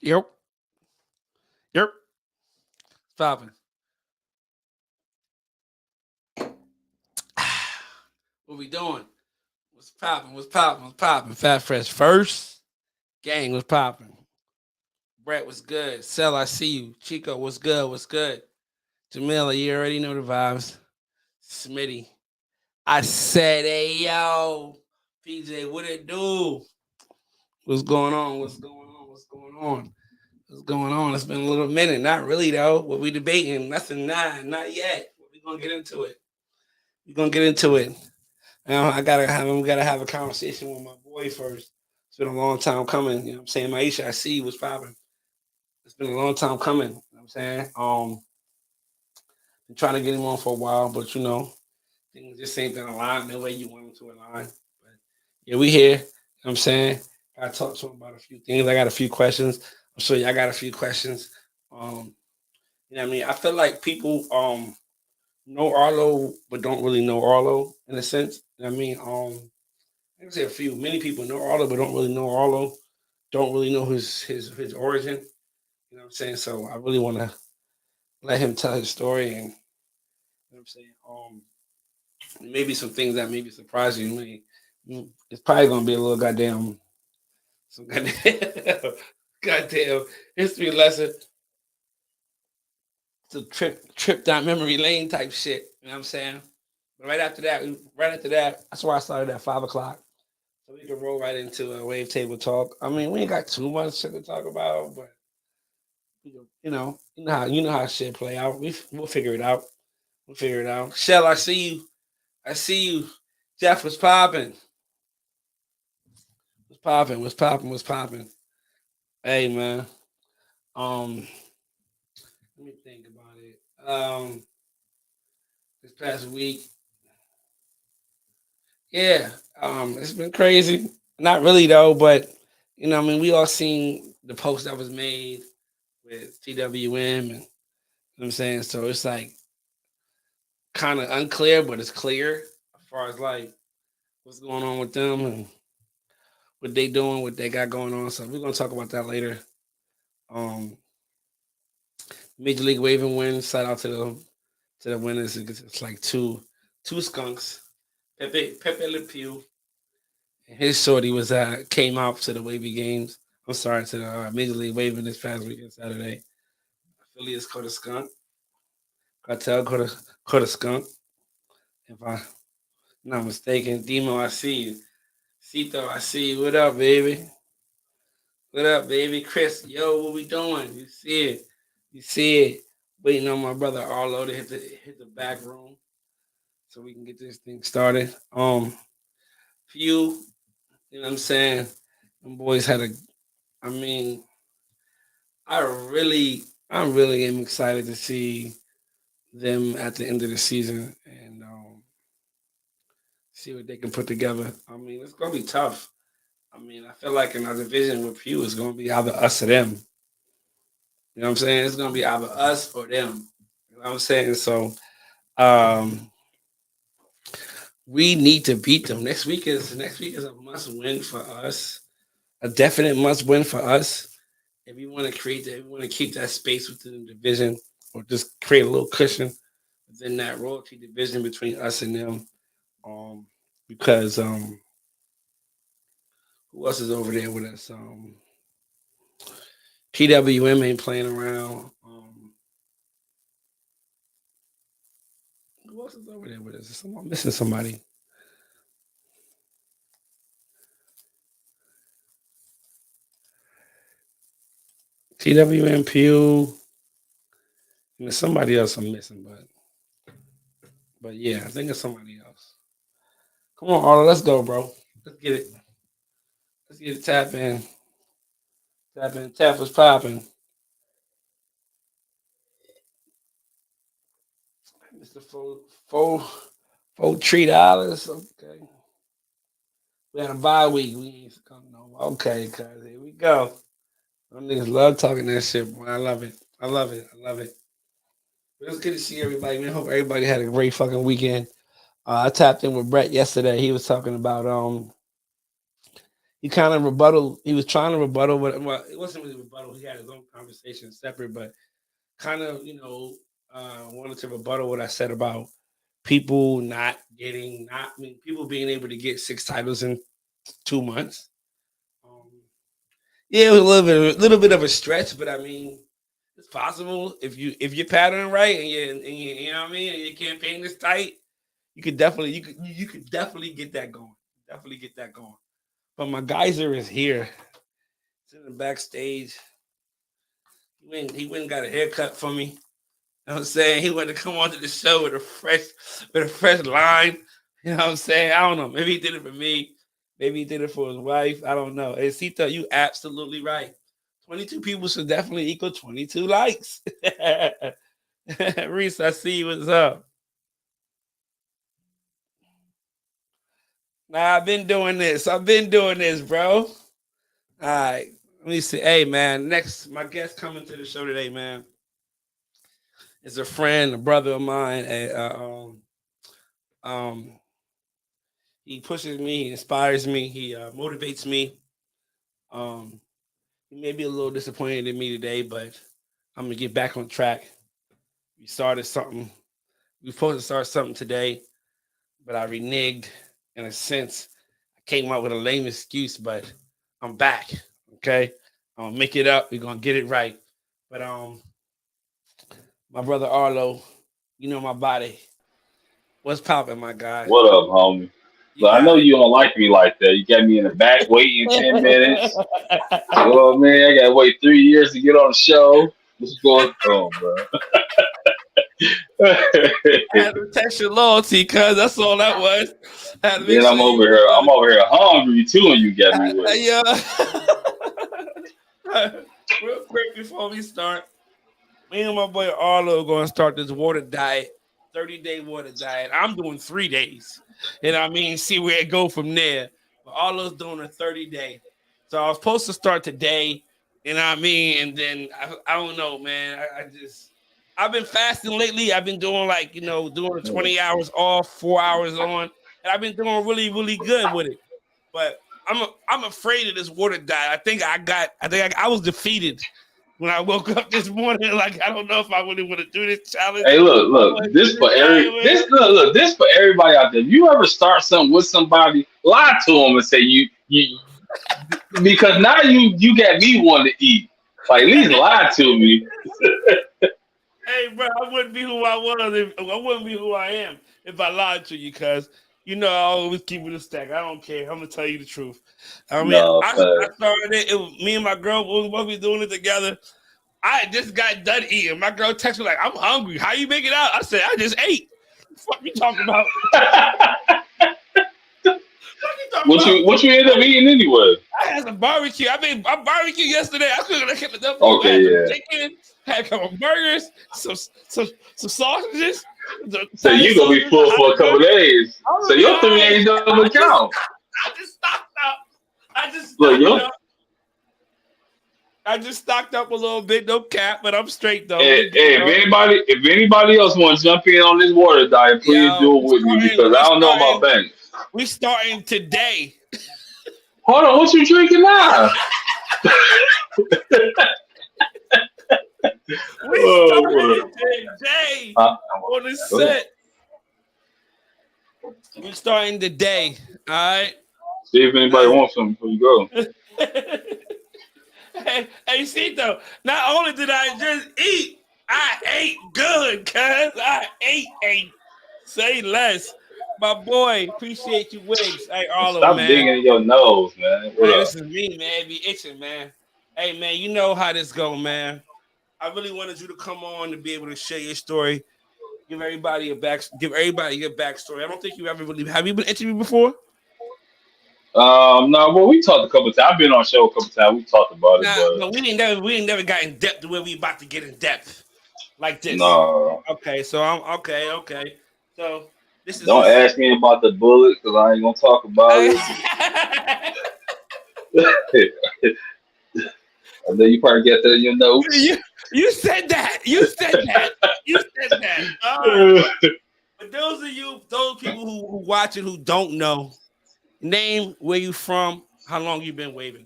Yep. Yep. Popping. What we doing? What's popping? What's popping? What's popping? Fat Fresh first. Gang was popping. Brett was good. Cell, I see you. Chico, what's good? What's good? Jamila, you already know the vibes. Smitty. I said, hey, yo. PJ, what it do? What's going on? What's going on? What's going on? What's going on? It's been a little minute. Not really, though. What we debating? Nothing, not yet. We gonna get into it. We gonna get into it. We gotta have a conversation with my boy first. It's been a long time coming. You know what I'm saying? Maisha, I see you was popping. It's been a long time coming. You know what I'm saying? Been trying to get him on for a while, but things just ain't been aligned the way you want them to align. But yeah, we here. You know what I'm saying? I talked to him about a few things. I got a few questions. I'm sure y'all got a few questions. Um, you know what I mean? I feel like people know Arlo but don't really know Arlo in a sense. You know what I mean? I can say a few. Many people know Arlo but don't really know Arlo. Don't really know his origin. You know what I'm saying? So I really want to let him tell his story, and you know what I'm saying. Maybe some things that maybe surprise you. It's probably gonna be a little goddamn some goddamn goddamn history lesson to trip down memory lane type shit. You know what I'm saying? But right after that, that's why I started at 5 o'clock. So we can roll right into a wave table talk. I mean, we ain't got too much shit to talk about, but you know how shit play out. We'll figure it out. We'll figure it out. Shell, I see you. I see you. Jeff was popping. Was popping. Was popping. Was popping. Hey man. Um, let me think about it. This past week, yeah. It's been crazy. Not really though, but I mean, we all seen the post that was made with TWM, and you know what I'm saying. So it's like kind of unclear, but it's clear as far as like what's going on with them and what they doing, what they got going on. So we're gonna talk about that later. Um, Major League Waving wins. Shout out to the winners. It's like two skunks. Pepe Le Pew and his shorty was came out to the Wavy games. I'm sorry, to the Major League Waving this past weekend Saturday. Affiliates caught a skunk. Cartel caught a skunk. If I'm not mistaken, Demo, I see you. Cito, I see you. What up, baby? What up, baby? Chris, yo, what we doing? You see it? You see it? Waiting on my brother Arlo to hit the back room so we can get this thing started. Few, you know what I'm saying? Them boys had a. I mean, I I really am excited to see them at the end of the season and see what they can put together. I mean, it's gonna be tough. I mean, I feel like in our division with Pew, it's gonna be either us or them. You know what I'm saying? It's gonna be either us or them. You know what I'm saying? So um, we need to beat them. Next week is a must win for us. A definite must win for us. If we want to if we want to keep that space within the division, or just create a little cushion within that royalty division between us and them. Um, because who else is over there with us? PWM ain't playing around. Who else is over there with us? I'm missing somebody. TWM Pew. And there's somebody else I'm missing, but yeah, I think it's somebody else. Come on, Arlo, let's go, bro. Let's get it. Let's get it. Tap in. Tap in. Tap was popping. Mr. Four, $3. Okay. We had a bye week. We ain't come no. Okay, cuz here we go. Them niggas love talking that shit, boy. I love it. I love it. I love it. It was good to see everybody, man. Hope everybody had a great fucking weekend. I tapped in with Brett yesterday. He was talking about he kind of rebuttal. He was trying to rebuttal, but well, it wasn't really rebuttal. He had his own conversation separate, but kind of, wanted to rebuttal what I said about people people being able to get 6 titles in 2 months. Um, yeah, it was a little bit of a stretch, but I mean, it's possible if you're patterning right and you know what I mean, and your campaign is tight, you could definitely get that going. Definitely get that going. But my geyser is here. It's in the backstage. He went and got a haircut for me. You know what I'm saying? He wanted to come onto the show with a fresh line. You know what I'm saying? I don't know. Maybe he did it for me. Maybe he did it for his wife. I don't know. Hey, Sita, you absolutely right. 22 people should definitely equal 22 likes. Reese, I see you. What's up? Nah, I've been doing this, bro. All right. Let me see. Hey, man. Next, my guest coming to the show today, man, is a friend, a brother of mine. And, um, he pushes me, he inspires me, he motivates me. Um, he may be a little disappointed in me today, but I'm gonna get back on track. We started something. We were supposed to start something today, but I reneged in a sense. I came up with a lame excuse, but I'm back. Okay, I'm gonna make it up. We're gonna get it right. But my brother Arlo, you know my body. What's popping, my guy? What up, homie? You So I got know you don't like me like that. You got me in the back waiting 10 minutes. You it. know what I mean? I gotta wait 3 years to get on the show. What's going on, bro? I had to test your loyalty, cuz that's all that was. I had to make Then sure I'm you over was here. I'm good. over here hungry too, and you got me waiting. Yeah. Real quick before we start, me and my boy Arlo are gonna start this water diet, 30-day water diet. I'm doing 3 days. And I mean, see where it go from there. But Arlo's doing a 30-day. So I was supposed to start today, you know what I mean? And then I don't know, man. I've been fasting lately. I've been doing doing the 20 hours off, 4 hours on. And I've been doing really, really good with it. But I'm afraid of this water diet. I was defeated when I woke up this morning. Like, I don't know if I really want to do this challenge. Hey, look, I look. want to do This this for diet with him. this for everybody out there. If you ever start something with somebody, lie to them and say you because now you got me wanting to eat. Like at least lie to me. Hey, bro, I wouldn't be who I was. I wouldn't be who I am if I lied to you, cuz I always keep it a stack. I don't care. I'm gonna tell you the truth. I mean, No, I started it. It was me and my girl. We were supposed to be doing it together. I just got done eating. My girl texted me like, "I'm hungry. How you make it out?" I said, "I just ate." What you talking about? What you talking about? what you end up eating anyway? I had some barbecue. I barbecued yesterday. I couldn't get enough food. I Okay, had some yeah. chicken, had a couple burgers, some sausages, the So Italian you gonna be sausages, full the for a couple hot days. I'm So gonna be your all three right. days don't count. I just stocked up. I just Look, stocked your up. I just stocked up a little bit. No cap, but I'm straight though. hey, We good, hey, bro. if anybody else wants to jump in on this water diet, please Yo, do it with me because I don't know about banks. we starting today. Hold on, what you drinking now? We Oh, starting today huh? on the Go ahead. set. We starting today. All right. See if anybody wants something before you go. Hey, Cito, not only did I just eat, I ate good, cuz I ate. Say less. My boy, appreciate you, Wigs. Hey, Arlo, Stop man. digging in your nose, man. What Man, up? this is me, man. Be itching, man. Hey, man, you know how this go, man. I really wanted you to come on to be able to share your story. Give everybody your backstory. I don't think you ever really have you been interviewed before? No, well, we talked a couple times. I've been on show a couple times. We talked about it, Nah, but no, we ain't never got in depth to where we about to get in depth like this. no. Okay, so I'm okay. So this is Don't this. ask me about the bullet because I ain't gonna talk about it. I know you probably get that in your notes. you, you said that. You said that. You said that. All right. But those people who watch it who don't know, name where you from, How long you been waving?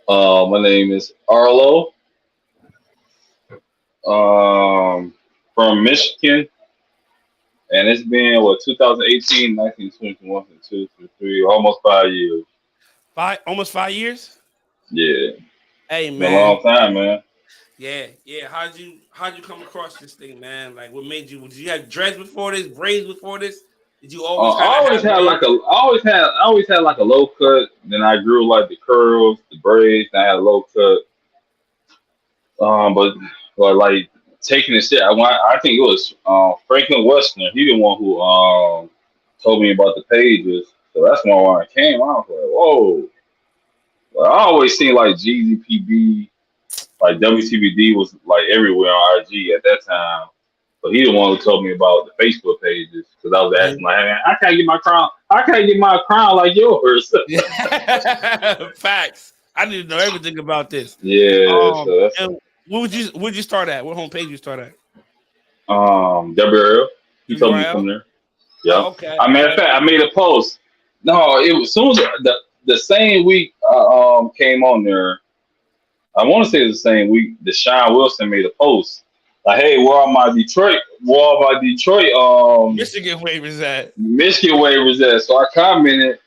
My name is Arlo. From Michigan, and it's been what 2018, 19, 20, 21, 22, 23, almost 5 years. Almost 5 years. Yeah, Hey been a man, long time, man. yeah. How'd you come across this thing, man? Like, what made you? Did you have dreads before this? Braids before this? Did you always I kind of always have had like waves? I always had like a low cut. Then I grew like the curls, the braids. Then I had a low cut. But like taking the shit, I think it was Franklin Westner. He the one who told me about the pages. So that's why when I came, I was like, whoa. But I always seen like GZPB, like WCBD was like everywhere on IG at that time. But he the one who told me about the Facebook pages because I was asking like, hey, man, I can't get my crown. I can't get my crown like yours. Yeah. Facts. I need to know everything about this. Yeah, so that's And would you start at? What homepage you start at? WRL. He told me WRL? from there. Yeah. Oh, okay, I matter of okay. fact, I made a post. No, it was soon as the same week I came on there. I want to say it was the same week. Deshaun Wilson made a post like, "Hey, where are my Detroit Michigan waivers at. Michigan waivers at?" So I commented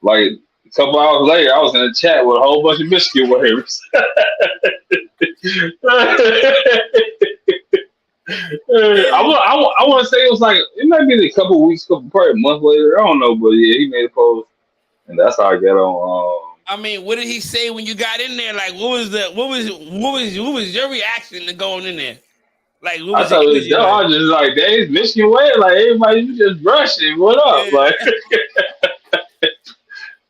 like a couple hours later. I was in a chat with a whole bunch of Michigan waivers. I want to say it was like it might be a couple weeks, probably a month later. I don't know, but yeah, he made a post, and that's how I got on. I mean, what did he say when you got in there? Like, what was your reaction to going in there? Like, what I was your thought it was energy dope. I like? was just like, "Dang, Michigan way!" Like everybody, you just brushing. What up? Yeah. Like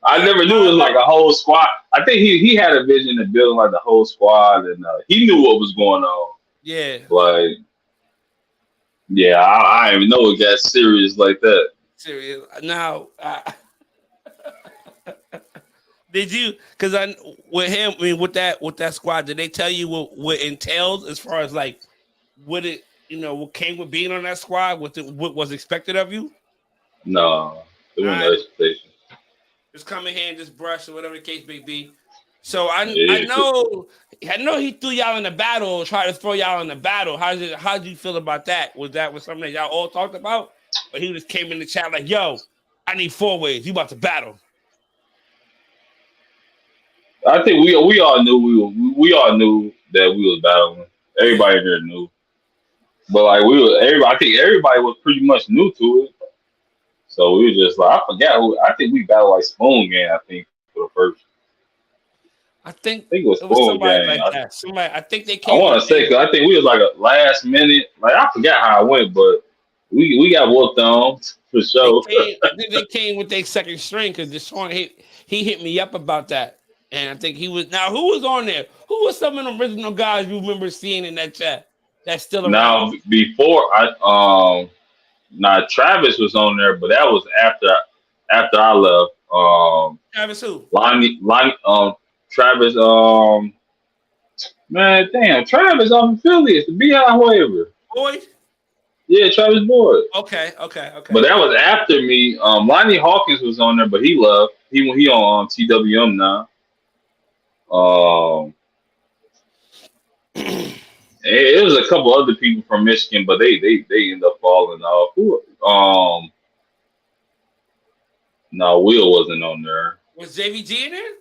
I never knew it was like a whole squad. I think he had a vision of building like the whole squad, and he knew what was going on. Yeah. Like, yeah, I didn't even know it got serious like that. Serious. Now, did you? Because I with him, I mean, with that squad, did they tell you what entails as far as like what it what came with being on that squad? What was expected of you? No, there was no Nah, expectation. just come in here and just brush or whatever the case may be. So I Yeah, know he threw y'all in the battle, tried to throw y'all in the battle. How did you feel about that? Was something that y'all all talked about? Or he just came in the chat like, yo, I need 4 ways. You about to battle. I think we all knew we all knew that we was battling. Yeah. Everybody there knew, but like everybody. I think everybody was pretty much new to it. So we were just like, I forgot who. I think we battled like Spoon Gang. I think for the first. I think I think it was it was Spoon somebody Gang. like that. Somebody I think they I came want with to say because I think we was like a last minute. Like I forgot how I went, but we got whooped on for they sure. came I think they came with their second string because Deshaun he hit me up about that. And I think he was now who was on there? Who was some of the original guys you remember seeing in that chat that's still around? Now before now Travis was on there, but that was after I left. Travis who? Lonnie, Travis, man, damn, Travis off affiliates, the Beehive waiver. Boyd? Yeah, Travis Boyd. Okay. But that was after me. Lonnie Hawkins was on there, but he left. He on TWM now. Um, it was a couple other people from Michigan, but they ended up falling off. No, Will wasn't on there. Was JVG in there?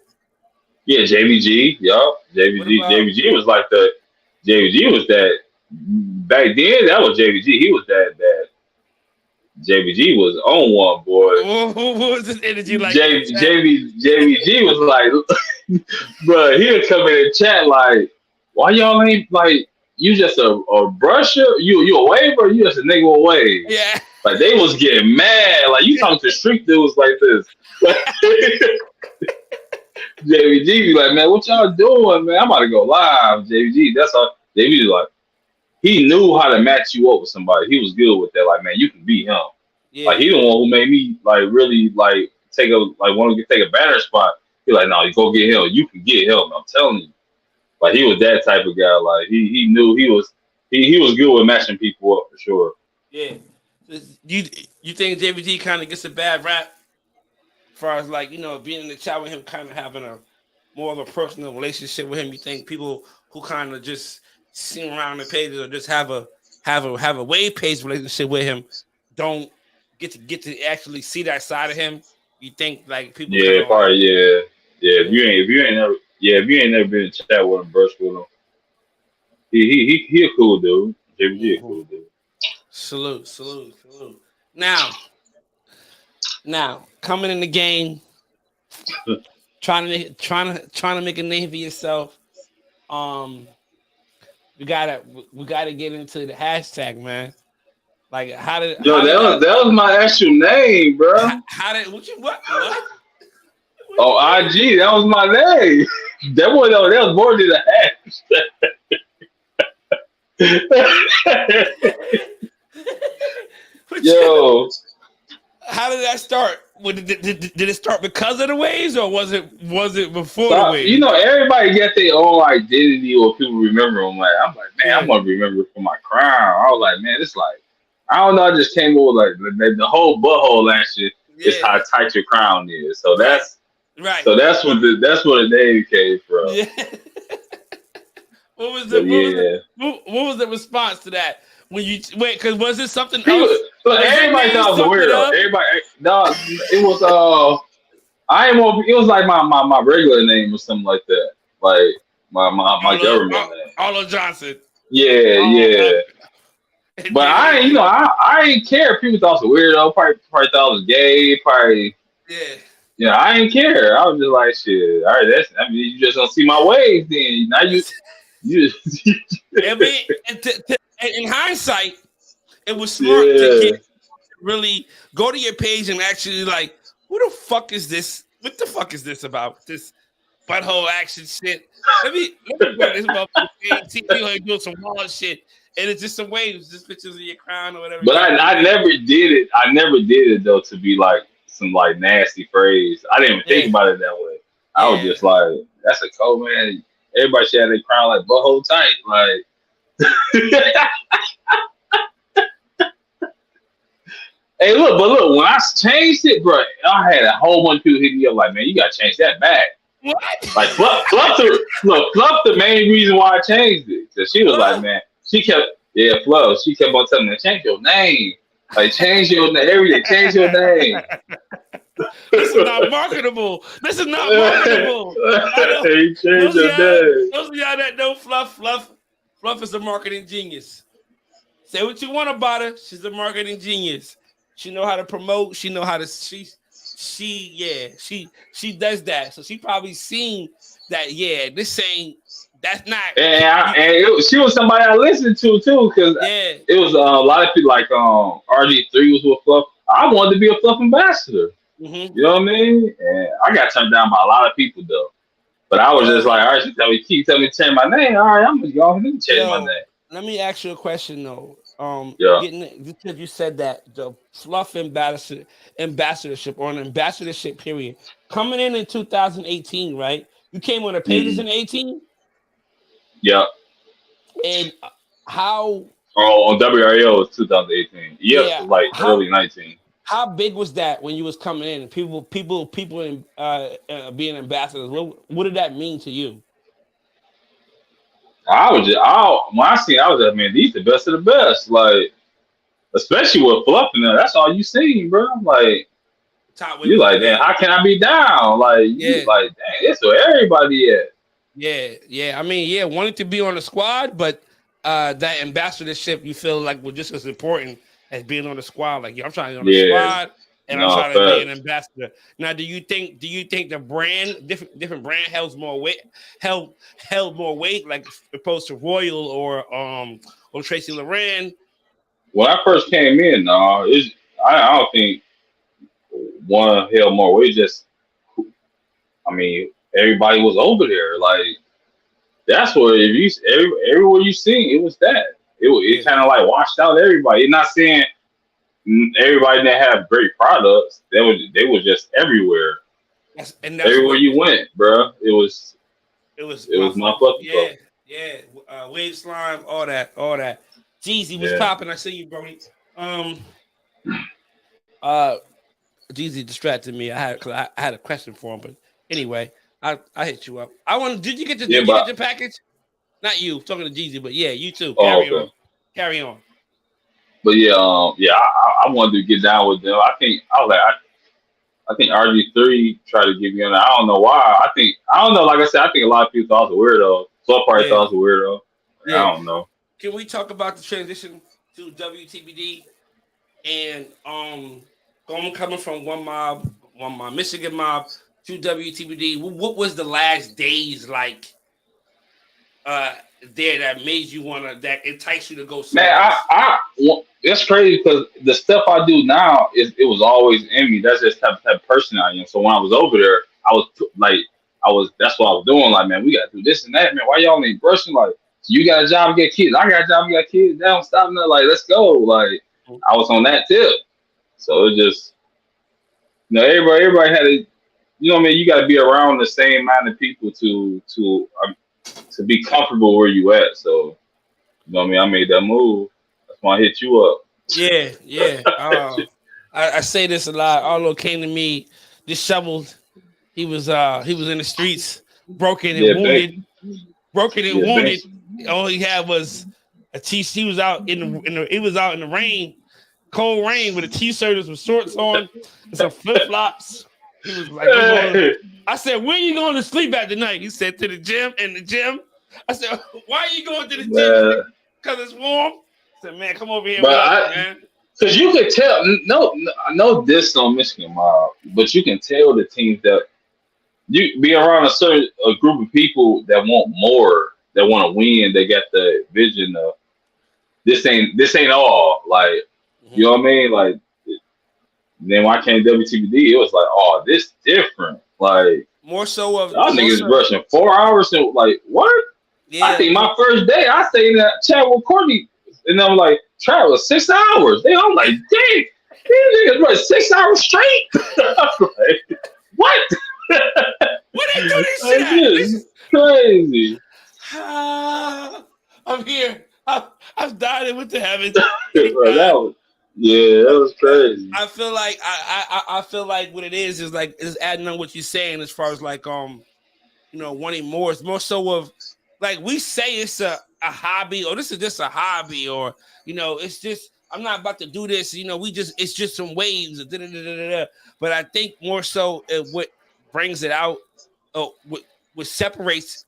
Yeah, JVG. Yup, What JVG. about JVG was like the JVG was that back then. That was JVG. He was that JVG was on one boy. what was his energy like in the J, chat? JVG was like, bro, he'd come in and chat like, why y'all ain't like you just a brusher? You a waiver? You just a nigga with wave? Yeah. Like they was getting mad. Like you talking to street dudes like this. JVG be like, man, what y'all doing, man? I'm about to go live. JVG, that's all. JVG like, he knew how to match you up with somebody. He was good with that. Like, man, you can beat him. Yeah. Like, he the one who made me like really like want to take a banner spot. He like, no, you go get him. You can get him. I'm telling you. Like, he was that type of guy. Like, he knew he was good with matching people up for sure. Yeah. You think JVG kind of gets a bad rap? far as like being in the chat with him, kind of having a more of a personal relationship with him? You think people who kind of just see him around the pages or just have a wave page relationship with him don't get to actually see that side of him? You think like people kind Yeah, of like probably. Yeah, yeah. yeah. If you ain't never been in chat with him, brush with him. He a cool dude. JBG a Mhm. cool dude. Salute, salute, salute. Now coming in the game, trying to make a name for yourself. Um, we gotta get into the hashtag, man. Like how did Yo, how did that was my actual name, bro. how did what Oh, IG, that was my name. That was more than a hash. what you, Yo, how did that start? Did it start because of the waves, or was it before the so waves? everybody got their own identity or people remember them. Like I'm like, man, Yeah, I'm gonna remember for my crown. I was like, man, it's like I don't know. I just came over like the whole butthole last year is yeah, how tight your crown is. So right, that's right, so that's where the name came from. yeah. What was So the what was the yeah. what was the response to that when you wait? Because was it something People, else? look, Was your everybody name thought I was a something weirdo. else? Everybody, no, it was I ain't want. It was like my regular name or something like that, like my Arlo, government name. Arlo Johnson. Yeah, Oh, yeah. and But then I, it, I ain't care. People thought I was a weirdo. Probably thought I was gay. Probably, yeah. yeah. I ain't care. I was just like, shit. All right, I mean, you just don't see my waves. Then now you. I mean, in hindsight, it was smart to Yeah. really go to your page and actually like, who the fuck is this? What the fuck is this about? This butthole action shit. Let me go to this motherfucking page, see you like doing some wild shit. And it's just some waves, just pictures of your crown or whatever the But case may I be. never did it. I never did it though to be like some like nasty phrase. I didn't even think Yeah, about it that way. I was yeah. just like, that's a cold man. Everybody should have their crown like butthole tight. Like hey look, when I changed it, bro, I had a whole bunch of people hit me up like, man, you gotta change that back. What? Like Fluff the main reason why I changed it. So she was like, Fluff? man, Fluff, she kept on telling me, change your name. Like change your name every day, change your name. This is not marketable. This is not marketable. I know He changed those of your y'all, name. those of y'all that know Fluff is a marketing genius. Say what you want about her. She's a marketing genius. She know how to promote. She know how to she does that. So she probably seen that. Yeah, this ain't that's not. She was somebody I listened to too, because Yeah. it was a lot of people like RG3 was with Fluff. I wanted to be a Fluff ambassador. Mm-hmm. You know what I mean? And I got turned down by a lot of people though. But I was just like, all right, keep telling me to change my name. All right, I'm gonna go ahead and change my Yo, name. let me ask you a question though. Yeah. Getting because you said that the Fluff ambassadorship or an ambassadorship period coming in 2018, right? You came on the pages Mm-hmm. in 18, Yeah. and how? Oh, on WRL was 2018. Yes, Yeah, was like how early 19. how big was that when you was coming in? People in being ambassadors. What did that mean to you? When I seen, I was like, man, these the best of the best. Like, especially with Fluff in there, that's all you seen, bro. Like, Top you waves, like, damn, yeah, how can I be down? Like, you yeah, like, dang, it's where everybody at. yeah. I mean, yeah, wanting to be on the squad, but that ambassadorship you feel like was just as important as being on the squad. Like, yeah, I'm trying to be on the Yeah, squad, and I'm no, trying to be an facts. ambassador. Now, do you think the brand different brand held more weight, like opposed to Royal or Tracy Loran? When I first came in, I don't think one held more weight. Just, I mean, everybody was over there. Like, that's what everywhere you seen, it was that. It Yeah, kind of like washed out everybody. You're not saying everybody didn't have great products. They were just everywhere. that's Everywhere what you went, bro, it was. it was Motherfuckers, motherfucking yeah, bro. yeah. Wave slime, all that. Jeezy was Yeah. popping. I see you, Brody. Um, uh, Jeezy distracted me. I had a question for him, but anyway, I hit you up. Did you get Yeah, did you but get your package? Not you talking to Jeezy, but yeah, you too. oh, Carry okay. on. Carry on. But yeah, I wanted to get down with them. I think RG3 tried to get me on that. I don't know why. I don't know. Like I said, I think a lot of people thought I was a weirdo. Some party Yeah, thought I was a weirdo. yeah. I don't know. Can we talk about the transition to WTBD and coming from one mob, Michigan mob to WTBD? What was the last days like uh there that made you wanna that enticed you to go Man, somewhere else? it's crazy because the stuff I do now it was always in me. That's just type of person I am. So when I was over there, that's what I was doing. Like, man, we gotta do this and that, man. Why y'all ain't brushing? Like, you got a job and get kids. I got a job and got kids. They don't stop nothing. Like, let's go. Like, I was on that tip. So it just, everybody had a, what I mean. You got to be around the same minded people to be comfortable where you at. So what I mean. I made that move. That's why I hit you up. Yeah, yeah. I say this a lot. Arlo came to me disheveled. He was in the streets, broken and Yeah, wounded, broken and yeah, wounded. thanks. All he had was a t. He was out he was out in the rain, cold rain, with a t-shirt and some shorts on and some flip flops. He was like, "I'm going." I said, "Where you going to sleep at tonight?" He said, "To the gym." And the gym. I said, "Why are you going to the gym?" He said, Uh, "Because it's warm." I said, "Man, come over here but with us, man." because you could tell, I know this on Michigan Mob, but you can tell the teams that you be around a group of people that want more, that want to win. They got the vision of this ain't all. Like, you Mhm. know what I mean? Like, then when I came to WTBD, it was like, oh, this different. Like, y'all More niggas so, rushing 4 hours and like what? I yeah, think my first day, I stayed in that chat with Courtney, and I'm like, travel 6 hours. I'm like, dang, these niggas run 6 hours straight. I'm like, what? where they do this shit Like, at? this is crazy. I'm here. I've died and went to heaven. Bro, Uh, that was crazy. I feel like I feel like what it is like is adding on what you're saying as far as like wanting more. It's more so of like we say it's a hobby or this is just a hobby or it's just I'm not about to do this. It's just some waves. But I think more so what brings it out, what separates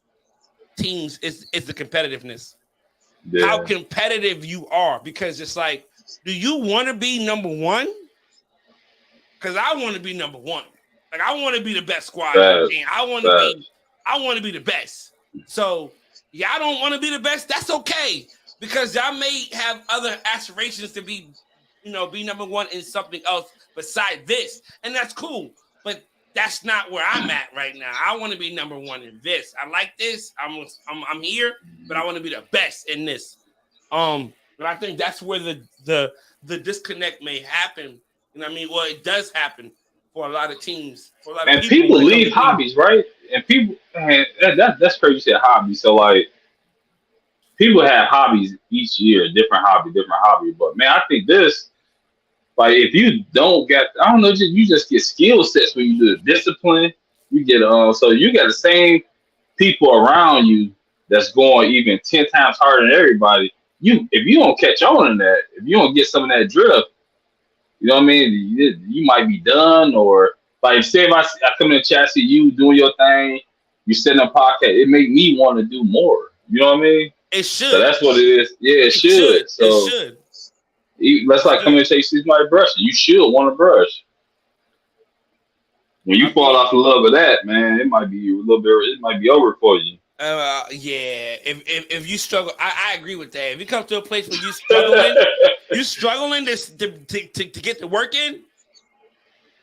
teams is the competitiveness. How Yeah, competitive you are because it's like, do you want to be number one? Because I want to be number one. Like I want to be the best squad on the fast, team. fast. I want to be the best. So y'all don't want to be the best. That's okay because y'all may have other aspirations to be number one in something else beside this, and that's cool. But that's not where I'm at right now. I want to be number one in this. I like this. I'm here, but I want to be the best in this. But I think that's where the disconnect may happen. You know what I mean? Well, it does happen for a lot of teams, for a lot of And people people when it comes leave to teams. hobbies, right? And people, man, that's crazy. You said hobby. So like, people have hobbies each year, different hobby, different hobby. But man, I think this, like, if you don't get, I don't know, you just get skill sets when you do the discipline. You get so you got the same people around you that's going even 10 times harder than everybody. If you don't catch on in that, if you don't get some of that drift, you know what I mean? You might be done, or like say if I come in the chat, see you doing your thing, you send a podcast, it make me want to do more. You know what I mean? It So should. that's what it is. Yeah, it It should. should. It So should. let's It like come in should. and say, see somebody brushing. You should want to brush. When I you fall believe. off the love of that, man, it might be a little bit. It might be over for you. Yeah. If you struggle, I agree with that. If you come to a place where you struggling to get the work in,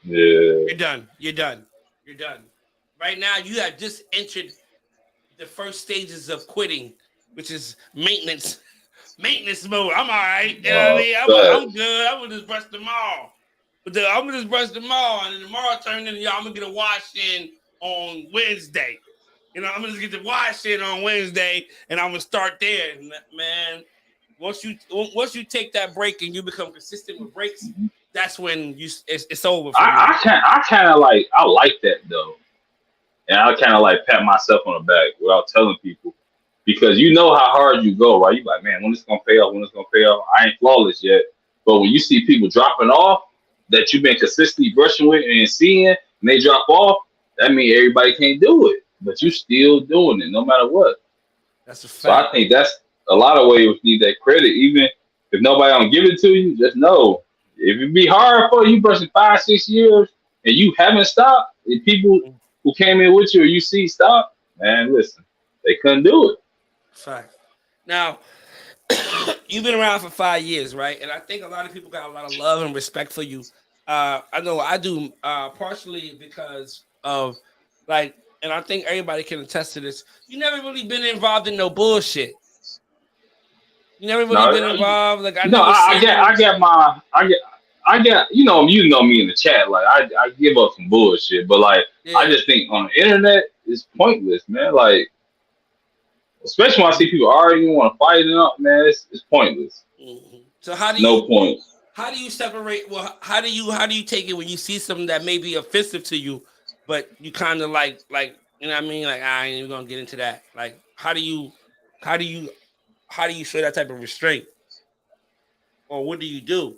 Yeah. you're done. You're done. You're done. Right now, you have just entered the first stages of quitting, which is maintenance. Maintenance mode. I'm all right. You know what I mean? I'm Facts. good. I'm gonna just brush them all. I'm gonna just brush them all, and then tomorrow turn into y'all. I'm gonna get a wash in on Wednesday. I'm gonna get the wash in on Wednesday, and I'm gonna start there. Man, once you take that break and you become consistent with breaks, that's when it's over for you. I kind of like I like that though, and I kind of like pat myself on the back without telling people because you know how hard you go, right? You like, man, when it's gonna pay off? When it's gonna pay off? I ain't flawless yet, but when you see people dropping off that you've been consistently brushing with and seeing, and they drop off, that means everybody can't do it, but you still doing it no matter what. That's a fact. So I think that's a lot of ways you need that credit, even if nobody don't give it to you. Just know if it be hard for you, brushing 5-6 years, and you haven't stopped, and people who came in with you or you see stop, man, listen, they couldn't do it. Fact. Now, you've been around for 5 years, right? And I think a lot of people got a lot of love and respect for you. I know I do, partially because of like, and I think everybody can attest to this. You never really been involved in no bullshit. You never really been involved. Like I get, you know me in the chat. Like I give up some bullshit, but like I just think on the internet it's pointless, man. Like especially when I see people arguing, want to fight it up, man. It's pointless. Mm-hmm. So how do no point? How do you separate? Well, how do you take it when you see something that may be offensive to you, but you kind of like you know what I mean? Like I ain't even gonna get into that. Like how do you show that type of restraint, or what do you do?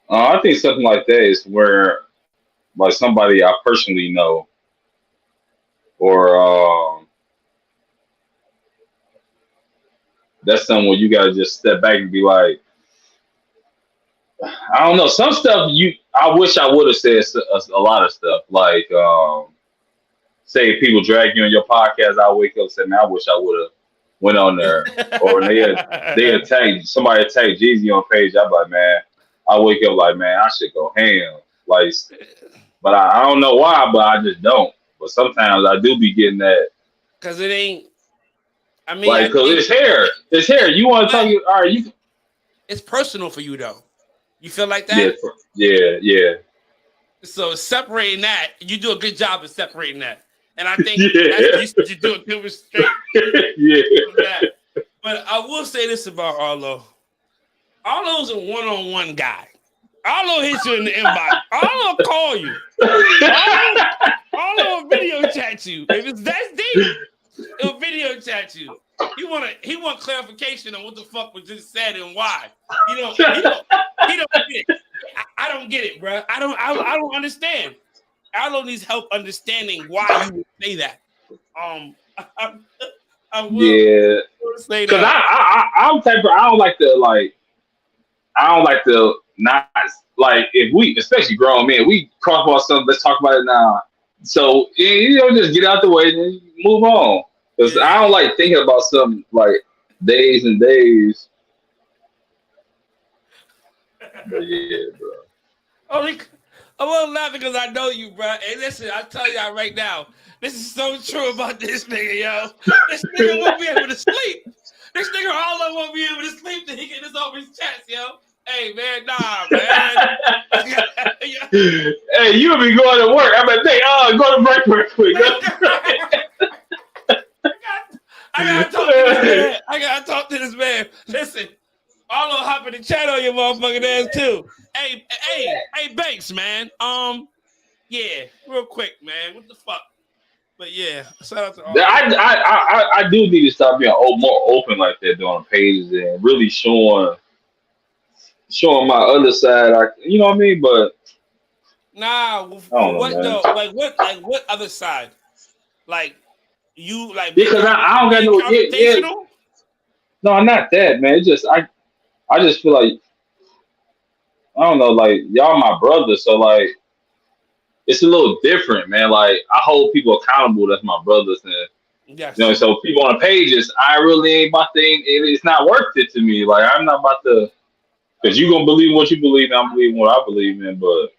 I think something like that is where like somebody I personally know, or that's something where you gotta just step back and be like, I don't know, some stuff I wish I would have said a lot of stuff. Like say if people drag you on your podcast, I wake up and say, man, I wish I would have went on there. Or they attack somebody attack Jeezy on page, I'm like, man, I wake up like, man, I should go ham. Like but I don't know why, but I just don't. But sometimes I do be getting that. Cause it ain't. I mean, like, cause it's hair. It's hair. You want to tell you? All right, you. It's personal for you though. You feel like that? Yeah. So separating that, you do a good job of separating that, and I think you do a good restraint. Yeah. But I will say this about Arlo. Arlo's a one-on-one guy. Arlo hits you in the inbox. Arlo will call you. Arlo will video chat you. If it's that deep, he'll video chat you. He want clarification on what the fuck was just said and why. He don't get it. I don't get it, bro. I don't understand. Arlo needs help understanding why you would say that. I will say that. Because I'm type of, I don't like to not like if we, especially grown men, we talk about something. Let's talk about it now. So just get out the way and then move on. Because I don't like thinking about something like days and days. But yeah, bro. I'm only laughing because I know you, bro. Hey, listen, I tell y'all right now, this is so true about this nigga, yo. This nigga won't be able to sleep. This nigga Arlo won't be able to sleep till he get this off his chest, yo. Hey, man, nah, man. Hey, you'll be going to work. I'm like, hey, go to break real quick. I gotta talk to this man. Listen, Arlo hop in the chat on your motherfucking ass too. Hey, Banks, man. Yeah, real quick, man. What the fuck? But yeah, shout out to Arlo. I do need to start being more open like that on pages and really showing my other side. You know what I mean? But what though? Like what other side? Like you like because I don't got no. Yeah. No, not that, man. It's just I just feel like I don't know, like y'all my brother, so like it's a little different, man. Like I hold people accountable. That's my brothers, and yes. So people on the pages, I really ain't about to. It's not worth it to me. Like I'm not about to, because you gonna believe what you believe, and I'm believing what I believe in. But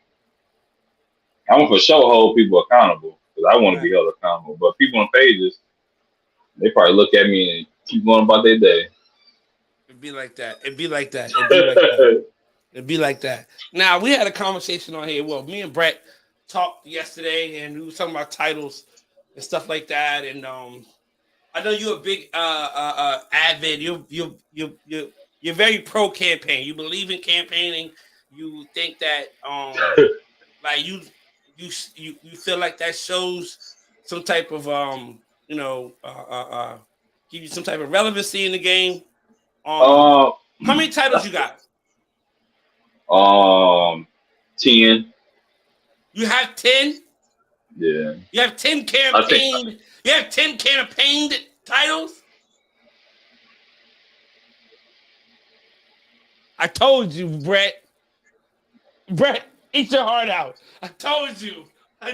I'm for sure hold people accountable because I want to be held accountable. But people on pages, they probably look at me and keep going about their day. It'd be like that. It'd be like that. Now we had a conversation on here. Well, me and Brett talked yesterday, and we were talking about titles and stuff like that. And I know you're a big avid. You're you're very pro campaign. You believe in campaigning. You think that like you feel like that shows some type of give you some type of relevancy in the game. Uh, How many titles you got? 10. You have 10? Yeah. You have 10 campaigned. You have 10 campaigned titles? I told you, Brett. Brett, eat your heart out. I told you. Now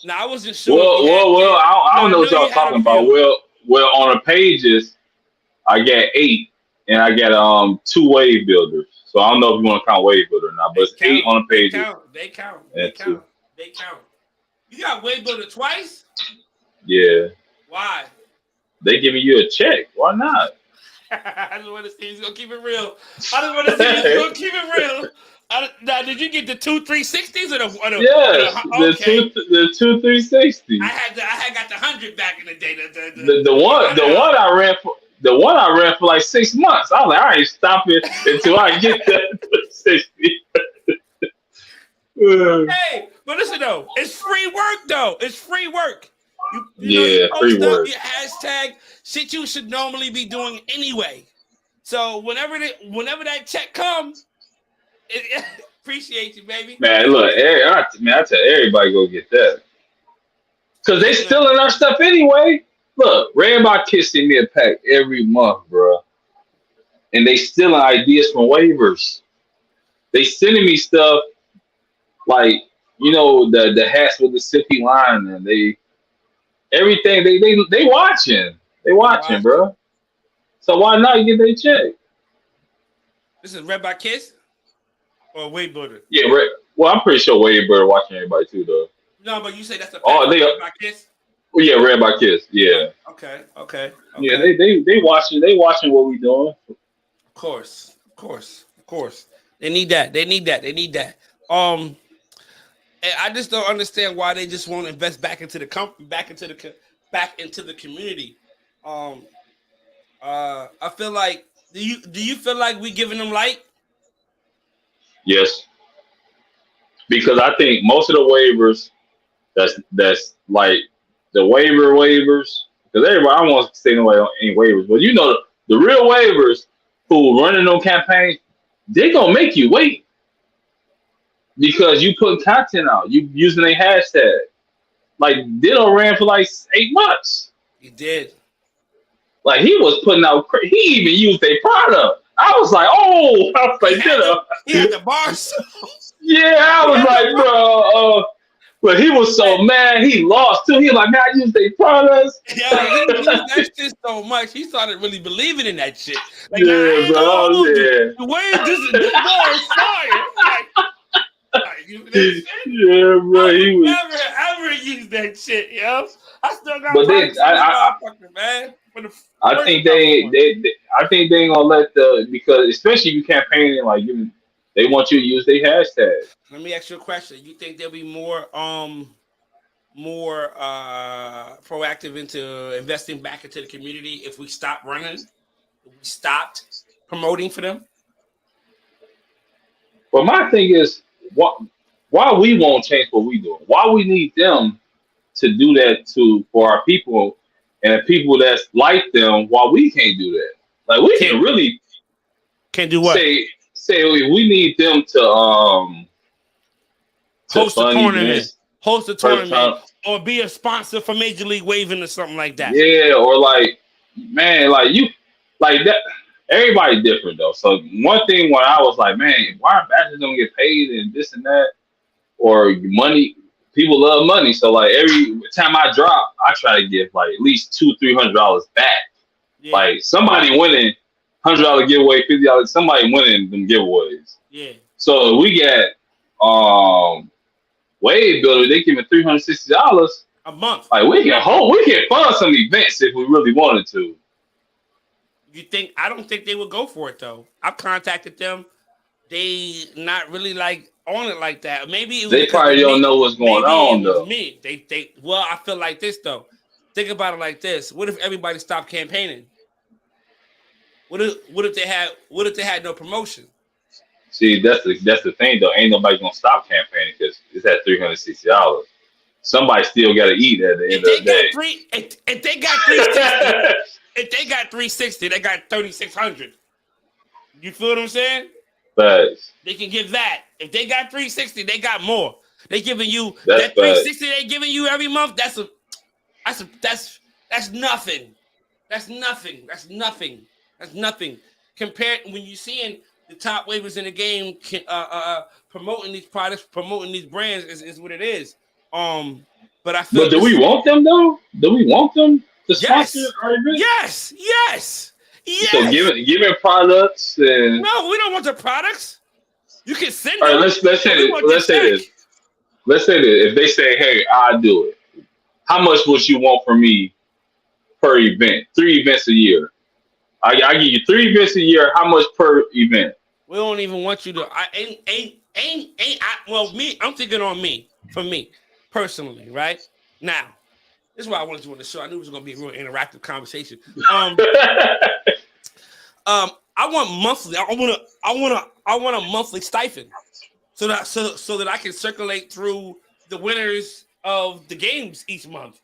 I wasn't sure. Well. I don't know what y'all talking about. Well, on the pages, I got 8, and I got 2 wave builders. So I don't know if you want to count wave builder or not, but it's 8 on the pages. They count. You got wave builder twice? Yeah. Why? They giving you a check. Why not? I just want to see he's gonna keep it real. Now, did you get the 2 360s or the yes, okay. the 2 360s? I had got the 100 back in the day. The one I ran for. The one I ran for like 6 months. I was like, I ain't stopping until I get that 360. Hey, but listen though, it's free work though. It's free work. You free work. Your hashtag shit you should normally be doing anyway. So whenever that check comes, appreciate you, baby. Man, look, I tell everybody go get that. Cause they stealing our stuff anyway. Look, Redbox Kids send me a pack every month, bro. And they stealing ideas from waivers. They sending me stuff like, the hats with the sippy line, and everything they watching. They watching, bro. So why not get their check? This is Redbox Kids or Wave Builder? Yeah, well, I'm pretty sure Wave Builder watching everybody too, though. No, but you say that's the Redbox Kids? Well, yeah, Redbox Kids. Yeah. Okay. Yeah, they watching what we doing. Of course. They need that. And I just don't understand why they just won't invest back into the company, back into the community. I feel like do you feel like we giving them light? Yes. Because I think most of the waivers that's like the waivers, because everybody, I don't want to say no any waivers, but the real waivers who running on campaigns, they gonna make you wait because you put content out, you using a hashtag. Like Ditto ran for like 8 months. He did. Like he was putting out. He even used a product. I was like, Ditto. He had the bars. Yeah, I was like, bro. But he was so mad, he lost too. He was like, man, I used their products. Yeah, he used that shit so much. He started really believing in that shit. Like, yeah, bro. Yeah. The way this ball is fire. Yeah, bro. He was never use that shit, yo. I still got. But man. I think they ain't gonna let because especially if you campaigning like they want you to use their hashtag. Let me ask you a question. You think there'll be more proactive into investing back into the community if we stop running? If we stopped promoting for them? Well, my thing is why we won't change what we do? Why we need them to do that for our people and the people that's like them? Why we can't do that? Like we can really can't do what? Say we need them to host a tournament, or be a sponsor for Major League Waving or something like that. Yeah, or like, man, like you, like that. Everybody different though. So one thing when I was like, man, why are ambassadors don't get paid and this and that, or money? People love money, so like every time I drop, I try to give like at least $200-300 back. Yeah. Like somebody winning $100 giveaway, $50. Somebody winning them giveaways. Yeah. So we got Wave Builder. They giving $360 a month. Like we can fund some events if we really wanted to. You think? I don't think they would go for it though. I've contacted them. They not really like on it like that. Maybe it was they probably don't know what's going on though. Me. Well, I feel like this though. Think about it like this. What if everybody stopped campaigning? What if they had no promotion? See, that's the thing though. Ain't nobody gonna stop campaigning because it's at $360. Somebody still got to eat at the end of the day. If they got 360, if they got 360, they got 3,600. You feel what I'm saying? Facts. They can give that. If they got 360, they got more. They giving you That's that 360 they giving you every month. That's nothing. That's nothing. Compared when you seeing the top waivers in the game promoting these products, promoting these brands is what it is. But I feel. But do we want them though? Do we want them to sponsor our event? Yes. So giving products and no, we don't want the products. You can send. All right, let's say this. Let's say this. If they say, "Hey, I'll do it," how much would you want from me per event? 3 events a year. I give you 3 events a year. How much per event? We don't even want you to. I'm thinking on me, for me personally, right now. This is why I wanted you on the show. I knew it was going to be a real interactive conversation. I want monthly. I want a monthly stipend, so that I can circulate through the winners of the games each month.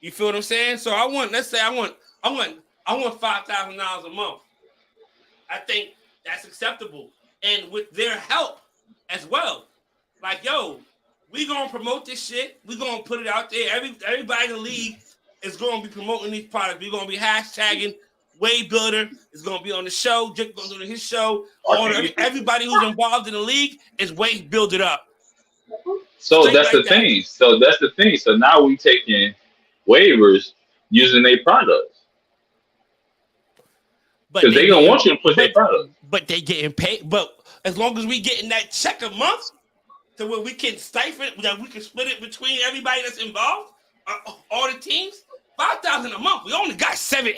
You feel what I'm saying? So I want $5,000 a month. I think that's acceptable, and with their help as well. Like, yo, we gonna promote this shit. We gonna put it out there. Everybody in the league is gonna be promoting these products. We're gonna be hashtagging Wave Builder. Is gonna be on the show. Jake gonna do his show. Everybody who's involved in the league is Wave Build It Up. So that's the thing. So now we taking waivers using their products. Because they gonna want you to push their products. But they getting paid. But as long as we getting that check a month, to where we can stifle it, that we can split it between everybody that's involved, all the teams, $5,000 a month. We only got seven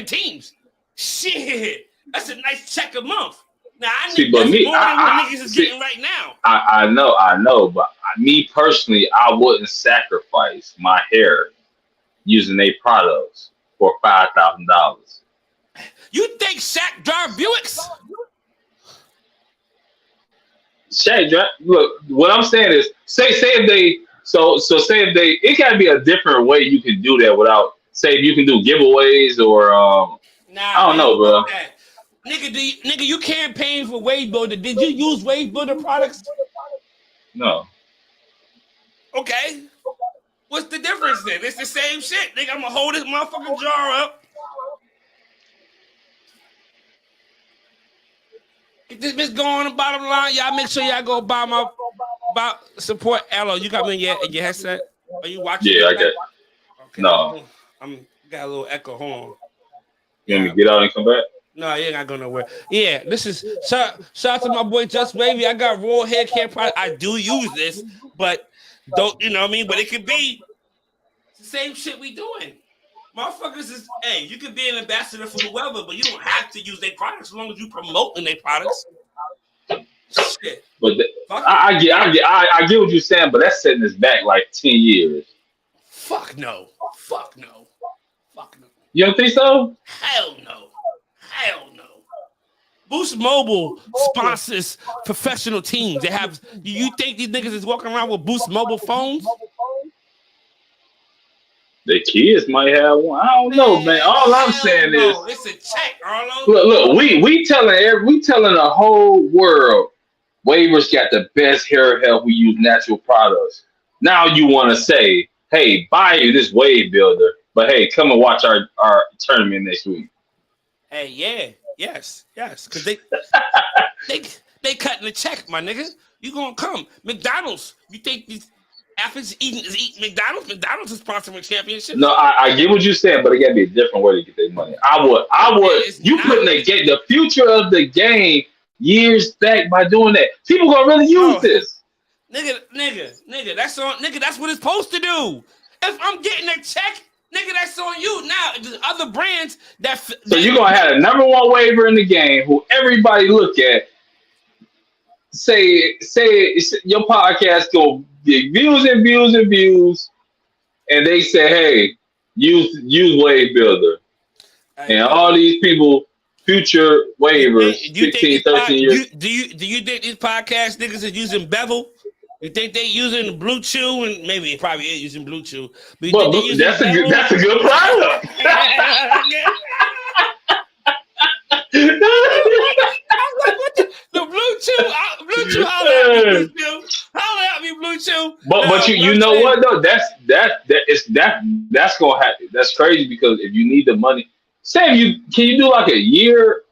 teams. Shit, that's a nice check a month. Now I need more than what niggas is getting right now. I know, but me personally, I wouldn't sacrifice my hair using their products for $5,000. You think Shaq drive Buicks? Shaq, look, what I'm saying is, say if they, it gotta be a different way you can do that without, say if you can do giveaways or, I don't know, bro. Nigga, you campaigned for Wave Builder. Did you use Wave Builder products? No. Okay. What's the difference then? It's the same shit. Nigga, I'm gonna hold this motherfucking jar up. If this bitch go on the bottom line, y'all make sure y'all go buy support Arlo. You got me in your headset? Are you watching? Yeah, I got it. Okay. No. I'm got a little echo. Hold on. You want me to get out and come back? No, you ain't not going nowhere. Yeah, this is shout out to my boy Just Wavy. I got raw hair care product. I do use this, but don't you know what I mean? But it could be the same shit we doing. Motherfuckers is, hey, you could be an ambassador for whoever, but you don't have to use their products as long as you promoting their products. Shit. But I get what you're saying, but that's setting us back like 10 years. Fuck no. You don't think so? Hell no. Boost Mobile sponsors professional teams. Do you think these niggas is walking around with Boost Mobile phones? The kids might have one. I don't know, man. All I'm saying is, it's a check, Arlo. Look, we telling the whole world, Waivers got the best hair health. We use natural products. Now you want to say, hey, buy you this Wave Builder, but hey, come and watch our tournament next week. Hey, yeah, yes, because they cutting the check, my nigga. You gonna come? McDonald's? You think these athletes eating McDonald's? McDonald's is sponsoring championships. No, I get what you're saying, but it gotta be a different way to get their money. I would. You couldn't get the future of the game years back by doing that. People gonna really use this. Nigga, that's on. Nigga, that's what it's supposed to do. If I'm getting a check, nigga, that's on you. Now, there's other brands So you're gonna have the number one waiver in the game, who everybody look at. Say your podcast go get views, and they say, hey, use Wave Builder, and all these people future waivers, Do you think 16, 13 years. do you think these podcast niggas is using Bevel? You think they using Blue Chew and maybe it probably is using Blue Chew, but you think they using Bevel? That's a good product. I'm like, what the Blue Chew? Blue Chew, holla at me, Blue Chew. Holla at me, Blue Chew. But you know what though? That's gonna happen. That's crazy because if you need the money, say can you do like a year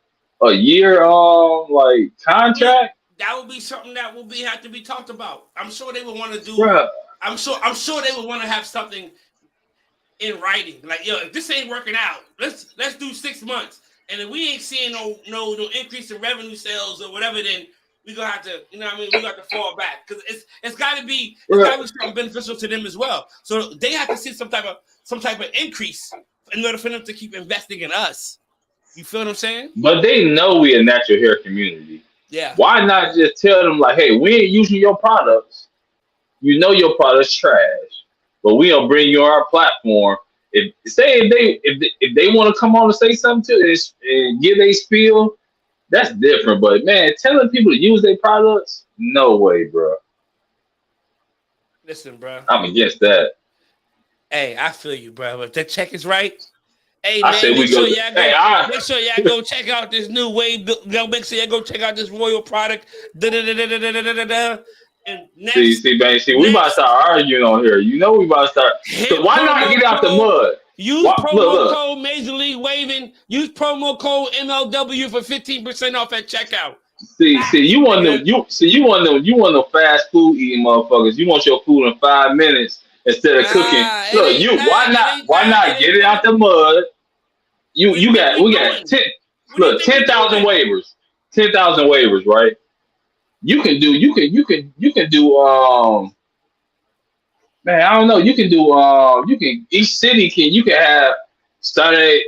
like contract? That would be something that will have to be talked about. I'm sure they would want to do. Bruh. I'm sure they would want to have something in writing. Like, yo, if this ain't working out, let's do 6 months. And if we ain't seeing no increase in revenue sales or whatever, then we gonna have to, you know what I mean? We got to fall back because it's gotta be something beneficial to them as well. So they have to see some type of increase in order for them to keep investing in us. You feel what I'm saying? But they know we a natural hair community. Yeah. Why not just tell them like, hey, we ain't using your products. You know your product's trash, but we gonna bring you on our platform. If they want to come on and say something to it and give a spiel, that's different. But man, telling people to use their products, no way, bro. Listen, bro. I'm against that. Hey, I feel you, bro. If that check is right, hey I man, say make sure y'all go check out this new wave. Make sure y'all go check out this Royal product. And next, see, we about to start arguing on here. You know we about to start. So why not get out the mud? Use promo code Major League Waving. Use promo code MLW for 15% off at checkout. See, you want them fast food eating motherfuckers. You want your food in 5 minutes instead of cooking. Look, why not get it out the mud? We got 10,000 waivers. 10,000 waivers, right? You can do man, I don't know. You can each city you can have start at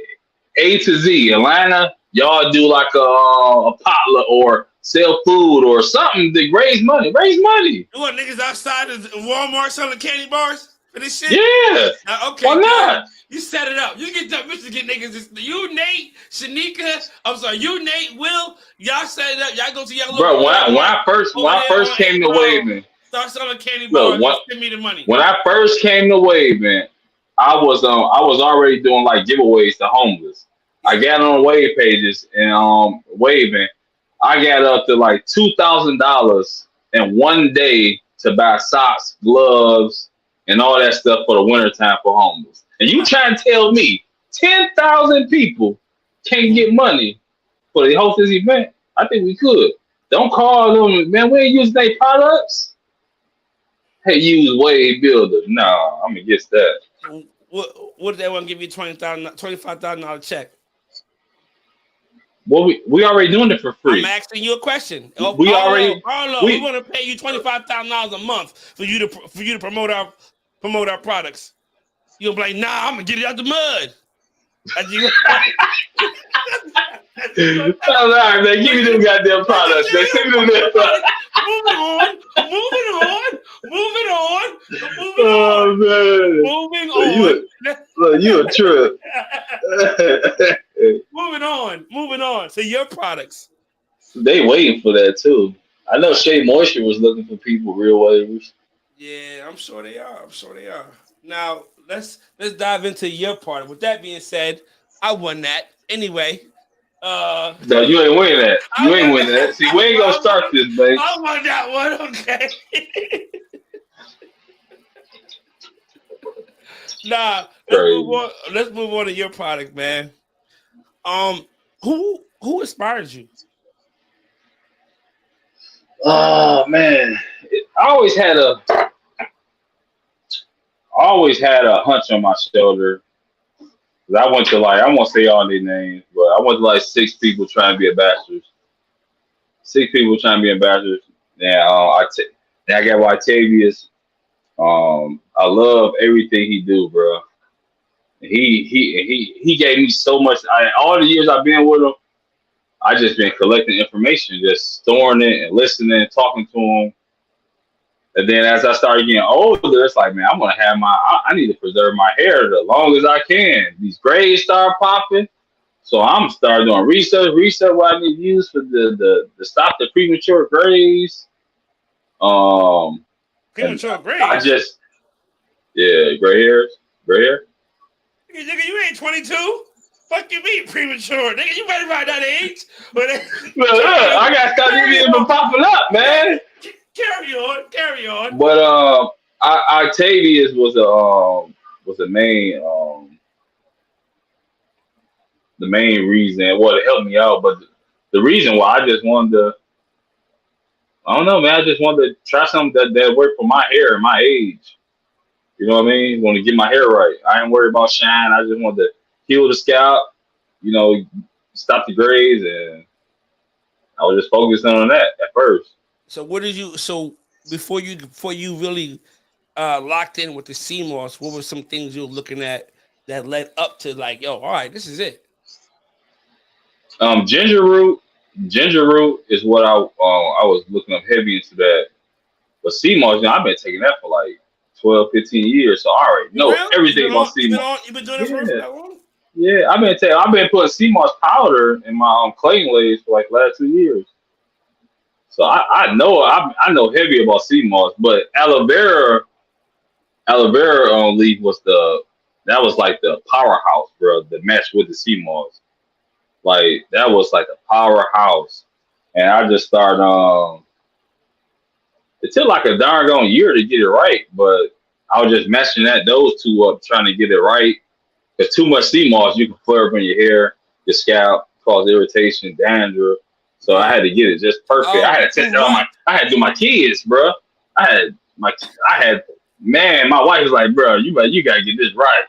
A to Z. Atlanta, y'all do like a potluck or sell food or something to raise money. You want niggas outside of Walmart selling candy bars for this shit? Yeah. Okay. Why not? You set it up. You get that bitch to get niggas. You, Nate, Shanika. I'm sorry. You, Nate, Will. Y'all set it up. Y'all go to y'all little. Bro, when I first came to Waving, start selling candy bars. Send me the money. When I first came to Waving, I was already doing like giveaways to homeless. I got on wave pages and Waving. I got up to like $2,000 in one day to buy socks, gloves, and all that stuff for the wintertime for homeless. And you trying to tell me 10,000 people can't get money for the host this event? I think we could. Don't call them, man, we ain't using their products. Hey, use Wave Builder. No, I'm against that. What if they want to give you $25,000 check? Well, we already doing it for free. I'm asking you a question. We want to pay you $25,000 a month for you to promote our products. You'll be like, nah, I'm gonna get it out the mud. All right, man. Give me them goddamn products, man. Send me them products. Moving on. You a trip. Moving on. So your products. They waiting for that too. I know Shea Moisture was looking for people, real waivers. Yeah, I'm sure they are. Now let's dive into your part. With that being said, I won that anyway. No, you ain't winning that. You ain't winning that. See, we ain't gonna start this, babe. I won that one. Okay. Nah, let's move on to your product, man. Who inspires you? Oh man, I always had a hunch on my shoulder. I went to I won't say all their names, but I went to 6 people trying to be ambassadors. 6 people trying to be ambassadors. Now I got Octavius. I love everything he do, bro. He gave me so much. All the years I've been with him, I just been collecting information, just storing it and listening, talking to him. And then as I started getting older, it's like, man, I'm gonna have I need to preserve my hair the long as I can. These grays start popping. So I'm starting doing research what I need to use for the stop the premature grays. Um, and Premature I graves. just yeah, gray hair. Nigga, you ain't 22. Fuck you mean premature, nigga? You better by that age. But Look, I got to stop these from popping up, man. Carry on. But Octavius was the main reason. Well, it helped me out, but the reason why I just wanted to, I don't know, man. I just wanted to try something that worked for my hair and my age. You know what I mean? Want to get my hair right. I ain't worried about shine. I just wanted to heal the scalp. You know, stop the grays, and I was just focusing on that at first. So what did you? So before you really locked in with the CMOS, what were some things you were looking at that led up to like, yo, all right, this is it. Ginger root. Ginger root is what I was looking up heavy into that. But sea moss, you know, I've been taking that for like 12, 15 years, so I already You know real? everything about sea moss. You've been doing it for Yeah, that long? yeah. I've been putting sea moss powder in my clay lays for like last 2 years. So I know heavy about sea moss, but aloe vera leaf was that was like the powerhouse, bro. The mesh with the sea moss, like that was like a powerhouse, and I just started. It took like a darn gone year to get it right, but I was just meshing those two up, trying to get it right. Because too much sea moss, you can flare up in your hair, your scalp, cause irritation, dandruff. So I Yeah. had to get it just perfect. I Oh, had to too test it on much. I had to do my kids, bro. I had my, I had, man, my wife was like, bro, you gotta get this right.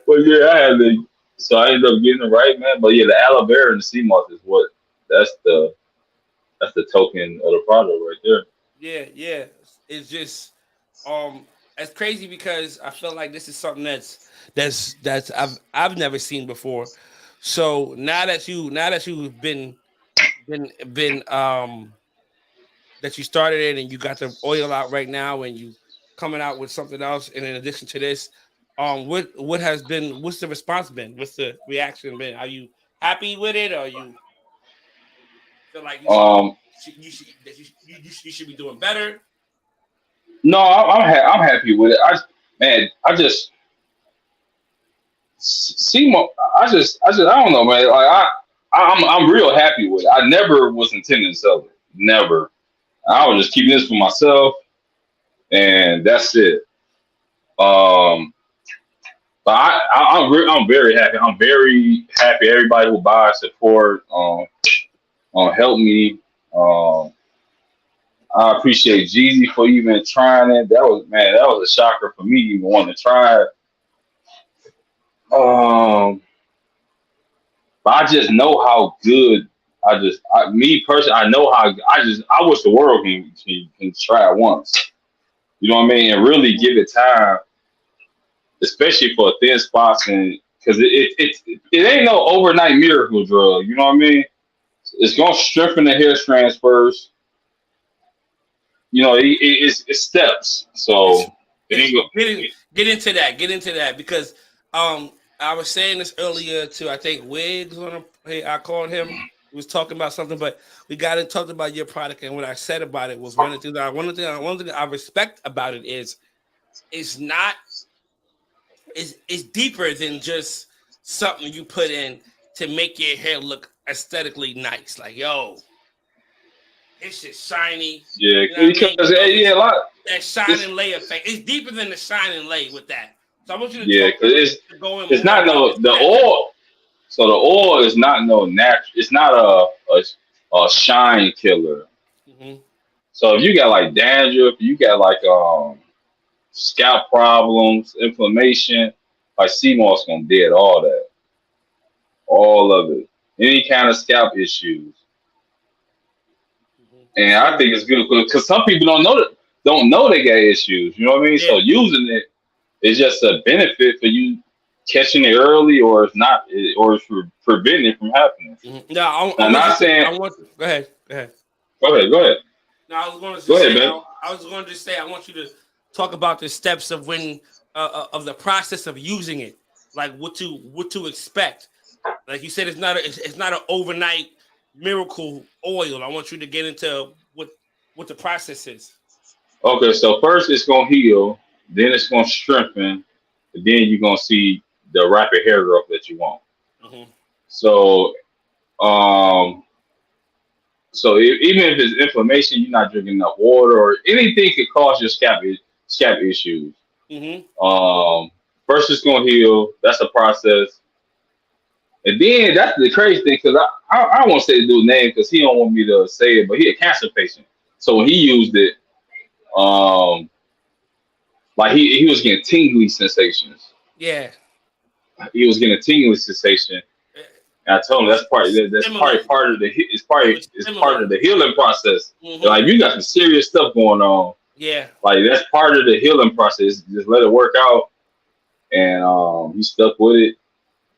But yeah, I had to. So I ended up getting it right, man. But yeah, the aloe vera and the sea moss is what that's the that's the token of the product right there. Yeah. It's just it's crazy because I feel like this is something that's I've never seen before. So now that you've been that you started it and you got the oil out right now and you coming out with something else and in addition to this, what's the response been? What's the reaction been? Are you happy with it or you feel like Um, you should be doing better? no, I'm happy with it. I just see more. I don't know, man. Like I'm real happy with it. I never was intending to sell it. Never. I was just keeping this for myself, and that's it. Um, but I'm very happy. I'm very happy. Everybody who buys, support, help me. Um, I appreciate Jeezy for even trying it. That was a shocker for me even wanting to try it. Um, but I just know how good. Me personally, I know how. I wish the world can try it once. You know what I mean, and really give it time, especially for thin spots, and because it ain't no overnight miracle drug. You know what I mean? It's gonna strengthen the hair strands first. You know, it's steps. It's So it it's ain't go. get into that because I was saying this earlier to I think Wiggs on a, hey I called him. He was talking about something, but we got and talked about your product, and what I said about it was one thing I respect about it is it's not it's deeper than just something you put in to make your hair look aesthetically nice. Like yo, it's just shiny. Yeah, You know what I mean? because yeah, a lot. That It's shining lay effect. It's deeper than the shining lay with that. So I want you to yeah, talk because to go in it's more not about no the the steps. oil. So the oil is not no natural. It's not a shine killer. Mm-hmm. So if you got like dandruff, you got like scalp problems, inflammation, like sea moss gonna dead all of it. Any kind of scalp issues, Mm-hmm. and I So think it's good because some people don't know they got issues. You know what I mean? So yeah. using it is just a benefit for you catching it early, or it's not, or it's preventing it from happening. Mm-hmm. Now I I'm want you not to. saying. I want. Go ahead. Go ahead. Go ahead, Now I was going to go just ahead, say. man. I was going to just say. I want you to talk about the steps of when of the process of using it. like what to expect. Like you said, it's not an overnight miracle oil. I want you to get into what the process is. Okay, so first it's gonna heal, then it's gonna strengthen, and then you're gonna see the rapid hair growth that you want. Mm-hmm. So, um, even if it's inflammation, you're not drinking enough water, or anything could cause your scalp issues. Mm-hmm. First it's gonna heal. That's a process, and then that's the crazy thing because I don't want to say the dude's name because he don't want me to say it, but he a cancer patient. So when he used it, um, like he was getting tingly sensations. Yeah. He was getting a tingling sensation. And I It told him was that's similar. probably part of the It was it's part similar. of the healing process. Mm-hmm. Like you got some serious stuff going on. Yeah. Like that's part of the healing process. Just let it work out. And he stuck with it.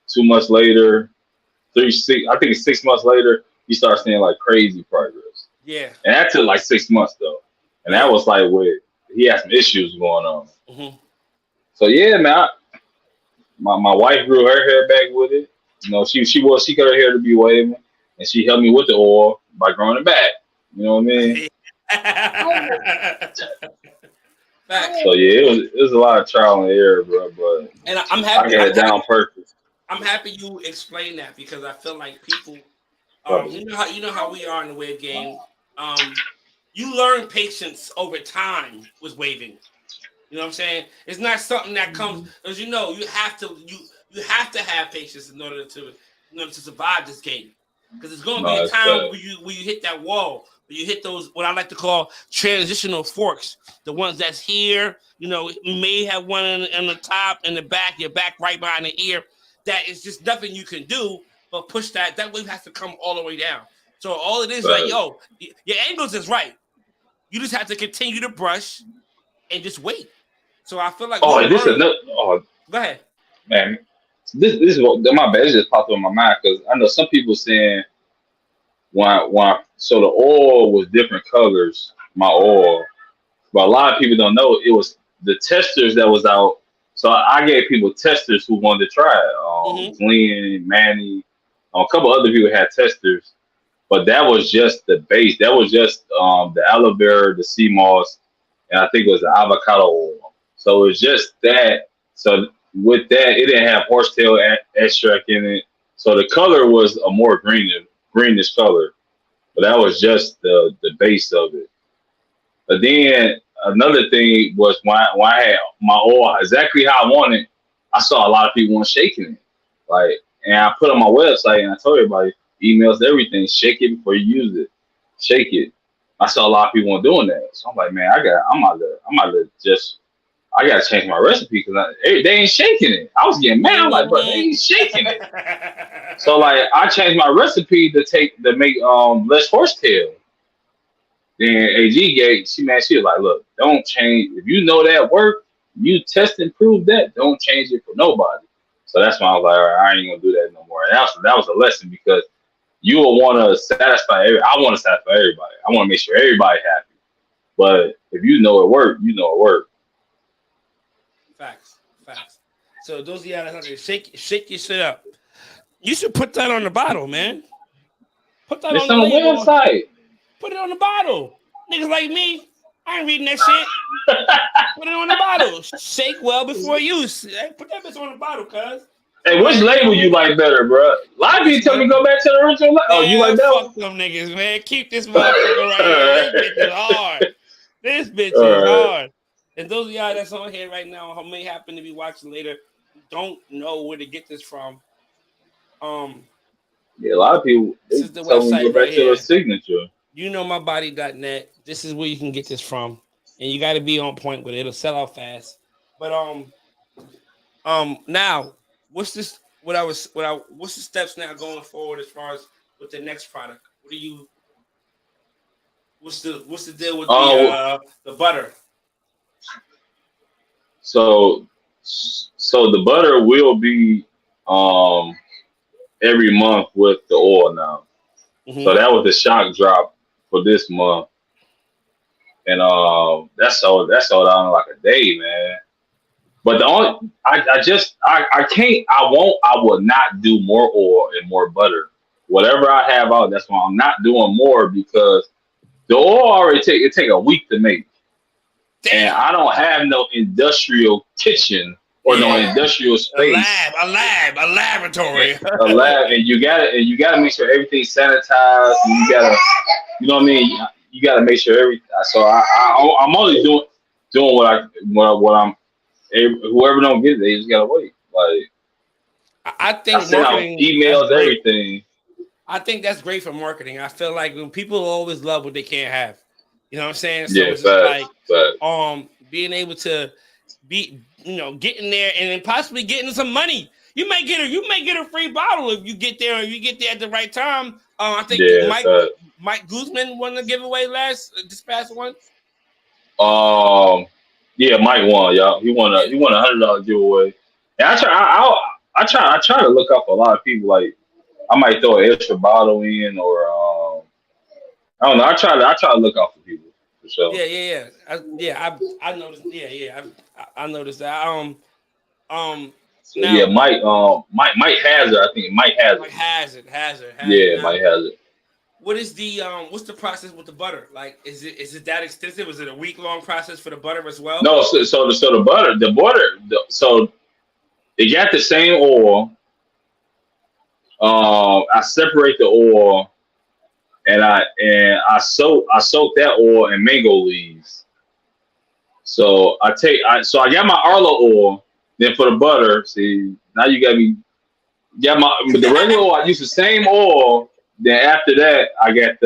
2 months later, I think it's 6 months later, he started seeing like crazy progress. Yeah. And that took like 6 months though. And that Yeah. was like with he had some issues going on. Mm-hmm. So yeah, man, my wife grew her hair back with it. You know, she cut her hair to be waving, and she helped me with the oil by growing it back. You know what I mean? Facts. So yeah, it was a lot of trial and error, bro. But And I'm I happy. got it down perfect. I'm happy you explained that because I feel like people, Probably. you know how we are in the wave game. You learn patience over time with waving. You know what I'm saying? It's not something that comes, as you know, you have to have patience in order to survive this game. Because there's going to be No, a it's time bad. where you hit that wall, where you hit those what I like to call transitional forks, the ones that's here. You know, you may have one in the top and the back, your back right behind the ear. That is just nothing you can do but push that. That wave has to come all the way down. So all it is like, But yo, your angles is right. You just have to continue to brush and just wait. So I feel like oh, you'll this is learn. another. Oh Go ahead. man, this is what my bad. It just popped up in my mind because I know some people saying so the oil was different colors. My oil. But a lot of people don't know it was the testers that was out. So I gave people testers who wanted to try it. Mm-hmm. Glenn, Manny, a couple other people had testers, but that was just the base. That was just the aloe vera, the sea moss, and I think it was the avocado oil. So it was just that. So with that, it didn't have horsetail extract in it. So the color was a more greenish color, but that was just the base of it. But then another thing was when I had my oil exactly how I wanted, I saw a lot of people shaking it. Like, and I put on my website and I told everybody, emails, everything, shake it before you use it. Shake it. I saw a lot of people doing that. So I'm like, man, I'm out to just, I got to change my recipe because they ain't shaking it. I was getting mad. I'm like, bro, they ain't shaking it. So like, I changed my recipe to make less horsetail. Then she was like, look, don't change. If you know that work, you test and prove that, don't change it for nobody. So that's why I was like, all right, I ain't gonna do that no more. And that was a lesson because you will want to satisfy I want to satisfy everybody. I want to make sure everybody happy. But if you know it worked, you know it worked. Facts. So those of y'all that shake your shit up. You should put that on the bottle, man. Put that on It's the on the label. website. Put it on the bottle. Niggas like me, I ain't reading that shit. Put it on the bottle. Shake well before use. Hey, put that bitch on the bottle, cuz. Hey, which label you like better, bro? A lot of people tell me go back to the original. Oh, you Man, like that fuck one? them niggas, man. Keep this motherfucker right here. This bitch is hard. This bitch All is right. hard. And those of y'all that's on here right now who may happen to be watching later, don't know where to get this from. Yeah, a lot of people This they is the tell me go website right back to the here. signature. YouKnowMyBody.net. This is where you can get this from. And you got to be on point with it. It'll sell out fast. But now what's this what's the steps now going forward as far as with the next product? What's the deal with the butter? So the butter will be every month with the oil now. So Mm-hmm. that was the shock drop for this month, and that sold out in like a day, man. But the only I can't I will not do more oil and more butter. Whatever I have out, that's why I'm not doing more because the oil already take a week to make. And Damn. I don't have no industrial kitchen or no Yeah. industrial A space. laboratory. A lab, and you gotta make sure everything's sanitized. And you know what I mean. You gotta make sure everything. So I'm only doing what I'm. Whoever don't get it, they just gotta wait. Like I I think send out marketing, that's emails, great. everything. I think that's great for marketing. I feel like when people always love what they can't have. You know what I'm saying? So Yeah, it's just like but being able to be, getting there and then possibly getting some money. You may get a free bottle if you get there and you get there at the right time. I think yeah, Mike Guzman won the giveaway this past one. um, yeah, Mike won, y'all. Yeah, He won $100 giveaway. And I try to look up a lot of people. Like I might throw an extra bottle in, or I don't know. I try to look out for people for sure. I noticed. I noticed that. So yeah, Now Mike Hazard. I think Mike Hazard. like Hazard. Yeah, Now, Mike Hazard. what is the what's the process with the butter? Like, is it that extensive? Is it a week-long process for the butter as well? No, so so it got the same oil. I separate the oil and I soak that oil in mango leaves. So I got my Arlo oil. Then for the butter, see now you got me. Yeah, the regular oil I use the same oil. Then after that I got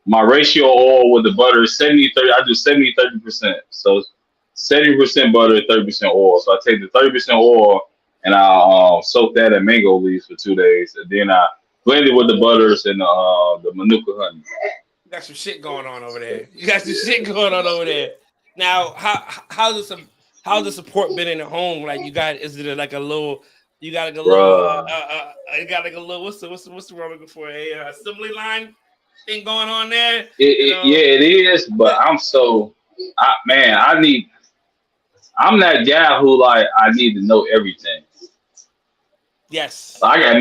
my ratio oil with the butter is 70-30. I do 70-30%. So 70% butter, 30% oil. So I take the 30% oil and I soak that in mango leaves for 2 days, and then I blend it with the butters and the manuka honey. You got some shit going on over there. Now, how's the support been in the home? Like, is it like a little? You got like a little. Bruh. You got like a little. What's the word I'm looking for? Assembly line thing going on there. Yeah, it is, but I'm that guy who like I need to know everything. Yes. I gotta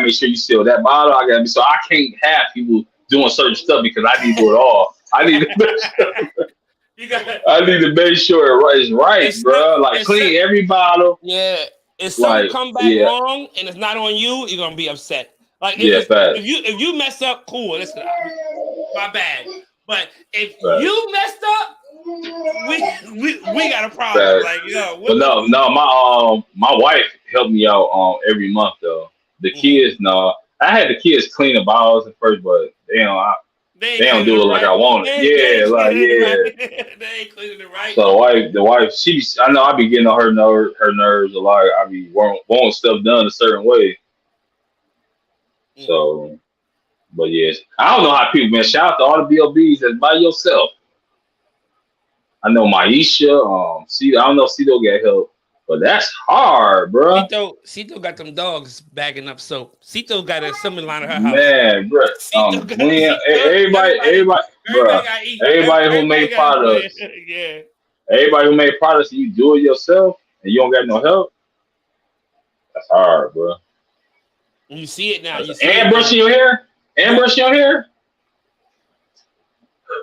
make sure you seal that bottle. So I can't have people doing certain stuff because I need to do it all. I need to make sure it's right, bro. Like clean every bottle. Yeah. If something come back wrong and it's not on you, you're gonna be upset. Like if you mess up, cool. Listen, my bad. But if you messed up, we got a problem. Like, but no, my wife helped me out every month though. The kids, no, I had the kids clean the bottles at first, but they don't do it like I want it. They ain't cleaning it right. So the wife, I know I be getting on her nerves a lot. I be wanting stuff done a certain way. So, but yes, I don't know how people, man. Shout out to all the BLBs that's by yourself. I know Maisha, I don't know if Cito got help, but that's hard, bro. Cito got them dogs bagging up soap. Cito got a assembly line at her house. Man, bro. Everybody who made products. Yeah. Everybody who made products, you do it yourself and you don't got no help. That's hard, bro. You see it now. Brushing your hair.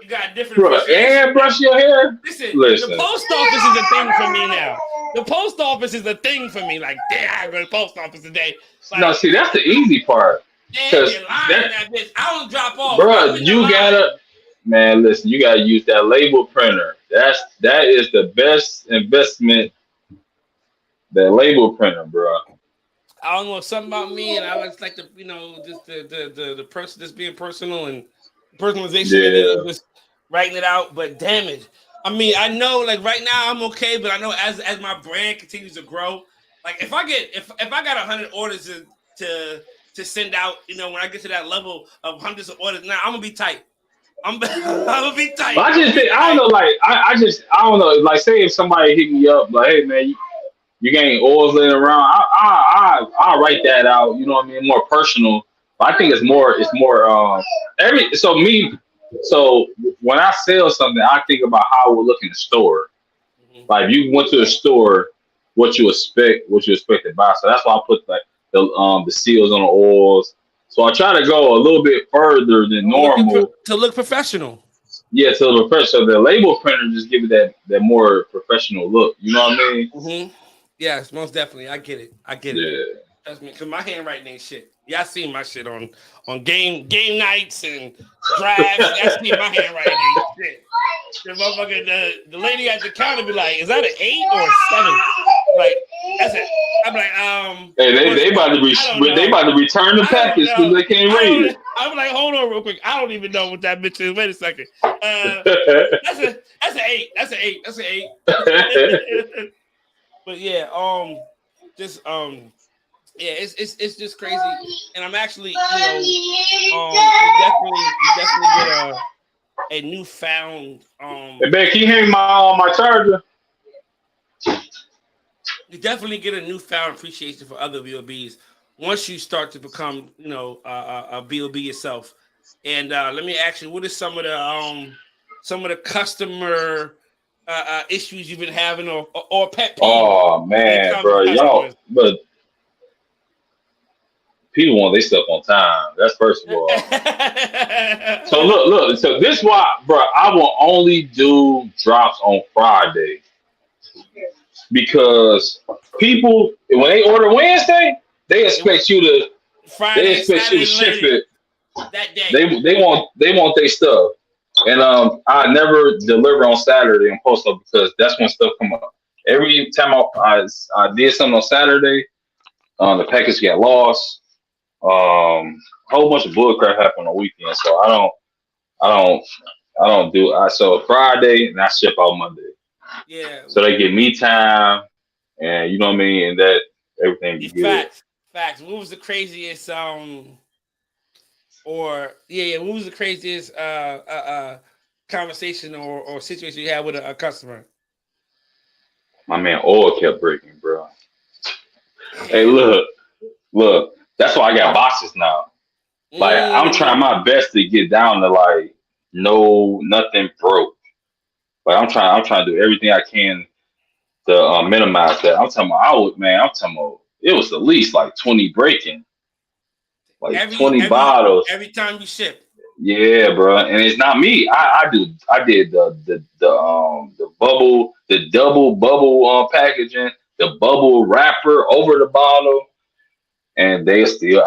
You got different. And brush your hair. Listen, the post office is a thing for me now. The post office is a thing for me. Like, damn, I go to the post office today. Like, no, see, that's the easy part. I don't drop off. Bro, you gotta, man. Listen, you gotta use that label printer. That is the best investment. That label printer, bro. I don't know, something about me, and I was like just the person, just being personal and personalization, and just writing it out. But damn it, I mean, I know, like right now I'm okay, but I know as my brand continues to grow, like if I got 100 orders to send out, when I get to that level of hundreds of orders, now I'm gonna be tight. I'm gonna be tight. But I don't know, like I don't know, like say if somebody hit me up, like, hey man, you getting oils laying around, I'll write that out. You know what I mean? More personal. But I think it's more. So when I sell something, I think about how it will look in the store. Mm-hmm. Like if you went to a store, what you expect to buy. So that's why I put like the seals on the oils. So I try to go a little bit further than normal to look professional. Yeah, so the label printer just give it that more professional look. You know what I mean? Mm-hmm. Yes, most definitely. I get it. Yeah. Trust me, because my handwriting ain't shit. Yeah, I seen my shit on game nights and drafts. I seen my handwriting ain't shit. The motherfucker, the lady at the counter be like, "Is that an 8 or a 7?" Like that's it. I'm like, Hey, they about to return the package because they can't read it. I'm like, hold on real quick. I don't even know what that bitch is. Wait a second. That's an 8. That's an 8. But yeah, yeah, it's just crazy, and I'm actually, you definitely get a newfound. Hey, Ben, can you hang my charger? You definitely get a newfound appreciation for other BOBs once you start to become, a BOB yourself. And let me ask you, what is some of the customer issues you've been having, or pet peeves? Oh man, bro, y'all, but people want their stuff on time. That's first of all. So look. So this why, bro, I will only do drops on Friday because people, when they order Wednesday, they expect you to ship it that day. They want their stuff, and I never deliver on Saturday and post up because that's when stuff come up. Every time I did something on Saturday, the package got lost. A whole bunch of bullcrap happened on the weekend, so I don't do. So Friday and I ship out Monday. Yeah. So they give me time, and you know what I mean, and that everything be good. Facts. What was the craziest what was the craziest conversation or situation you had with a customer? My man, oil kept breaking, bro. Damn. Hey, look. That's why I got boxes now. Like I'm trying my best to get down to like nothing broke. Like I'm trying to do everything I can to minimize that. I'm talking about it was at least like 20 breaking. Like 20 bottles every time you ship. Yeah, bro. And it's not me. I did the double bubble packaging, the bubble wrapper over the bottle. And they still,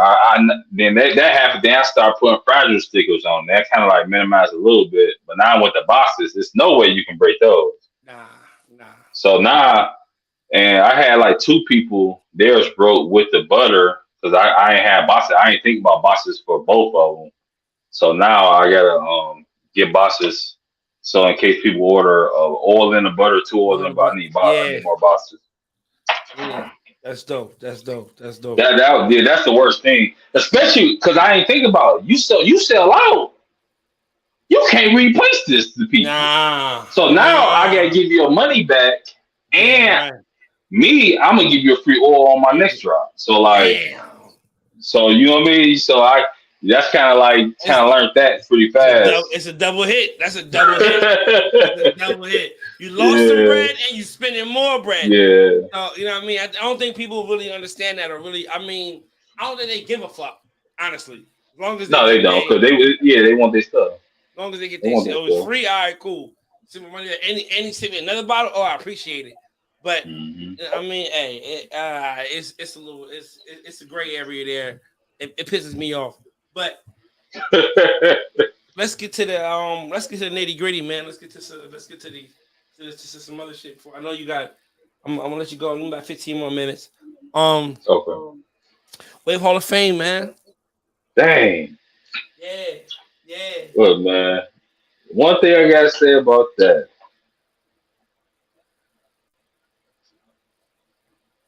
then that happened. Then I started putting fragile stickers on. That kind of like minimized a little bit. But now with the boxes, there's no way you can break those. Nah. So now, and I had like 2 people, theirs broke with the butter because I ain't had boxes. I ain't think about boxes for both of them. So now I gotta get boxes. So in case people order oil in the butter, 2 oils in, but I need more boxes. Yeah. That's dope. That's that's the worst thing, especially because I ain't think about it. You sell out, you can't replace this to people. So now I gotta give your money back, and I'm gonna give you a free oil on my next drop. So so you know what I mean. So that's kind of learned that pretty fast. It's a double hit. That's a double hit. You lost some bread and you spending more bread. Yeah. So, you know what I mean? I don't think people really understand that, or really. I mean, I don't think they give a fuck, honestly. As long as they don't, because they want their stuff. As long as they get their shit, it's free. All right, cool. Send me money. Any send me another bottle. Oh, I appreciate it. But I mean, hey, it's a little, it's a gray area there. It pisses me off. But let's get to the nitty gritty, man. Let's get to some other shit. Before I know you got. I'm gonna let you go. In about 15 more minutes. Okay. Wave Hall of Fame, man. Dang. Yeah. Look, man. One thing I gotta say about that.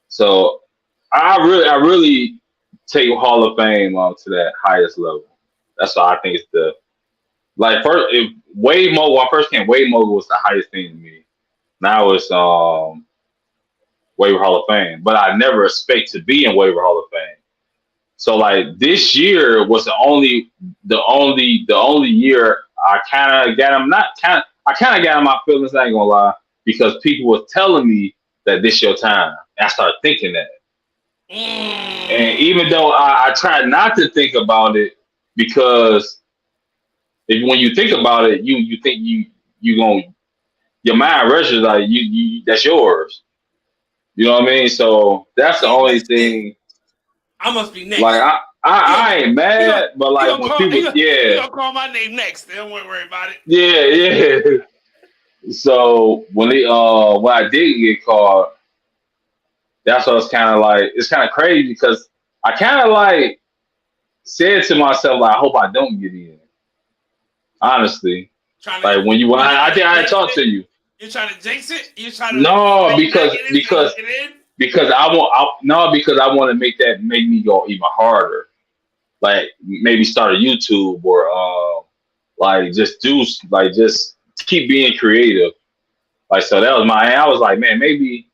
So I really take Hall of Fame to that highest level. That's why I think it's the first. If Wave Mogul, when I first came, Wave Mogul was the highest thing to me. Now it's Waiver Hall of Fame, but I never expect to be in Waiver Hall of Fame. So this year was the only year I kind of got him. I kind of got him my feelings. I ain't gonna lie, because people were telling me that this your time. And I started thinking that. And even though I tried not to think about it, because when you think about it, you think you gonna your mind rushes like you that's yours. You know what I mean? So that's the only thing. I must be next. Like I ain't mad, but like when people, he gonna call my name next. They don't worry about it. Yeah. So when I didn't get called, that's what it's kind of like. It's kind of crazy because I kind of like said to myself, like, I hope I don't get in. Honestly, like when I think I talked to you. You trying to jinx it? You trying to because I want to make me go even harder. Like maybe start a YouTube or like just keep being creative. Like so that was I was like, man, maybe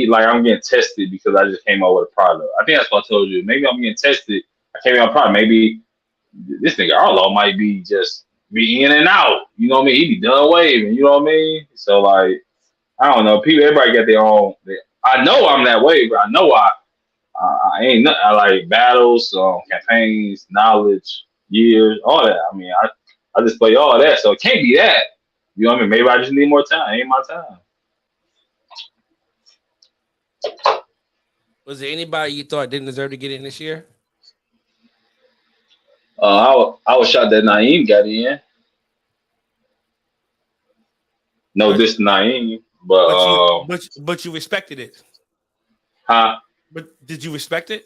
like I'm getting tested because I just came out with a product. I think that's what I told you. Maybe I'm getting tested. I came out with a product. Maybe this nigga Arlo might be just be in and out. You know what I mean? He be done waving. You know what I mean? So like, I don't know. Everybody got their own. I know I'm that way, but I know I ain't nothing. I like battles, campaigns, knowledge, years, all that. I mean, I just play all that. So it can't be that. You know what I mean? Maybe I just need more time. It ain't my time. Was there anybody you thought didn't deserve to get in this year? I was shocked that Naeem got in. No, this Naeem, but you respected it. Huh? But did you respect it?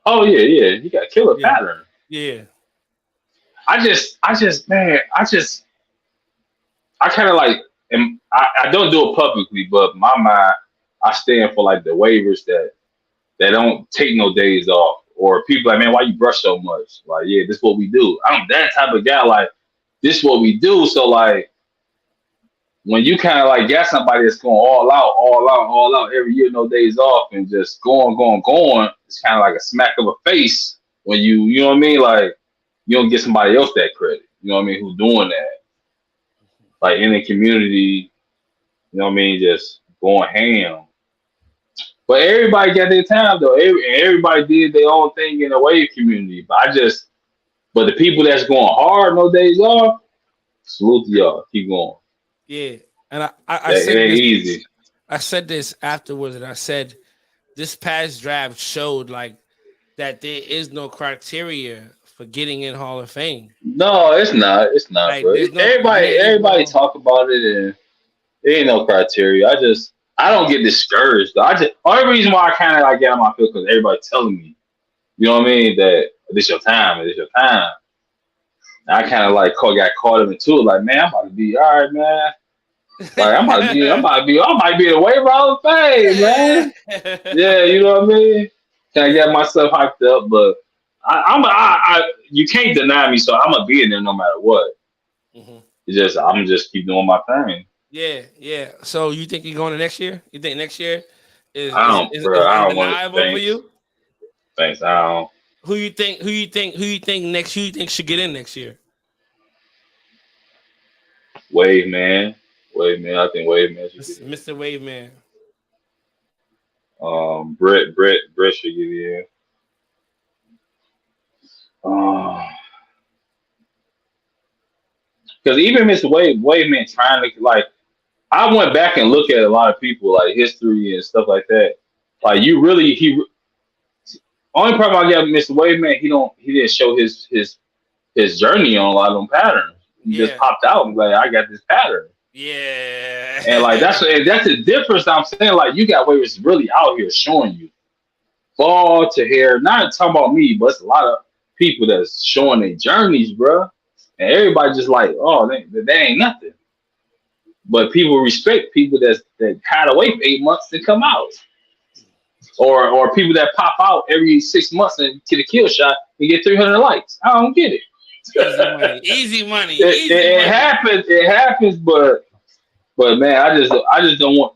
Oh yeah. He got killer pattern. Yeah. I kind of like, and I don't do it publicly, but my mind, I stand for like the waivers that don't take no days off, or people like, man, why you brush so much? Like, yeah, this is what we do. I'm that type of guy. Like, this is what we do. So like, when you kind of like got somebody that's going all out every year, no days off, and just going, it's kind of like a smack of a face when you know what I mean? Like, you don't get somebody else that credit. You know what I mean? Who's doing that? Like in the community, you know what I mean? Just going ham. But everybody got their time though. Everybody did their own thing in the wave community. But the people that's going hard, no days off, salute to y'all. Keep going. Yeah, and I said it ain't this, easy. I said this afterwards, and I said this past draft showed like that there is no criteria for getting in Hall of Fame. No, it's not. It's not. Like, bro. Everybody talk about it, and there ain't no criteria. I don't get discouraged. Only reason why I kind of like get on my field because everybody telling me, you know what I mean, that this your time, this your time. And I kind of like got caught up into it. Like, man, I'm about to be all right, man. Like I might be in the waiver Hall of Fame, man. Yeah, you know what I mean. Kind of get myself hyped up, but you can't deny me, so I'm gonna be in there no matter what. Mm-hmm. I'm just keep doing my thing. Yeah. So you think you're going to next year? You think next year is undeniable for you? Thanks. I don't. Who you think should get in next year? Wave man. I think Wave man should get in. Mr. Wave man. Brett should get in. Because even Mr. Wave man trying to like, I went back and looked at a lot of people like history and stuff like that. Like only problem I got with Mr. Wave man, he didn't show his journey on a lot of them patterns. He just popped out and like, I got this pattern. Yeah. And like that's the difference I'm saying. Like you got waivers really out here showing you ball to hair. Not talking about me, but it's a lot of people that's showing their journeys, bro. And everybody just like, oh, that ain't nothing. But people respect people that hide away for 8 months to come out. Or people that pop out every 6 months and get a kill shot and get 300 likes. I don't get it. Easy money. It happens, but man, I just don't want.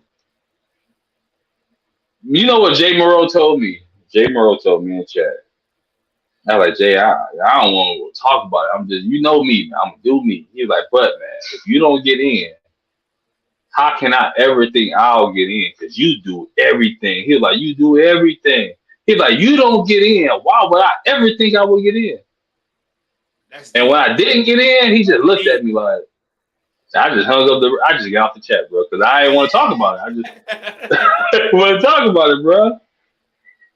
You know what Jay Moreau told me? Jay Moreau told me in chat. I was like, Jay, I don't want to talk about it. I'm just, you know me, man. I'm gonna do me. He's like, but man, if you don't get in, how can I ever think I'll get in? Because you do everything. He's like, you do everything. He's like, you don't get in. Why would I ever think I would get in? And when I didn't get in, he just looked at me like, I just hung up I just got off the chat, bro, because I didn't want to talk about it. I just want to talk about it, bro.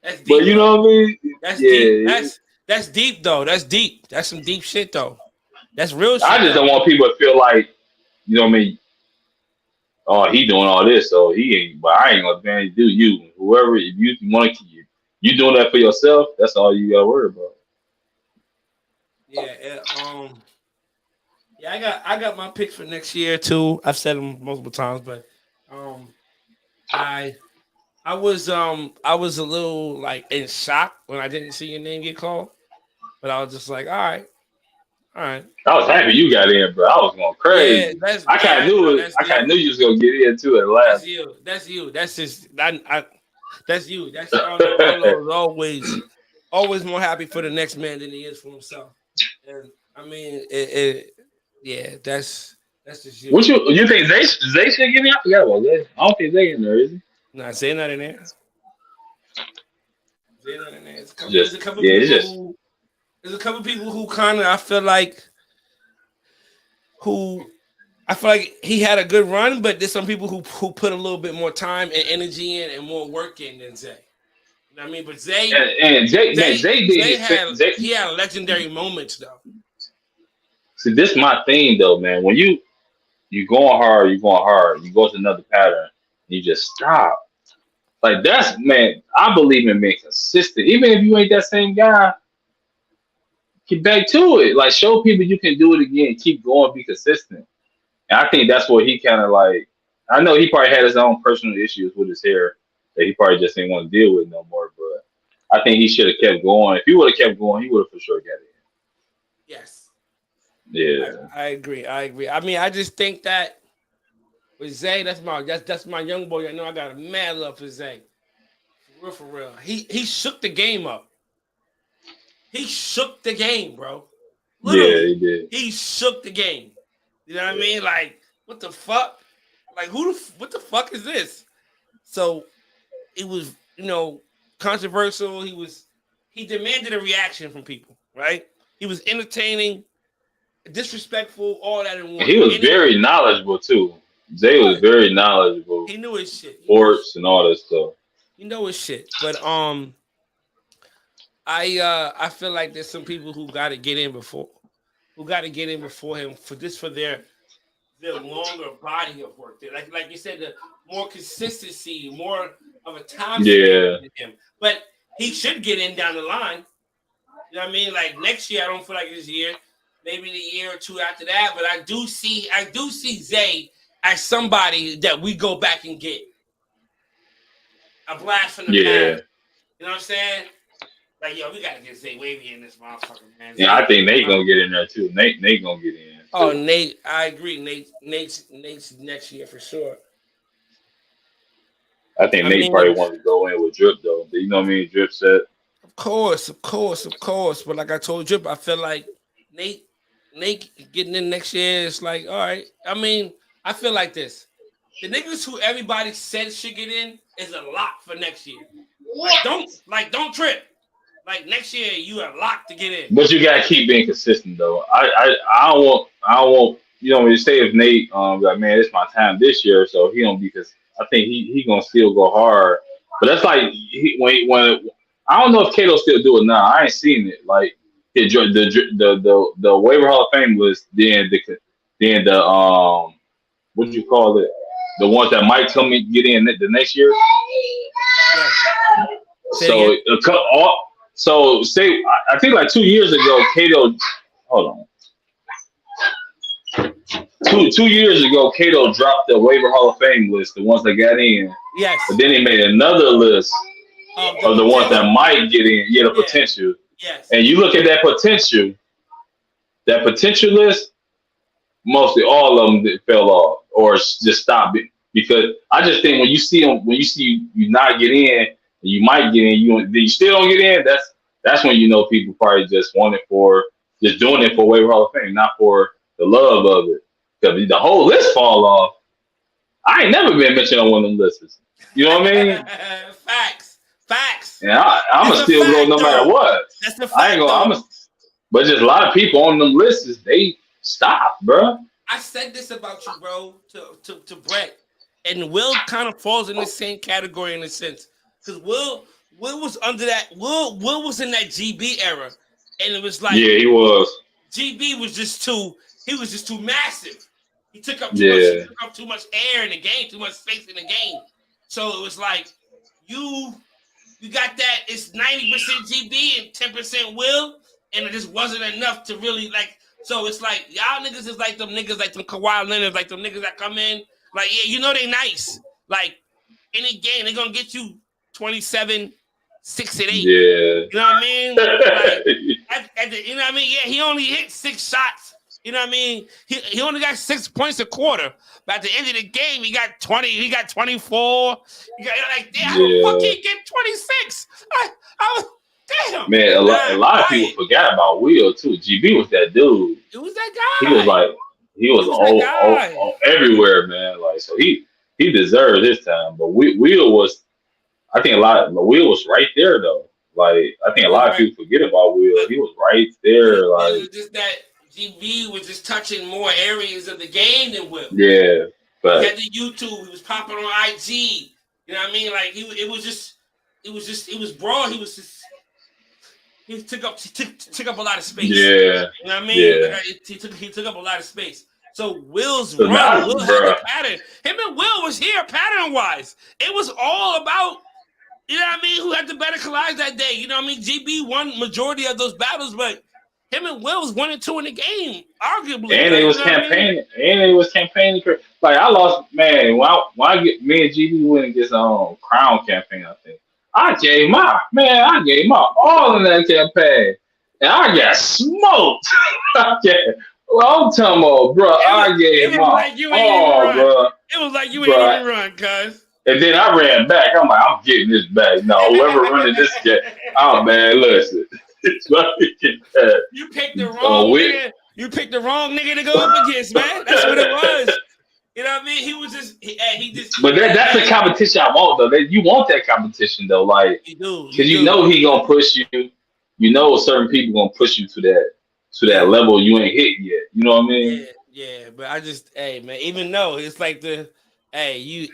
That's deep, but you know what I mean? That's deep. That's deep, though. That's deep. That's some deep shit, though. That's real shit. I just don't want people to feel like, you know what I mean? Oh, he doing all this, so he ain't. But I ain't gonna man, do you. Whoever, if you want to, you doing that for yourself. That's all you gotta worry about. Yeah. Yeah. I got my picks for next year too. I've said them multiple times, but I was a little like in shock when I didn't see your name get called, but I was just like, all right. I was happy you got in, bro. I was going crazy. Yeah, I kind of knew it. I kind of knew you was gonna get in too at last. That's you. That's just that's you. That's Arlo is always more happy for the next man than he is for himself. And I mean, yeah, that's just you. What you think Zay should get in? I forgot about Zay. I don't think Zay in there, is he? Nah, Zay not in there. Zay not in there. There's a couple people who kind of I feel like he had a good run, but there's some people who put a little bit more time and energy in and more work in than Zay. You know what I mean? But Zay had legendary moments though. See, this is my thing though, man. When you going hard, you go to another pattern, you just stop. Like that's, man, I believe in being consistent. Even if you ain't that same guy, get back to it. Like show people you can do it again. Keep going, be consistent. And I think that's what he kind of like. I know he probably had his own personal issues with his hair that he probably just didn't want to deal with no more. But I think he should have kept going. If he would have kept going, he would have for sure got in. Yes. Yeah. I agree. I mean, I just think that with Zay, that's my young boy. I know I got a mad love for Zay. For real. He shook the game up. He shook the game, bro. Literally, yeah, he did. He shook the game. You know what I mean? Like, what the fuck? Like, what the fuck is this? So it was, controversial. He demanded a reaction from people, right? He was entertaining, disrespectful, all that in one. He was very knowledgeable too. Zay was very knowledgeable. He knew his shit. Sports and all that stuff. He know his shit. But I feel like there's some people who got to get in before him for their longer body of work. Like you said, the more consistency, more of a time span with him. But he should get in down the line. You know what I mean? Like next year, I don't feel like this year. Maybe the year or two after that. But I do see Zay as somebody that we go back and get. A blast from the past. You know what I'm saying? Like, yo, we gotta get Zay Wavy in this motherfucker, man. Yeah, I think Nate gonna get in there too. Nate gonna get in. Oh, Nate, I agree. Nate's next year for sure. I think Nate probably wanted to go in with Drip though. You know what I mean? Drip said. Of course. But like I told Drip, I feel like Nate getting in next year is like, all right. I mean, I feel like this. The niggas who everybody said should get in is a lock for next year. Don't trip. Like next year, you are locked to get in. But you gotta keep being consistent, though. I don't want. You know, when you say if Nate, like, man, it's my time this year, so he don't, because I think he gonna still go hard. But that's like when I don't know if Kato still do it now. I ain't seen it. Like the waiver Hall of Fame list, then the what do you call it? The ones that might come and get in the next year. Yeah. So say I think like 2 years ago, Kato. Hold on. 2 years ago, Kato dropped the waiver Hall of Fame list, the ones that got in. Yes. But then he made another list of the ones that might get in. Yeah, the potential. Yes. And you look at that potential list, mostly all of them fell off or just stopped it. Because I just think when you see you not get in, and you might get in, you still don't get in. That's when you know people probably just doing it for waiver Hall of Fame, not for the love of it. Because the whole list fall off. I ain't never been mentioned on one of them lists. You know what I mean? Facts. And I'm That's gonna a still go fact, no matter though. what. That's the I ain't fact, gonna. though. But just a lot of people on them lists, they stop, bro. I said this about you, bro, to Brett, and Will kind of falls in the same category in a sense, because Will was under that Will was in that GB era, and it was like Yeah, he was. GB was just too massive. He took up too much. He Yeah, took up too much air in the game, too much space in the game. So it was like you got that. It's 90% GB and 10% Will, and it just wasn't enough to really like. So it's like y'all niggas is like them niggas, like them Kawhi Leonard, like them niggas that come in, like yeah, you know they nice. Like any game, they gonna get you 27, 6 and 8. yeah. You know what I mean? Like you know what I mean? Yeah, he only hit 6 shots. You know what I mean? He only got 6 points a quarter. But at the end of the game, he got 20. He got 24. You got like, damn, how the fuck he get 26? I was damn. Man, a lot of people forgot about Will too. GB was that dude. It was that He was guy. like he was It was that guy. all everywhere, man. Like so he deserved his time. But Will was I think Will was right there though. Like I think a He was lot of right. people forget about Will. He was right there. It Like was just that GB was just touching more areas of the game than Will. yeah, He but had the YouTube. He was popping on IG. You know what I mean? Like it was broad. He took up a lot of space. yeah, You know what I mean? yeah. Like, he took up a lot of space. So Will's So run, now, Will had bro, the pattern. Him and Will was here pattern wise. It was all about, you know what I mean, who had the better collide that day. You know what I mean? GB won majority of those battles, but him and Will was 1 and 2 in the game, arguably. and Like, they you was know what I mean? campaigning, and they was campaigning. Like I lost, man. When I get me and GB went against Crown campaign, I gave my all in that campaign, and I got smoked. Yeah. Well, I'm talking about, bro. I It gave was my like you ain't even all, run. bro, It was like you ain't bro. even run, cuz. And then I ran back. I'm like, I'm getting this back. No, whoever running this game, oh man, listen. You picked the wrong nigga. You picked the wrong nigga to go up against, man. That's what it was. You know what I mean? He was just he just. But that's the competition I want though. You want that competition though, like You do. because you know he gonna push you. You know certain people gonna push you to that level you ain't hit yet. You know what I mean? Yeah. But I just, hey man, even though it's like you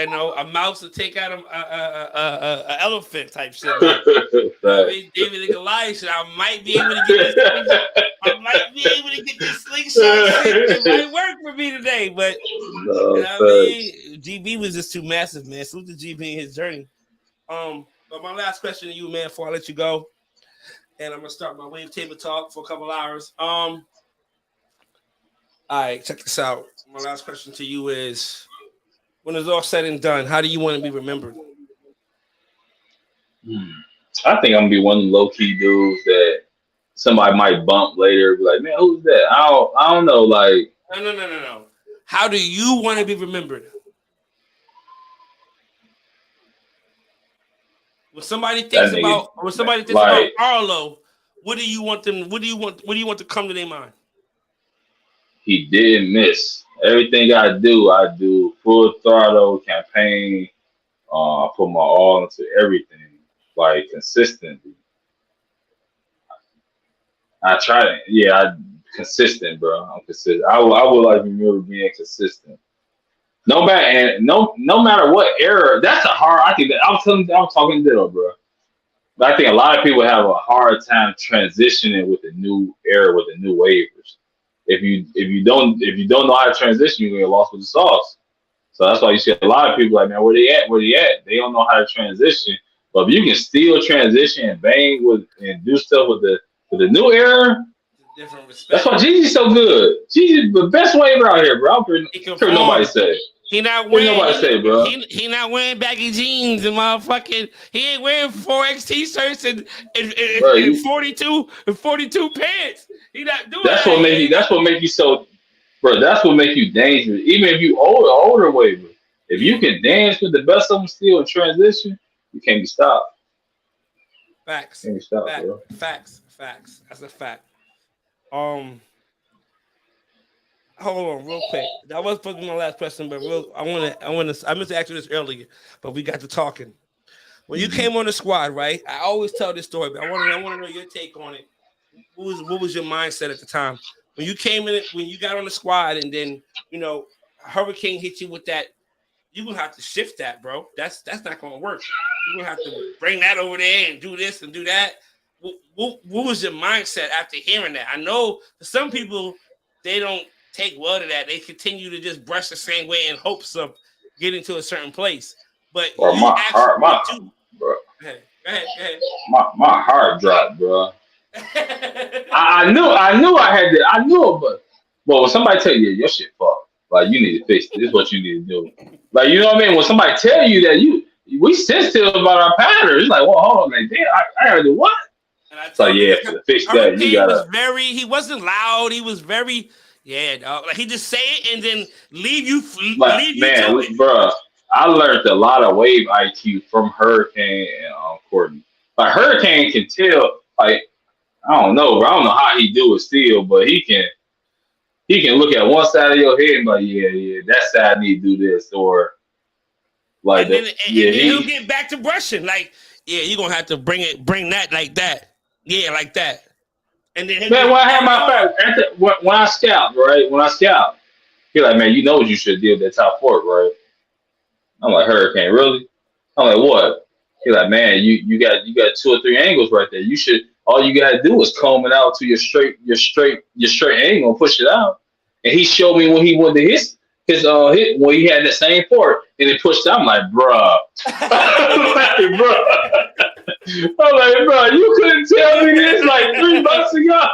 know, a mouse to take out a elephant type shit. Like, you know what I mean? David and Goliath shit. I might be able to get this. I might be able to get this slingshot shit. It might work for me today, but you know what I mean? GB was just too massive, man. Salute to GB in his journey. But my last question to you, man, before I let you go, and I'm gonna start my wave table talk for a couple hours. All right, check this out. My last question to you is: when it's all said and done, how do you want to be remembered? I think I'm gonna be one of the low key dudes that somebody might bump later. Be like, man, who's that? I don't know. Like, No. How do you want to be remembered? When somebody thinks about Arlo, what do you want them? What do you want to come to their mind? He didn't miss everything I do full throttle campaign. I put my all into everything, like consistently. I try to, consistent, bro. I'm consistent. I would like to remember being consistent. No matter what era. That's a hard. I think that I'm talking ditto, bro. But I think a lot of people have a hard time transitioning with the new era, with the new waivers. If you don't know how to transition, you're gonna get lost with the sauce. So that's why you see a lot of people like, man, where they at? Where they at? They don't know how to transition. But if you can still transition and bang and do stuff with the new era, Different respect. that's why Jeezy's so good. Jeezy's the best waiver out here, bro. I'm sure nobody say. He not wearing. Nobody say, bro. He not wearing baggy jeans and motherfucking. He ain't wearing 4X t-shirts and 42 pants. He not doing that's that. What make you so, bro. That's what make you dangerous. Even if you older waiver, if you can dance with the best of them still in transition, you can't be stopped. Facts. Can't be stopped, bro. Facts. That's a fact. Hold on, real quick. That was supposed to be my last question, but I meant to ask you this earlier, but we got to talking. When you came on the squad, right? I always tell this story, but I want to know your take on it. What was your mindset at the time when you came in? When you got on the squad, and then Hurricane hit you with that. You're gonna have to shift that, bro. That's not gonna work. You're gonna have to bring that over there and do this and do that. What was your mindset after hearing that? I know for some people they don't take well to that. They continue to just brush the same way in hopes of getting to a certain place. But Or you my heart, bro. Go ahead. My heart dropped, bro. I knew I had to. I knew it, but when somebody tell you your shit fucked, like you need to fix it. This is what you need to do. Like you know what I mean? When somebody tell you that we sensitive about our patterns, it's like, well, hold on, like, damn, I gotta do what? So yeah, to fix that, you gotta. He wasn't loud. He was very, dog. Like he just say it and then leave you to it. Bro, I learned a lot of wave IQ from Hurricane and Courtney. Like Hurricane can tell, like I don't know, bro. I don't know how he do it still, but he can look at one side of your head and be like, yeah, that side need to do this, or like and then he'll get back to brushing. Like, yeah, you're gonna have to bring that like that. Yeah, like that. And then man, when I had my fact when I scout, right? When I scout, he's like, man, you know what you should do with that top fork, right? I'm like, Hurricane, really? I'm like, what? He's like, man, you got 2 or 3 angles right there. You should. All you gotta do is comb it out to your straight angle and push it out. And he showed me when he went to his when he had the same fork and it pushed out. I'm like, bruh. I'm like, bro, you couldn't tell me this like 3 months ago.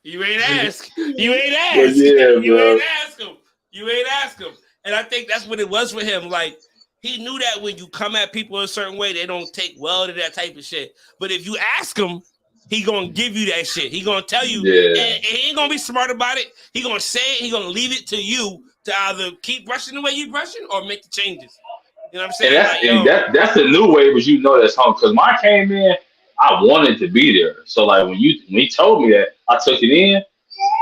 You ain't ask. Yeah, You bro. ain't ask him. And I think that's what it was for him. Like, he knew that when you come at people a certain way, they don't take well to that type of shit. But if you ask him, he gonna give you that shit. He gonna tell you, and he ain't gonna be smart about it. He gonna say it. He gonna leave it to you to either keep brushing the way you brushing or make the changes. You know what I'm saying? And that's the new wave, as you know, that's home. Because when I came in, I wanted to be there. So like when he told me that, I took it in.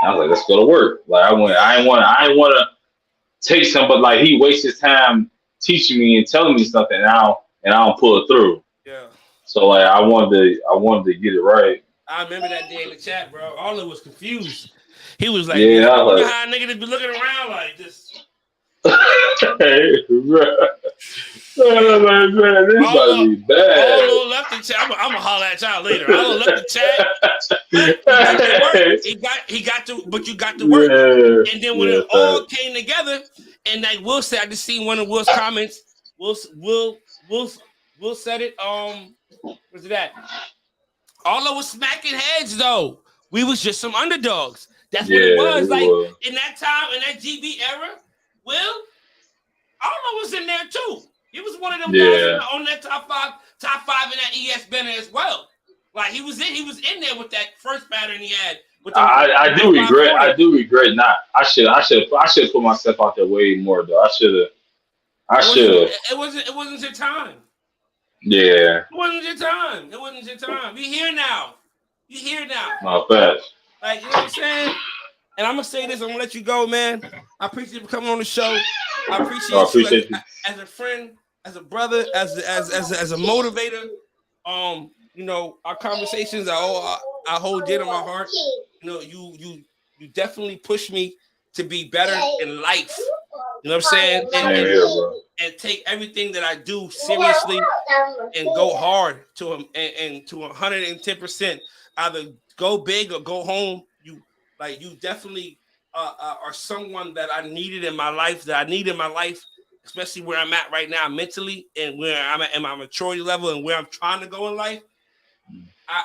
I was like, let's go to work. Like I didn't want to take somebody like he wastes his time teaching me and telling me something, and I don't pull it through. Yeah. So like I wanted to get it right. I remember that day in the chat, bro. Arlo was confused. He was like, yeah, I was like, how niggas be looking around like this. Hey, bro. Man, this might be bad. Arlo left the chat. I'm gonna holler at y'all later. Arlo left the chat. He got to, but you got to work. Yeah, and then when it all came together, and like Will said, I just seen one of Will's comments. Will said it. Where's it at? Arlo was smacking heads though. We was just some underdogs. That's what it was. Like in that time, in that GB era, Will, Arlo was in there too. He was one of them guys on that top five in that ES banner as well. Like he was in there with that first pattern he had. I do regret not. I should put myself out there way more though. I should have. It wasn't your time. Yeah. It wasn't your time. We here now. My best. Like, you know what I'm saying? And I'm gonna say this. I'm gonna let you go, man. I appreciate you for coming on the show. I appreciate you as a friend, as a brother, as a motivator. You know, our conversations I hold dear to my heart. You know, you definitely push me to be better in life. You know what I'm saying? And take everything that I do seriously and go hard to and to 110%. Either go big or go home. You definitely are someone that I needed in my life. Especially where I'm at right now mentally and where I'm at in my maturity level and where I'm trying to go in life. I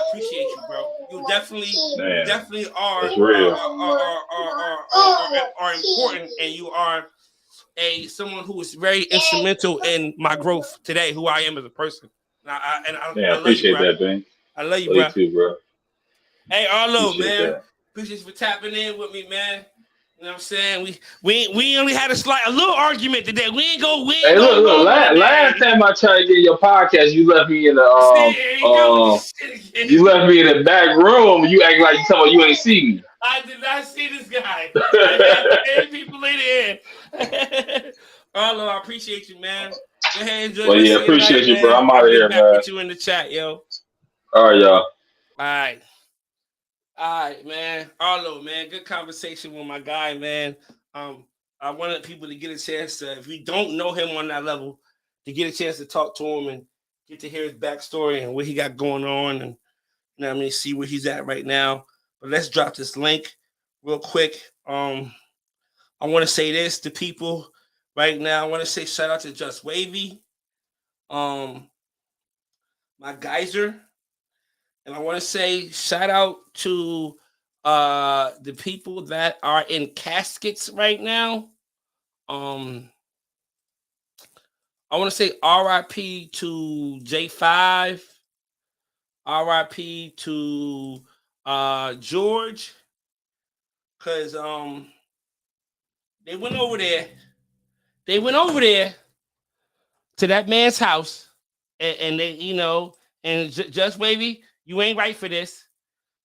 appreciate you, bro. You definitely are important, and you are someone who is very instrumental in my growth today, who I am as a person. I appreciate that, Ben. I love you, bro. You too, bro. Hey, Arlo, man. Appreciate you for tapping in with me, man. You know what I'm saying? We only had a little argument today. We ain't go. Hey, look. Last time I tried to get your podcast, you left me in the you left me in the back room. You act like you talking about you ain't see me. I did not see this guy. I had 10 people in here. Arlo, I appreciate you, man. Go ahead, enjoy Well, the rest yeah, of your night, appreciate you, bro. man. I'm out I'll of get here, back man. with you in the chat, yo. All right, y'all. All right, man. Arlo, man. Good conversation with my guy, man. I wanted people to get a chance to, if we don't know him on that level, to get a chance to talk to him and get to hear his backstory and what he got going on, and you know what I mean, see where he's at right now. But let's drop this link real quick. I want to say this to people right now. I want to say shout out to Just Wavy, my geyser, and I want to say shout out to the people that are in caskets right now. I want to say RIP to J5, RIP to George, because they went over there. They went over there to that man's house, and they, you know, and Just Wavy, you ain't right for this.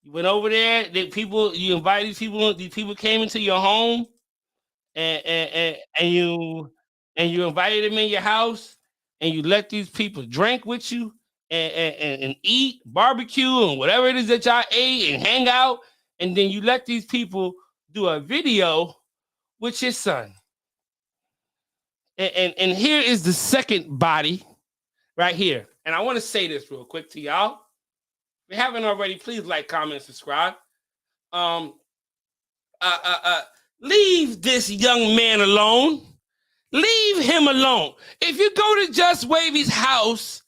You went over there. You invited people. These people came into your home, and you invited them in your house, and you let these people drink with you and eat barbecue and whatever it is that y'all ate and hang out, and then you let these people do a video with your son. And here is the second body right here. And I want to say this real quick to y'all. If you haven't already, please like, comment, subscribe. Leave this young man alone. Leave him alone. If you go to Just Wavy's house,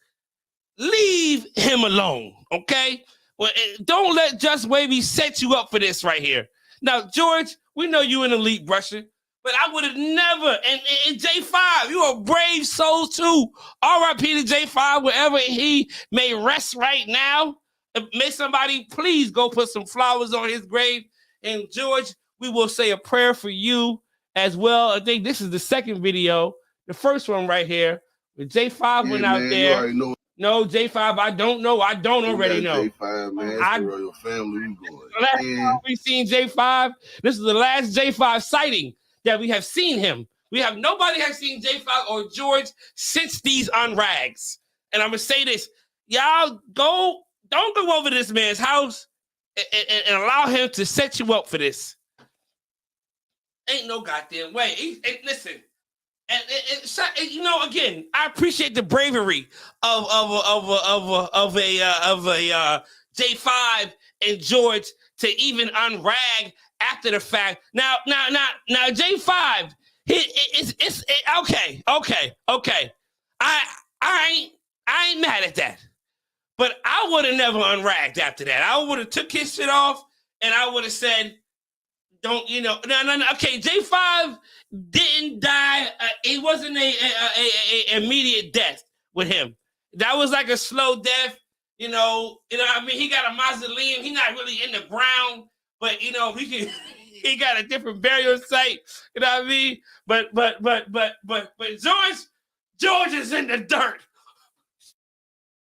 leave him alone, okay? Well, don't let Just Wavy set you up for this right here. Now, George, we know you an elite brusher, but I would have never, and J5, you a brave soul too. R.I.P. to J5, wherever he may rest right now. May somebody please go put some flowers on his grave. And George, we will say a prayer for you as well. I think this is the second video. The first one right here, with J5 went out there. You already know. No, J5, I don't know. I don't already know. J5, man, that's the royal family we going. Last time we seen J5, this is the last J5 sighting that we have seen him. Nobody has seen J5 or George since these unrags. And I'm gonna say this, y'all don't go over to this man's house and allow him to set you up for this. Ain't no goddamn way. Listen, and you know, again, I appreciate the bravery of a J5 and George to even unrag after the fact. Now, J5, it's okay. I ain't mad at that, but I would have never unragged after that. I would have took his shit off, and I would have said, "Don't no." Okay, J5 didn't die. It wasn't a immediate death with him. That was like a slow death. You know what I mean? He got a mausoleum. He's not really in the ground, but he got a different burial site. You know what I mean? But George is in the dirt.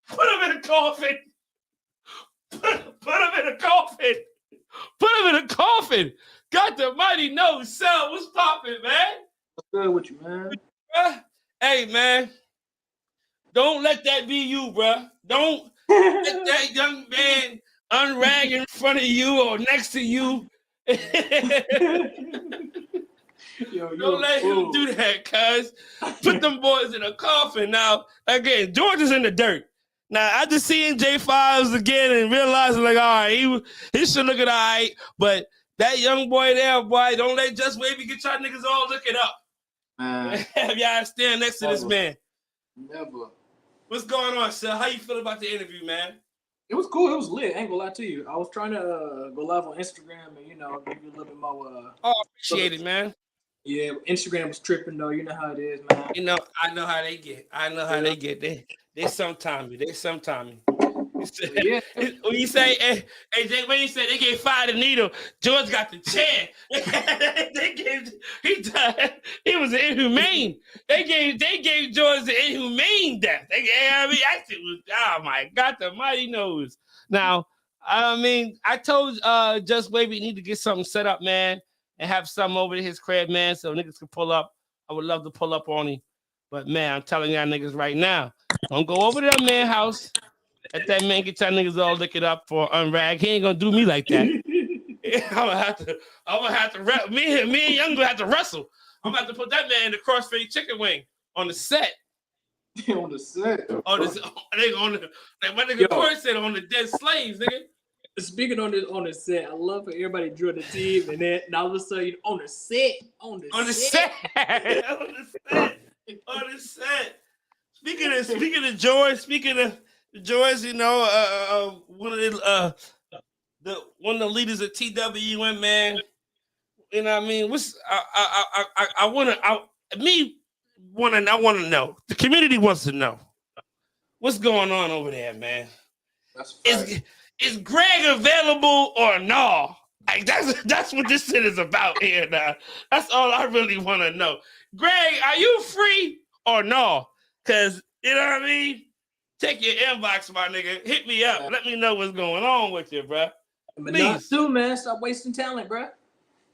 Put him in a coffin. Put him in a coffin. Put him in a coffin. Got the mighty nose cell. What's popping, man? What's good with you, man? Hey, man. Don't let that be you, bro. Don't let that young man unrag in front of you or next to you. Don't let him do that, cuz. Put them boys in a coffin. Now, again, George is in the dirt. Now, after seeing J5s again and realizing, like, all right, he should look at all right, but that young boy there, boy, don't let Just Wavy get y'all niggas all looking up. Have y'all stand next to this man. Never. What's going on, sir? How you feel about the interview, man? It was cool. It was lit. I ain't gonna lie to you. I was trying to go live on Instagram and, give you a little bit more. Appreciate it, man. Yeah, Instagram was tripping, though. You know how it is, man. I know how they get. They get. They sometime me. Yeah. When you say, hey, Jay, when you said they gave Fire the needle, George got the chair. He was an inhumane. They gave George the inhumane death. That shit was, oh my God, the mighty nose. Now, I mean, I told Just Wavy need to get something set up, man, and have something over to his crib, man, so niggas can pull up. I would love to pull up on him. But man, I'm telling y'all niggas right now, don't go over to that man house. Let that man get y'all niggas all lick it up for unrag. He ain't gonna do me like that. I'm gonna have to me and Young gonna have to wrestle. I'm gonna have to put that man in the crossfade chicken wing on the set. On the set. My nigga Corey said on the dead slaves, nigga. Speaking on the set, I love how everybody drew the team, and then all of a sudden on the set. On the set. Speaking of joys, you know, one of the leaders of TWN, man. You know what I mean? I want to know. The community wants to know what's going on over there, man. Is Greg available or no? Like that's what this shit is about here now. That's all I really want to know. Greg, are you free or no? Cause you know what I mean. Check your inbox, my nigga. Hit me up. Let me know what's going on with you, bro. Manat too, man. Stop wasting talent, bro.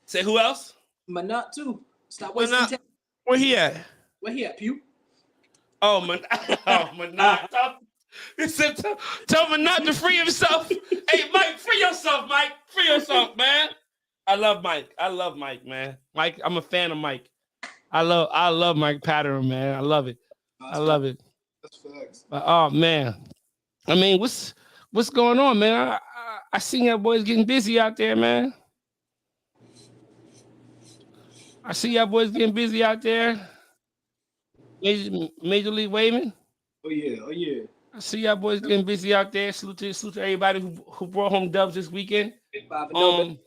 Say who else? Manat too. Stop wasting talent. Where he at? Where he at, Pew? Oh, Manat. Tell Manat to free himself. Hey, Mike, free yourself, Mike. Free yourself, man. I love Mike, man. Mike, I'm a fan of Mike. I love Mike Patterson, man. I love it. That's facts. Oh man, I mean, what's going on, man? I seen y'all boys getting busy out there, man. I see y'all boys getting busy out there. Major League Waving. Oh yeah. I see y'all boys getting busy out there. Salute to everybody who brought home dubs this weekend. 5-0.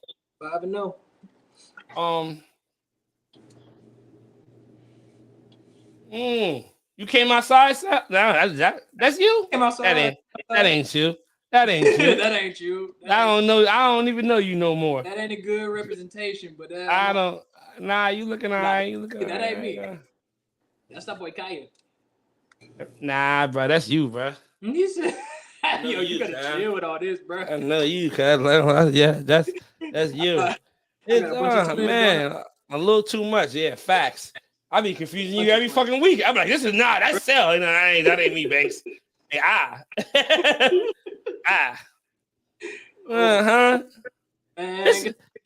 You came outside, Sal? No, that's you. Came outside. That ain't you. That ain't you. That ain't you. I don't know. I don't even know you no more. That ain't a good representation, but I don't. Nah, you looking alright. You looking. That ain't me. That's that boy Kaya. Nah, bro, that's you, bro. He said, "Yo, you gotta chill with all this, bro." I know you, cuz. Yeah, that's you. It's man, a little too much. Yeah, facts. I be confusing you every fucking week. I'm like, this is not. That's Sel. No, that ain't me, Banks. Hey,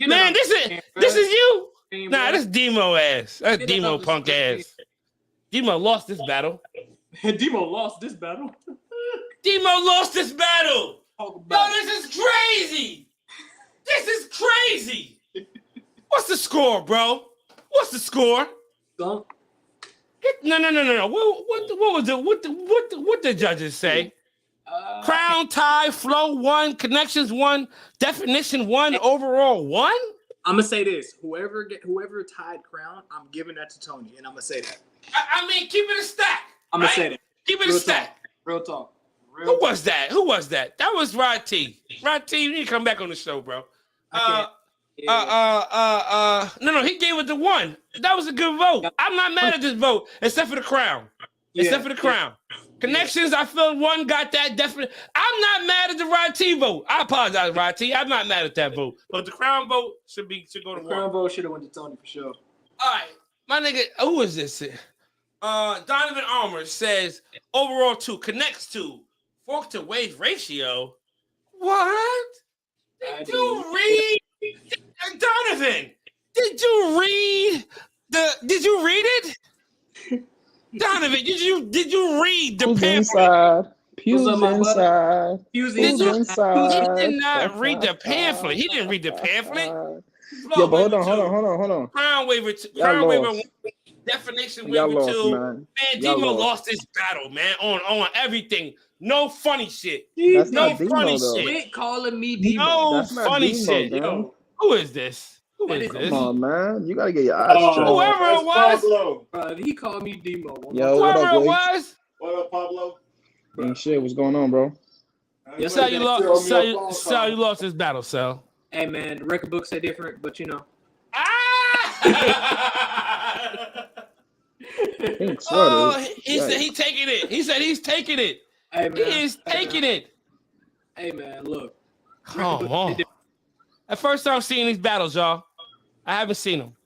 Man, this is you. Nah, this Demo ass. That's Demo punk ass. Demo lost this battle. Demo lost this battle. Demo lost this battle. Yo, this is crazy. What's the score, bro? What's the score? No. What was it? What the judges say? Crown tie, flow 1, connections 1, definition 1, overall 1. I'm gonna say this: whoever tied crown, I'm giving that to Tony, and I'm gonna say that. I mean, keep it a stack. I'm gonna say that. Keep it a stack. Real talk. Who was that? That was Rod T. Rod T, you need to come back on the show, bro. No, he gave it to 1. That was a good vote. I'm not mad at this vote, except for the crown. Connections, I feel 1 got that definitely. I'm not mad at the Rod T vote. I apologize, Rod T. I'm not mad at that vote. But the crown vote should go to 1. The crown vote should have went to Tony for sure. All right. My nigga, who is this? Donovan Armour says overall 2, connects to, fork to wave ratio. What? Did you read? Donovan, did you read it? Donovan, did you read the pamphlet? Pews inside. He did not read the pamphlet. He didn't read the pamphlet. Yeah, but hold on. Crown waiver, definition waiver 2. Man, Demo lost this battle, man, on everything. No funny shit. That's no not funny Demo, shit. Quit calling me Demo. No That's not funny Demo, shit. man. Yo, who is this? Who is this? Come on, man. You gotta get your eyes checked. Whoever it was. He called me Demo. Yo, what Whoever up, it Wade? was. What up, Pablo? Ain't shit. What's going on, bro? You lost this battle, Sal. Hey, man, the record books say different, but you know. Pink sweater. Oh, he said he's taking it. He said he's taking it. Hey, man. He is taking it. Hey, man, look. Come on. At first time seeing these battles, y'all. I haven't seen them.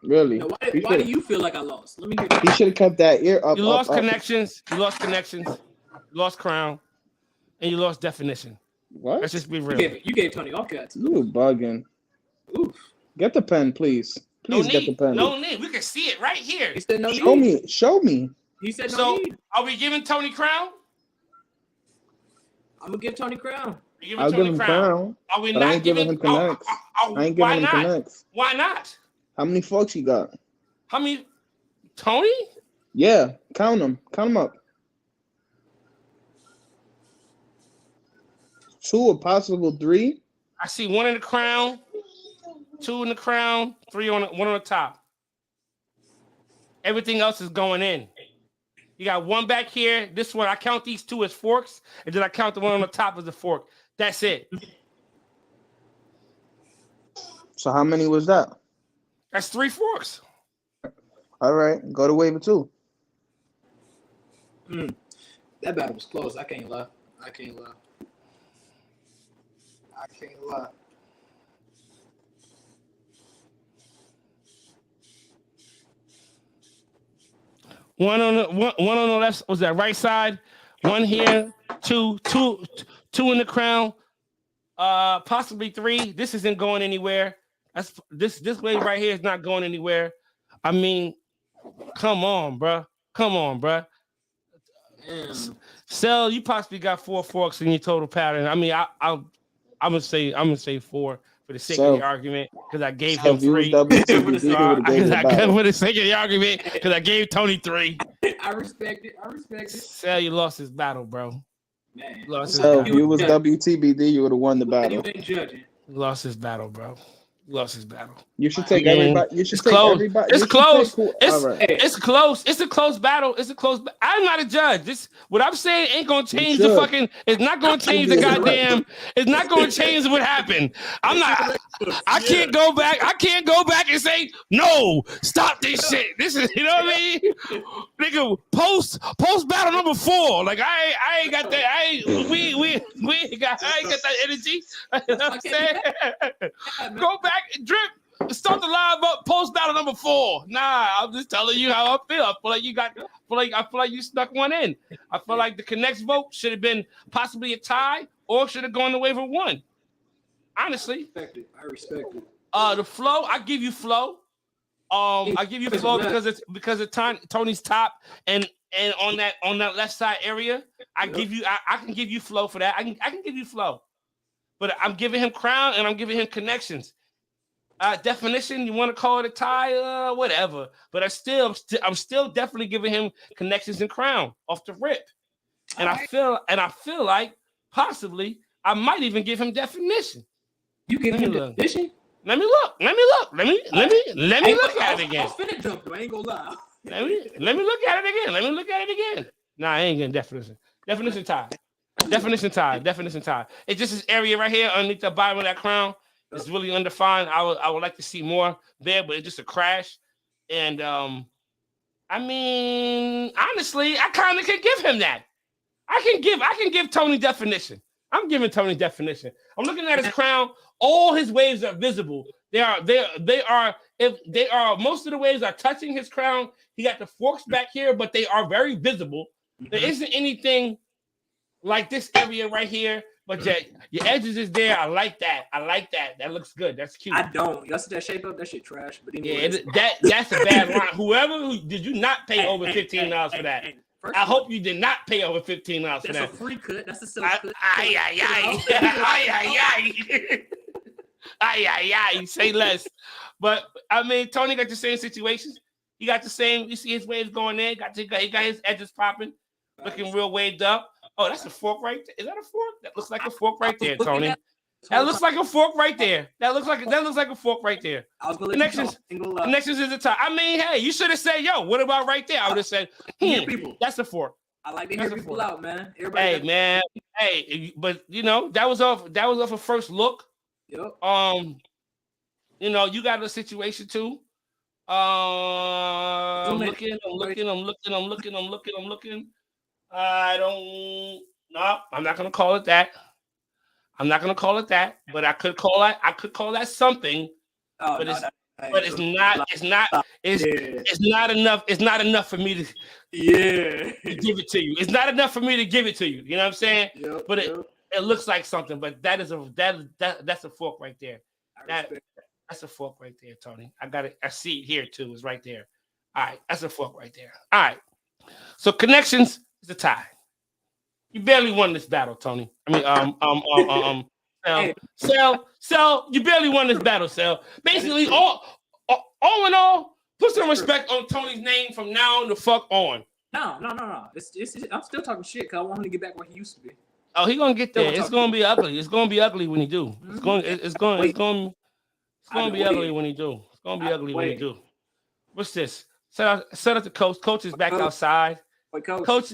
Really? Now, why do you feel like I lost? Let me hear that. He should have kept that ear up. You lost connections. You lost connections. You lost crown. And you lost definition. What? Let's just be real. You gave Tony off cuts. You bugging. Oof. Get the pen, please. Please get the pen. No need. We can see it right here. He said no Show need. me. Show me. He said no So, need. are we giving Tony crown? I'm gonna give Tony crown. I'll give him crown. Are we But not I ain't giving him connects. I ain't why giving him not? connects. Why not? How many forks you got? How many? Tony? Yeah, count them. Count them up. 2, a possible 3. I see 1 in the crown, 2 in the crown, 1 on the top. Everything else is going in. You got 1 back here. This one, I count these 2 as forks, and then I count the 1 on the top as a fork. That's it. So how many was that? That's 3 forks. All right, go to waiver 2. That battle was close. I can't lie. One on the left was that right side. 1 here, two in the crown. Possibly 3. This isn't going anywhere. That's this wave right here is not going anywhere. I mean, come on, bruh. Cell, you possibly got 4 forks in your total pattern. I mean, I'm gonna say 4 for the sake of the argument because I gave him 3. For the sake of the argument because I gave Tony 3. I respect it. Cell, you lost his battle, bro. Man. So if you was WTBD, you would have won the battle. You ain't judging. Lost his battle, bro. Lost his battle. You should take everybody. You should it's take close. everybody. It's close. It's close. It's a close battle. I'm not a judge. What I'm saying ain't gonna change the fucking. It's not gonna change the goddamn. It's not gonna change what happened. I'm not. I can't go back. I can't go back and say no. Stop this shit. This is, you know what I mean? Nigga, post battle number 4. Like I ain't got that. I ain't got that energy. You know what I'm saying? Go back and drip. Start the live up. Post battle number 4. Nah, I'm just telling you how I feel. I feel like you snuck one in. I feel like the connects vote should have been possibly a tie or should have gone the way for 1. Honestly, I respect it. The flow, I give you flow. I give you flow because it's Tony's top and on that left side area, I can give you flow for that. I can give you flow, but I'm giving him crown and I'm giving him connections. Definition, you want to call it a tie, whatever. But I'm still definitely giving him connections and crown off the rip. And I feel like possibly I might even give him definition. You give him definition? Let me look. Let me look at it again. I was finna jump though. I ain't gonna lie. Let me look at it again. Nah, I ain't getting definition. Definition tie. It's just this area right here underneath the bottom of that crown. It's really undefined. I would like to see more there, but it's just a crash. And I mean, honestly, I kind of can give him that. I can give Tony definition. I'm giving Tony definition. I'm looking at his crown. All his waves are visible. They are. If they are, most of the waves are touching his crown. He got the forks back here, but they are very visible. There isn't anything like this area right here, but your edges is there. I like that. That looks good. That's cute. I don't. Y'all see that shape up? That shit trash. But anyways. Yeah, that's a bad line. Who did you not pay over $15 for that? I hope you did not pay over $15 for that. That's a free cut. That's a silk cut. Say less. But I mean, Tony got the same situations. He got the same. You see his waves going in. He got his edges popping, looking real waved up. Oh, that's a fork right there. Is that a fork? That looks like a fork right there, Tony. That looks like a fork right there. That looks like a fork right there. Connections is a tie. I mean, hey, you should have said, "Yo, what about right there?" I would have said, "That's a fork." I like to hear people out, man. But you know that was off a first look. Yep. You know, you got a situation too. I'm looking. I'm not gonna call it that. I'm not gonna call it that, but I could call that something. Oh, but no, it's not enough. It's not enough for me to give it to you. It's not enough for me to give it to you. You know what I'm saying? Yep, But it looks like something. But that's a fork right there. That's a fork right there, Tony. I got it. I see it here too. It's right there. All right, that's a fork right there. All right. So connections is a tie. You barely won this battle, Tony. I mean, Sel, you barely won this battle, Sel. Basically, all in all, put some respect on Tony's name from now on the fuck on. No. It's I'm still talking shit because I want him to get back where he used to be. Oh, he gonna get there. It's gonna be ugly. It's gonna be ugly when he do. It's going to be ugly when he do. It's gonna be ugly when he do. What's this? Set up the coach. Coach is back outside. Wait, coach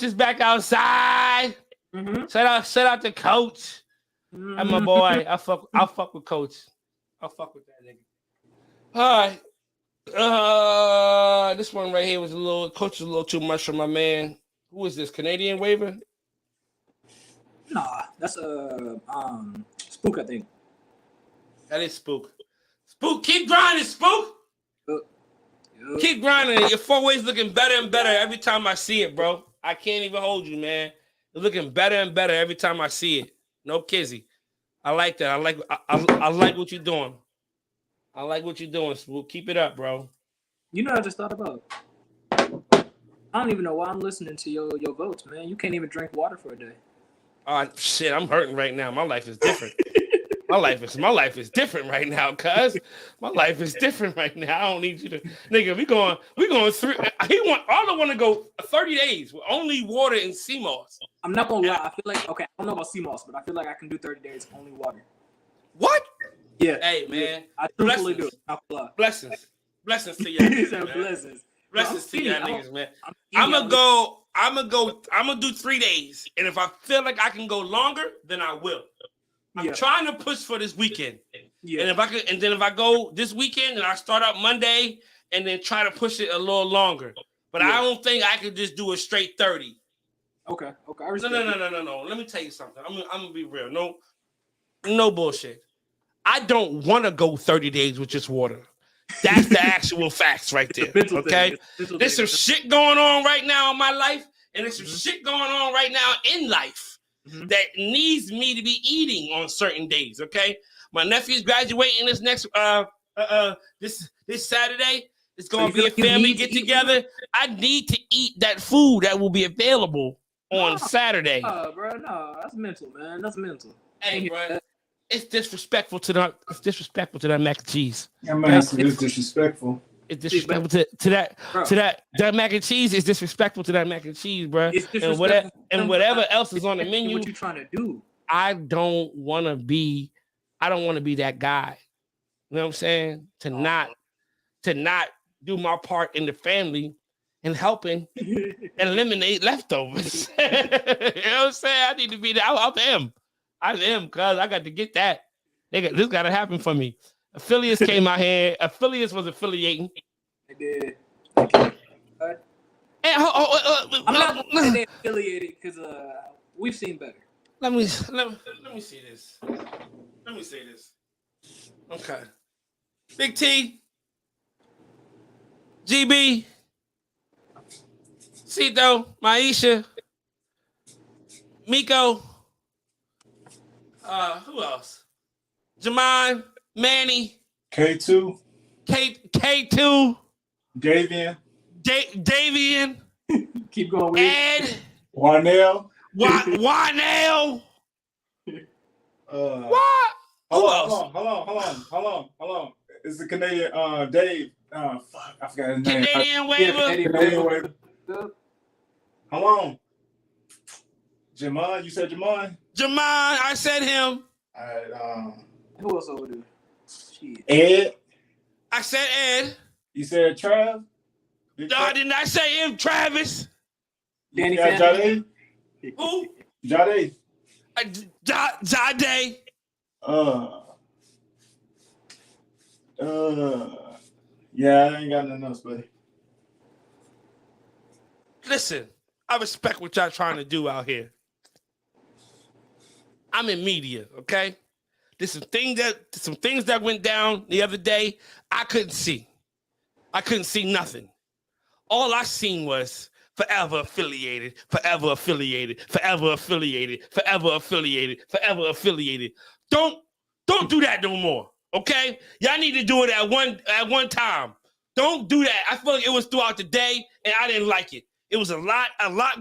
is back outside. Mm-hmm. Set out the coach. Mm-hmm. I'm my boy. I'll fuck with coach. I'll fuck with that nigga. All right. This one right here was coach was a little too much for my man. Who is this? Canadian waiver? Nah, that's Spook, I think. That is Spook. Spook, keep grinding, Spook. Keep grinding. Your 4-way's looking better and better every time I see it, bro. I can't even hold you, man. You're looking better and better every time I see it. No kizzy. I like that. I like what you're doing. I like what you're doing, Spook. Keep it up, bro. You know, I just thought about. I don't even know why I'm listening to your votes, man. You can't even drink water for a day. Shit, I'm hurting right now. My life is different. My life is different right now, cuz. My life is different right now. I don't need you to, nigga. We going through. Arlo want to go 30 days with only water and sea moss. I'm not gonna lie. I feel like I don't know about sea moss, but I feel like I can do 30 days only water. What? Yeah. Hey man, yeah. I truthfully do. Blessings to y'all. Blessings to y'all niggas, man. I'm gonna do 3 days, and if I feel like I can go longer, then I will. I'm trying to push for this weekend. Yeah. And if I go this weekend and I start out Monday and then try to push it a little longer. But I don't think I could just do a straight 30. Okay. No. Let me tell you something. I'm gonna be real. No bullshit. I don't want to go 30 days with just water. That's the actual facts right there. Okay? There's some shit going on right now in my life, and there's some shit going on right now in life. That needs me to be eating on certain days. Okay, my nephew's graduating this next this Saturday. It's gonna be a family get together. I need to eat that food that will be available on Saturday. Bro, no, that's mental, man. That's mental. Hey, bro, it's disrespectful to that. It's disrespectful to that mac and cheese. Yeah, man, it's disrespectful. It's disrespectful to that mac and cheese is disrespectful to that mac and cheese, bro. And whatever else is on the menu. What you trying to do? I don't want to be that guy. You know what I'm saying? To not do my part in the family and helping and eliminate leftovers. You know what I'm saying? I need to be there. I am, cuz I got to get that. This got to happen for me. Affiliates came out here. Affiliates was affiliating. They did. And, I'm not gonna say they affiliated because we've seen better. Let me see this. Let me say this. Okay. Big T, GB, Cito, Maisha, Miko. Who else? Jamon, Manny, K2, K2, Davian, Davian, keep going. Ed, Warnell, Warnell. What? Who else? Hold on. It's the Canadian Dave. Fuck, I forgot his name. Canadian waiver. Canadian waiver. Hold on. Jamon, you said Jamon? Jamon, I said him. All right. Who else over there? Shit. Ed. I said Ed. You said Trav? No, I did not say him, Travis. Danny Jade? Who? Jade. Jade. Yeah, I ain't got nothing else, buddy. Listen, I respect what y'all trying to do out here. I'm in media, okay? There's some things that went down the other day I couldn't see. I couldn't see nothing. All I seen was forever affiliated, forever affiliated, forever affiliated, forever affiliated, forever affiliated. Don't do that no more, okay? Y'all need to do it at one time. Don't do that. I feel like it was throughout the day, and I didn't like it. It was a lot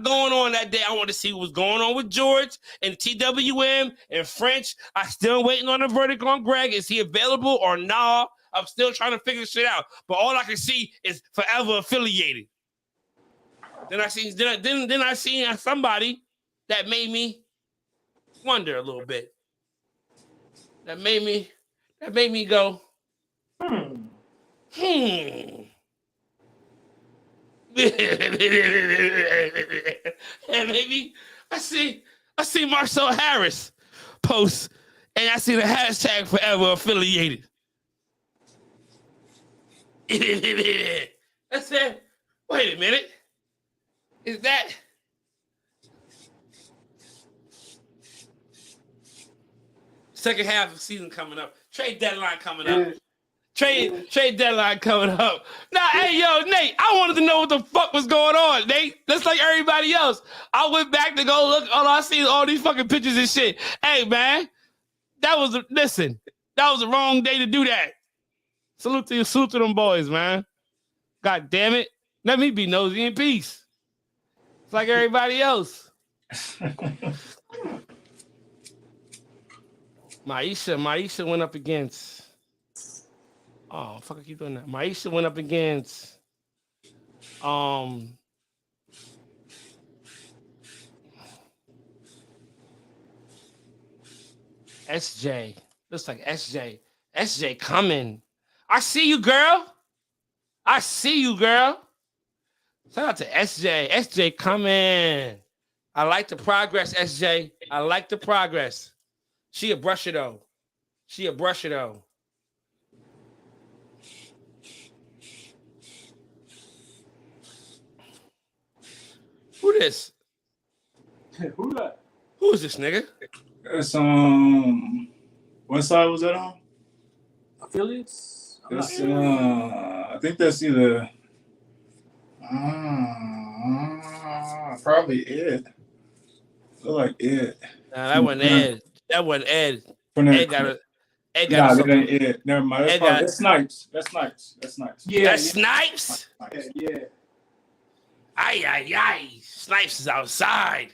going on that day. I wanted to see what was going on with George and TWM and French. I still waiting on a verdict on Greg. Is he available or nah? I'm still trying to figure shit out. But all I can see is forever affiliated. Then I seen somebody that made me wonder a little bit. That made me go, And maybe I see Marcel Harris post, and I see the hashtag forever affiliated. I said, wait a minute. Is that second half of the season coming up? Trade deadline coming up. Trade deadline coming up. Now, hey, yo, Nate, I wanted to know what the fuck was going on, Nate. Just like everybody else. I went back to go look. All I see is all these fucking pictures and shit. Hey, man, that was the wrong day to do that. Salute to them boys, man. God damn it. Let me be nosy in peace. It's like everybody else. Maisha went up against. Oh, fuck, I keep doing that. Maisha went up against SJ. Looks like SJ. SJ coming. I see you, girl. Shout out to SJ. SJ coming. I like the progress, SJ. I like the progress. She a brusher though. Who this? Who that? Who is this nigga? It's what side was that on? Affiliates? It's I think that's either probably Ed. Feel like Ed. Nah, that wasn't Ed. Ed got Nah, something. that ain't Ed. Never mind. That's Snipes. That's Snipes. Yeah, That's Snipes? Yeah. Aye. Snipes is outside.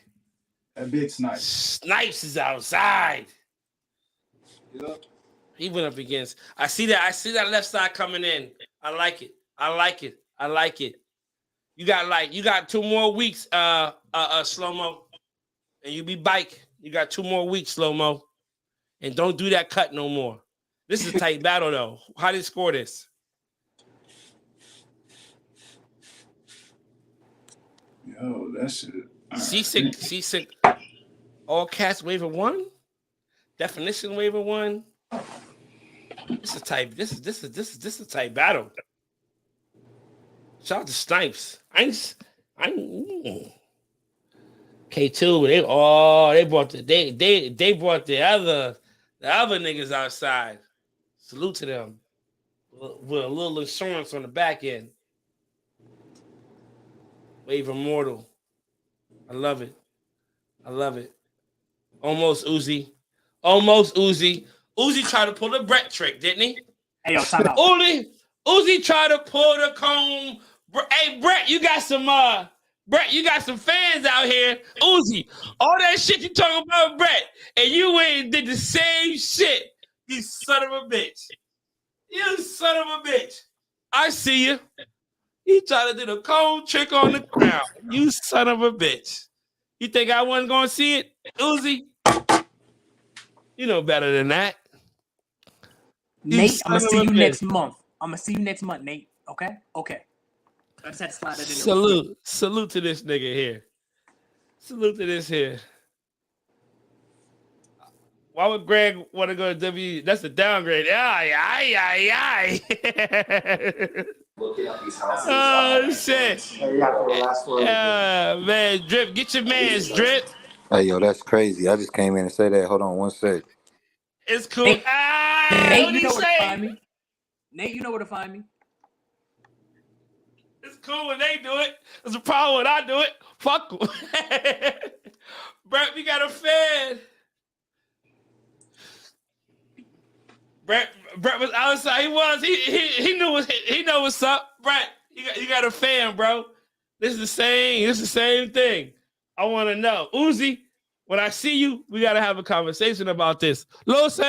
That big Snipes. Snipes is outside. Yep. He went up against. I see that left side coming in. I like it. You got 2 more weeks, slow-mo. And you be bike. You got 2 more weeks, slow-mo. And don't do that cut no more. This is a tight battle though. How did you score this? Yo, that shit. C6. All cats waiver 1. Definition waiver 1. This is tight. This is a tight battle. Shout out to Snipes. K2. They brought the other niggas outside. Salute to them. With a little insurance on the back end. Wave Immortal. I love it. Almost Uzi. Uzi tried to pull a Brett trick, didn't he? Hey, yo, time out. Uzi tried to pull the comb. Hey, Brett, you got some fans out here. Uzi, all that shit you talking about, Brett, and you went and did the same shit. You son of a bitch. I see you. He tried to do the comb trick on the ground. You son of a bitch. You think I wasn't going to see it, Uzi? You know better than that. Nate, I'm going to see you next month. Nate. Okay? I just had to slide that in there. Salute to this nigga here. Why would Greg want to go to W? That's a downgrade. Aye. Oh, shit. Man, Drip, get your mans, Drip. Hey, yo, that's crazy. I just came in and say that. Hold on one sec. It's cool. Nate, What you do know you where to say? find me. Nate, you know where to find me. It's cool when they do it. It's a problem when I do it. Fuck them. Brett, we got a fan. Brett was outside. He was. He knew what's up. Brett, you got a fan, bro. This is the same thing. I want to know. Uzi, when I see you, we got to have a conversation about this. Lucy,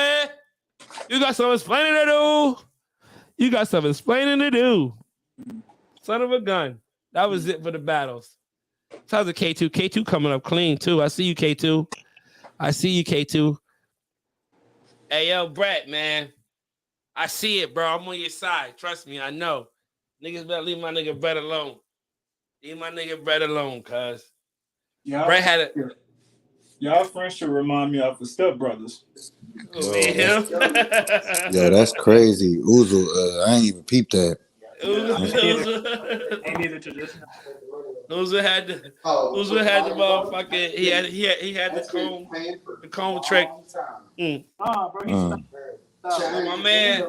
you got some explaining to do. Son of a gun. That was it for the battles. How's the K2? K2 coming up clean, too. I see you, K2. Hey, yo, Brett, man. I see it, bro. I'm on your side. Trust me, I know. Niggas better leave my nigga Brett alone. Cuz. Brett had it. Y'all friends should remind me of the Step Brothers. Me and him. Yo, that's crazy. Uzo, I ain't even peeped that. Ain't neither tradition. Uzo had the motherfucking. He had the comb trick. My man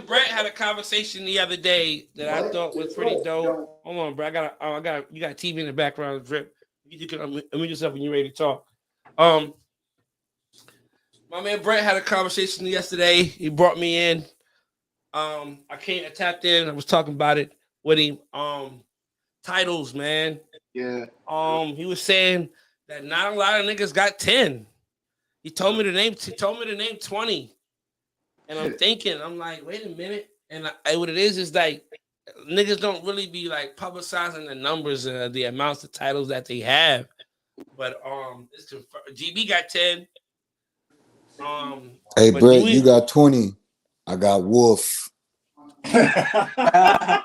Brett had a conversation the other day that I thought was pretty dope. Hold on, bro. You got TV in the background. Drip. You can unmute yourself when you're ready to talk. My man Brett had a conversation yesterday. He brought me in. I tapped in. I was talking about it with him. Titles, man. Yeah. He was saying that not a lot of niggas got 10. He told me to name 20. And I'm like, wait a minute. And what it is like niggas don't really be like publicizing the numbers and the amounts of titles that they have. But it's GB got 10. Hey, Brett, you got 20. I got Wolf. Damn.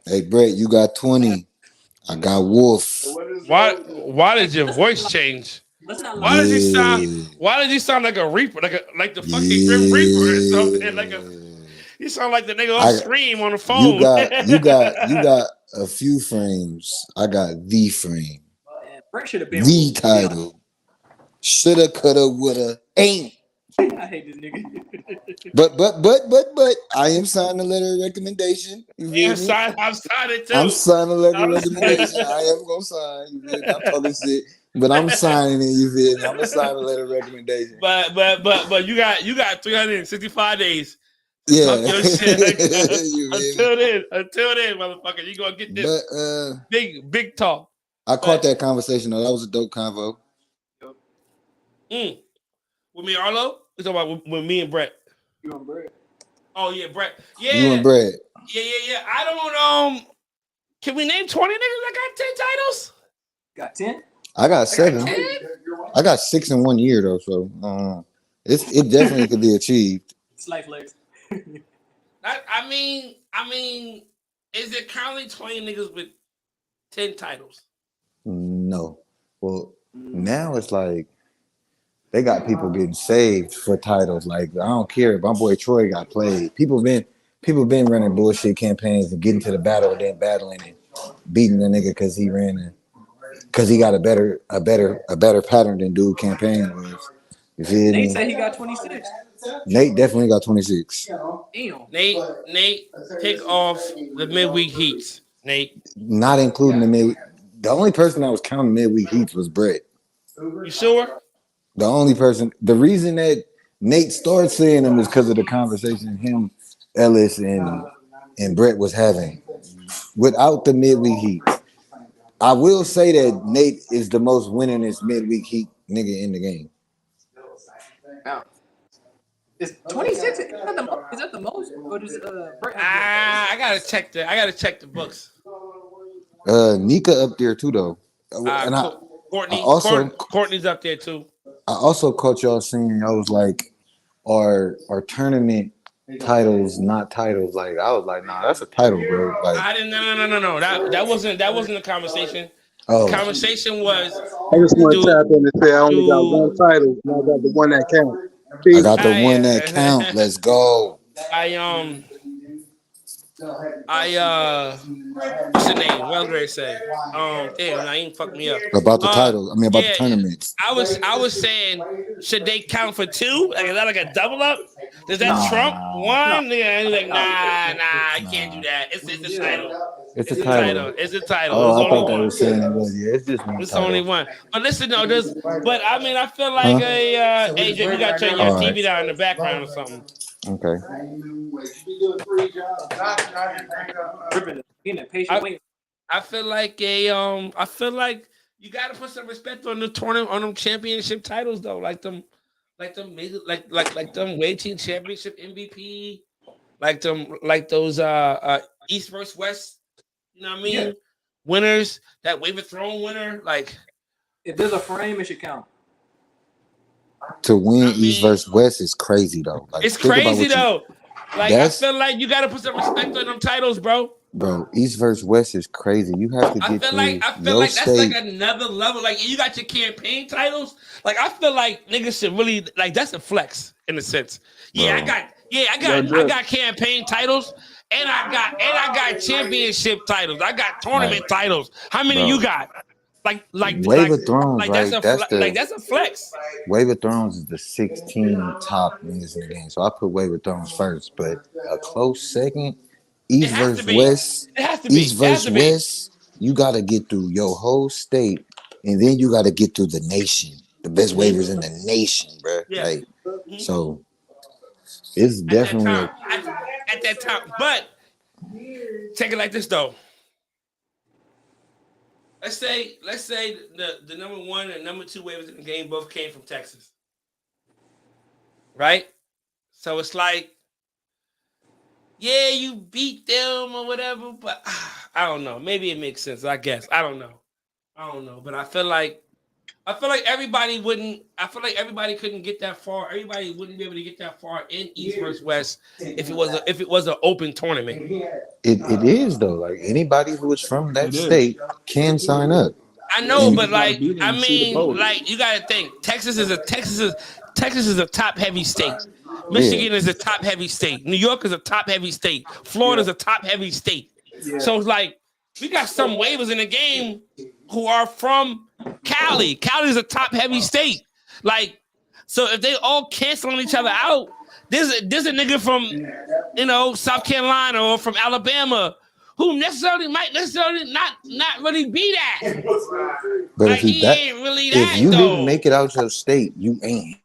Hey, Brett, you got 20. I got Wolf. Why did your voice change? Why did you sound like a reaper, like the fucking Grim Reaper or something? You sound like the nigga on Scream on the phone. You got a few frames. I got the frame. Brett should have been the title. Shoulda, coulda, woulda, ain't. I hate this nigga. But I am signing a letter of recommendation. I'm signing it too. I'm signing a letter of recommendation. I am gonna sign. You feel me? I'm publishing it, but I'm signing it. You feel me? I'm gonna sign a letter of recommendation. But you got 365 days. Yeah. Talk your shit. Until then, motherfucker, you gonna get this big talk. I caught that conversation though. That was a dope convo. With me, Arlo? We talking about with me and Brett. You and Brett? Oh yeah, Brett. Yeah. You and Brett. Yeah. I don't. Can we name 20 niggas that got 10 titles? Got 10? I got 7. I got 6 in 1 year though, so it definitely could be achieved. Slight flex. I mean, is it currently 20 niggas with 10 titles? No. Well, now it's like they got people getting saved for titles. Like, I don't care. My boy Troy got played. People been running bullshit campaigns and getting to the battle and then battling and beating the nigga because he ran and because he got a better pattern than dude campaign was. You feel Nate me? said he got 26. Nate definitely got 26. Damn. Nate, take off the midweek heats. Nate, not including the midweek. The only person that was counting midweek heats was Brett. You sure? The only person. The reason that Nate started saying them is because of the conversation him, Ellis, and Brett was having. Without the midweek heat, I will say that Nate is the most winningest midweek heat nigga in the game. Wow. Is 26? Is that the most? Or is Brett? I gotta check the books. Nika up there too though. And Courtney's up there too. I also caught y'all saying I was like, are tournament titles not titles? Like I was like, nah, that's a title, bro. Like I didn't. No. That wasn't the conversation. Oh. The conversation was. I just want to tap in and say I only got one title. And I got the one that counts. I got the one that count. Let's go. What's the name? What did I say? Damn, I ain't fucked me up. About the title. I mean, about the tournaments. I was saying, should they count for two? Like, is that like a double up? Does that trump one? Yeah, and like, nah, I can't do that. It's a title. It's a title. It's a title. Oh, it's I thought they were saying it was. Yeah, it's just one. It's title. only one. But listen, though, but I mean, I feel like AJ, you got to turn your TV down in the background or something. Okay. I feel like I feel like you gotta put some respect on the tournament, on them championship titles though, like them Wave Team Championship MVP, like those East versus West, you know what I mean? Yeah. Winners, that Wave of Throne winner, like if there's a frame, it should count. To win East versus West is crazy though. Like, it's crazy though. I feel like you gotta put some respect on them titles, bro. Bro, East versus West is crazy. You have to get I feel like that's like another level. Like you got your campaign titles. Like I feel like niggas should really like that's a flex in a sense. Yeah, I got campaign titles and I got championship titles. I got tournament titles. How many you got? Like Wave of Thrones, like right? That's a flex. Wave of Thrones is the 16 top niggas in the game. So I put Wave of Thrones first, but a close second. East versus West. East versus West. You gotta get through your whole state, and then you gotta get through the nation. The best waivers in the nation, bro. Yeah. Like, so it's definitely at that time. But take it like this though. Let's say the number one and number two waivers in the game both came from Texas, right? So it's like, yeah, you beat them or whatever, but I don't know. Maybe it makes sense. I guess I don't know, but I feel like everybody wouldn't. I feel like everybody couldn't get that far. Everybody wouldn't be able to get that far in East versus West if it was an open tournament. It is though. Like anybody who is from that state can sign up. I know, but like I mean, like you got to think Texas is a top heavy state. Michigan is a top heavy state. New York is a top heavy state. Florida is a top heavy state. Yeah. So it's like we got some waivers in the game who are from Cali. Cali is a top heavy state. Like, so if they all canceling each other out, there's a nigga from South Carolina or from Alabama who might necessarily not really be that. But like, he ain't really that. If you didn't make it out your state, you ain't.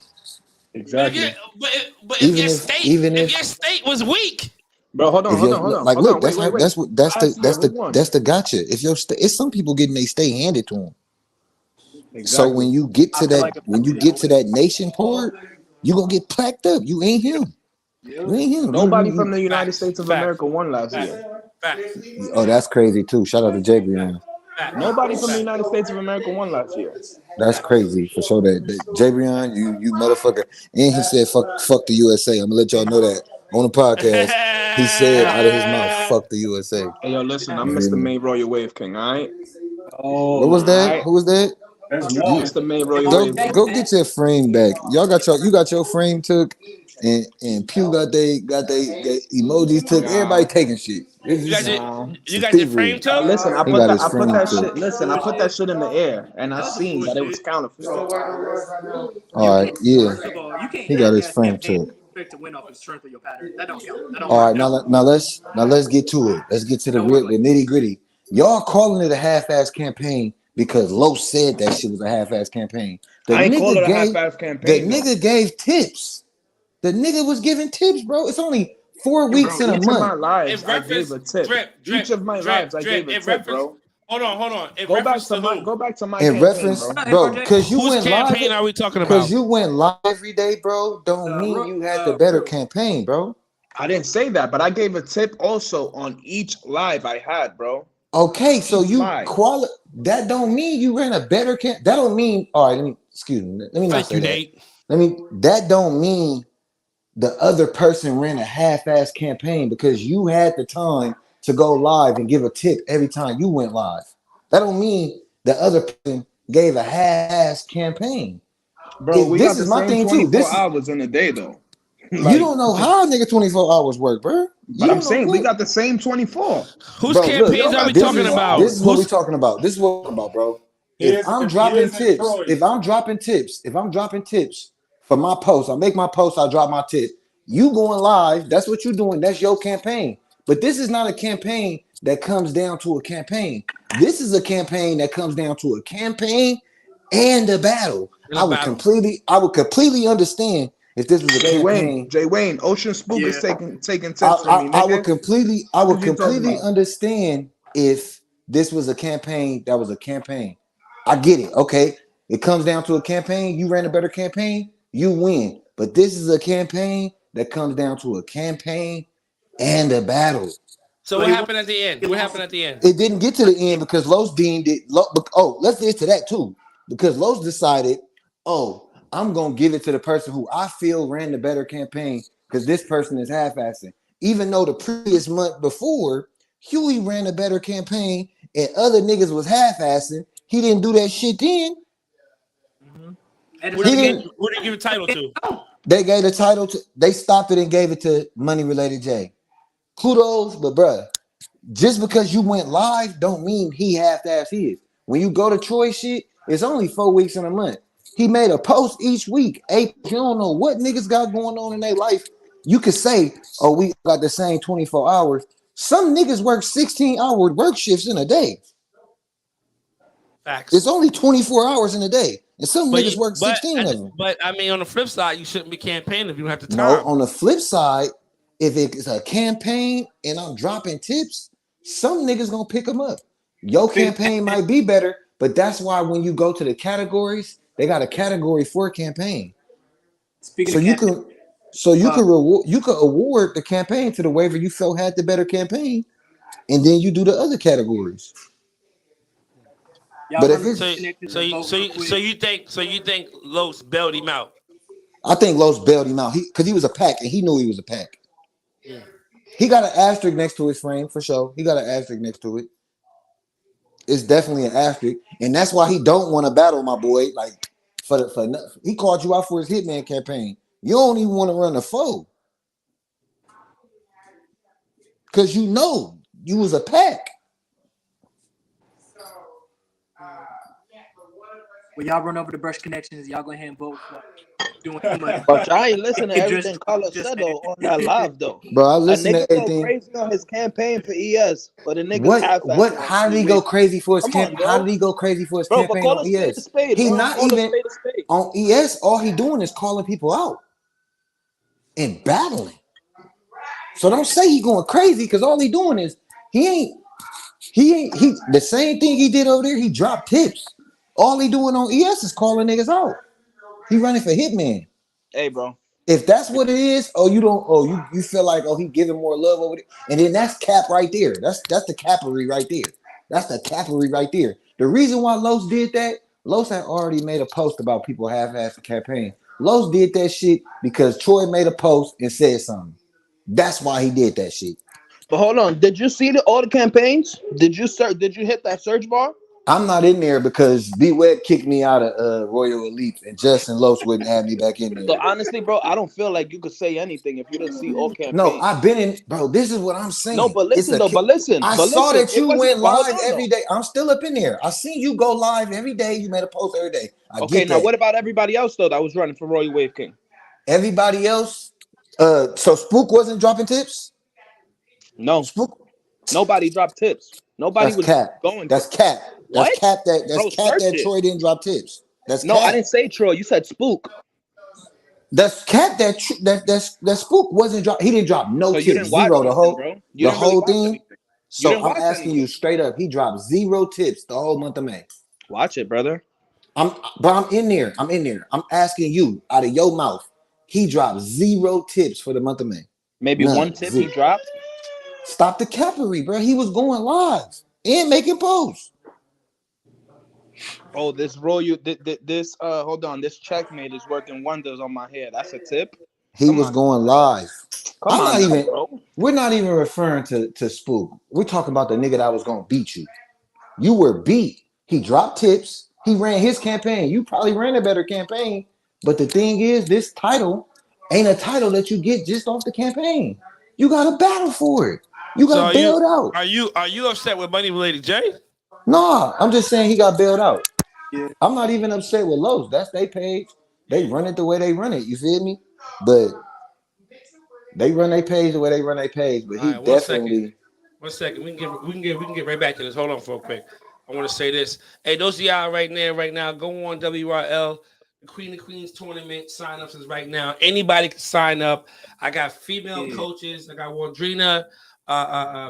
Exactly. But if your state was weak, bro, hold on. Like, look, that's the gotcha. If your state, it's some people getting their state handed to them. Exactly. So when you get to that nation part, you gonna get placked up. You ain't him. You ain't him. Nobody from the United States of America won last year. Oh, that's crazy too. Shout out to Jay Brian. Nobody from the United States of America won last year. That's crazy for sure. That Jay Brian, you motherfucker. And he said fuck the USA. I'm gonna let y'all know that on the podcast. He said out of his mouth, fuck the USA. Hey yo, listen, I'm Mr. Main Royal Wave King, all right? Oh, what was that? Right. Who was that? That's Mr. Main Royal Wave King. Go get your frame back. Y'all got your frame took. And Pew got they emojis took. Everybody taking shit. You got your frame took? Listen, I put that shit in the air, and I seen that it was counterfeit. All right, yeah. He got his frame took. To win off the strength of your pattern. That don't count. All right, now let's get to it. Let's get to the nitty gritty. Y'all calling it a half-ass campaign because Lo said that shit was a half-ass campaign. I ain't call it a half-ass campaign. The nigga gave tips. The nigga was giving tips, bro. It's only 4 weeks in a month. Each of my lives, I gave a tip. Each of my lives, I gave a tip, bro. Hold on. Go back to my in campaign, reference, bro. Because you went live. Campaign are we talking about? Because you went live every day, bro. Don't mean you had the better campaign, bro. I didn't say that, but I gave a tip also on each live I had, bro. Okay, so you that don't mean you ran a better camp. That don't mean. All right, let me not say that. That don't mean the other person ran a half-ass campaign because you had the time to go live and give a tip every time you went live. That don't mean the other person gave a half-ass campaign. Bro, we got the same 24 hours in a day, though. You don't know how nigga 24 hours work, bro. But I'm saying we got the same 24. Whose campaigns are we talking about? This is what we're talking about. This is what we're talking about, bro. If I'm dropping tips for my post, I make my post, I drop my tip. You going live, that's what you're doing. That's your campaign. But this is not a campaign that comes down to a campaign. This is a campaign that comes down to a campaign and a battle. I would completely understand if this was a campaign. Jay Wayne, Ocean Spook is taking tips from me. I would completely understand if this was a campaign that was a campaign. I get it. Okay. It comes down to a campaign. You ran a better campaign, you win. But this is a campaign that comes down to a campaign and a battle. So what happened at the end? What happened at the end? It didn't get to the end because Los deemed it. Let's get to that too. Because Los decided, I'm going to give it to the person who I feel ran the better campaign because this person is half-assing. Even though the previous month before, Huey ran a better campaign and other niggas was half-assing. He didn't do that shit then. Who did you give a title to? They gave the title to, they stopped it and gave it to Money Related J. Kudos, but bruh, just because you went live don't mean he half-assed his. When you go to Troy shit, it's only 4 weeks in a month. He made a post each week. You don't know what niggas got going on in their life. You could say, we got the same 24 hours. Some niggas work 16-hour work shifts in a day. Facts. It's only 24 hours in a day. And some niggas work 16 of them. But I mean, on the flip side, you shouldn't be campaigning if you don't have the time. No, on the flip side, if it's a campaign and I'm dropping tips, some niggas gonna pick them up. Your campaign might be better, but that's why when you go to the categories, they got a category for a campaign. You can award the campaign to the waiver you felt had the better campaign, and then you do the other categories. Y'all but if it's so you think Los bailed him out? I think Los bailed him out because he was a pack and he knew he was a pack. Yeah. He got an asterisk next to his frame for sure. He got an asterisk next to it. It's definitely an asterisk, and that's why he don't want to battle my boy. Like he called you out for his Hitman campaign. You don't even want to run the foe because you know you was a pack. When y'all run over the Brush Connections, y'all go ahead and vote for doing too much. But I ain't listening to everything Carlos said though on that live though. Bro, I listen to everything. Crazy on his campaign for ES, but the nigga how did he go crazy for his campaign? How did he go crazy for his campaign on ES? He's not even on ES. All he doing is calling people out and battling. So don't say he going crazy because all he doing is he the same thing he did over there. He dropped tips. All he doing on ES is calling niggas out. He running for Hitman. Hey, bro. If that's what it is, you feel like he giving more love over there, and then that's cap right there. That's the cappery right there. That's the cappery right there. The reason why Los did that, Los had already made a post about people half-assed the campaign. Los did that shit because Troy made a post and said something. That's why he did that shit. But hold on, did you see all the campaigns? Did you hit that search bar? I'm not in there because B-Web kicked me out of Royal Elite and Justin Los wouldn't have me back in there. So honestly, bro, I don't feel like you could say anything if you didn't see all campaigns. No, I've been in, bro. This is what I'm saying. No, but listen. I saw that you went live every day. I'm still up in there. I seen you go live every day. You made a post every day. Okay, now what about everybody else though that was running for Royal Wave King? Everybody else? So Spook wasn't dropping tips? No. Spook. Nobody dropped tips. Nobody was going. That's cap. That's cap that Troy didn't drop tips. That's no, I didn't say Troy. You said Spook. That's cap that Spook wasn't drop. He didn't drop no tips. Zero the whole thing. So I'm asking you straight up. He dropped 0 tips the whole month of May. Watch it, brother. I'm in there. I'm asking you out of your mouth. He dropped 0 tips for the month of May. Maybe one tip he dropped. Stop the cappery, bro. He was going live and making posts. Oh, this hold on. This checkmate is working wonders on my head. That's a tip. He was going live. Bro. We're not even referring to Spook. We're talking about the nigga that was gonna beat you. You were beat. He dropped tips. He ran his campaign. You probably ran a better campaign. But the thing is, this title ain't a title that you get just off the campaign. You got to battle for it. You So got bailed out. Are you upset with Money Related Jay? Nah, I'm just saying he got bailed out. Yeah. I'm not even upset with Los. That's their page. They run it the way they run it. You feel me? But they run their page the way they run their page. But All he right, definitely. 1 second. We can get right back to this. Hold on for a quick. I want to say this. Hey, those of y'all right now, go on WRL, the Queen of Queens tournament. Sign-ups is right now. Anybody can sign up. I got female coaches. I got Wandrina,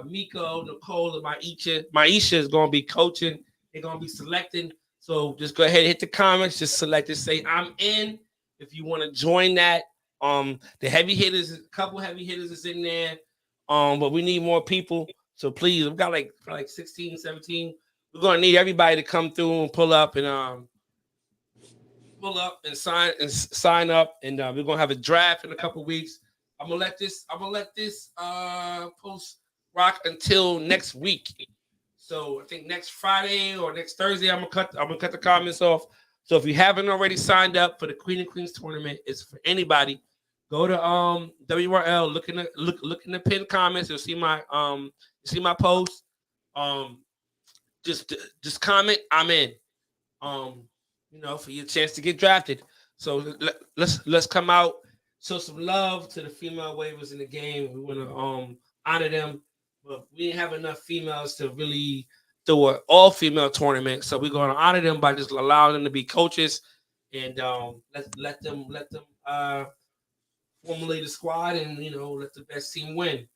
Miko, Nicole, and Maisha. Maisha is gonna be coaching. They're gonna be selecting. So just go ahead and hit the comments. Just select it. Say I'm in. If you want to join that. The heavy hitters, a couple heavy hitters is in there. But we need more people. So please, we've got like 16, 17. We're gonna need everybody to come through and pull up and sign up. And we're gonna have a draft in a couple weeks. I'm gonna let this post rock until next week. So I think next Friday or next Thursday, I'm gonna cut the comments off. So if you haven't already signed up for the Queen and Queens tournament, it's for anybody. Go to WRL, look in the pinned comments. You'll see my post. Just comment, I'm in. For your chance to get drafted. So let's come out, show some love to the female waivers in the game. We want to honor them, but we didn't have enough females to really do an all-female tournament. So we're going to honor them by just allowing them to be coaches and let them formulate a squad and let the best team win.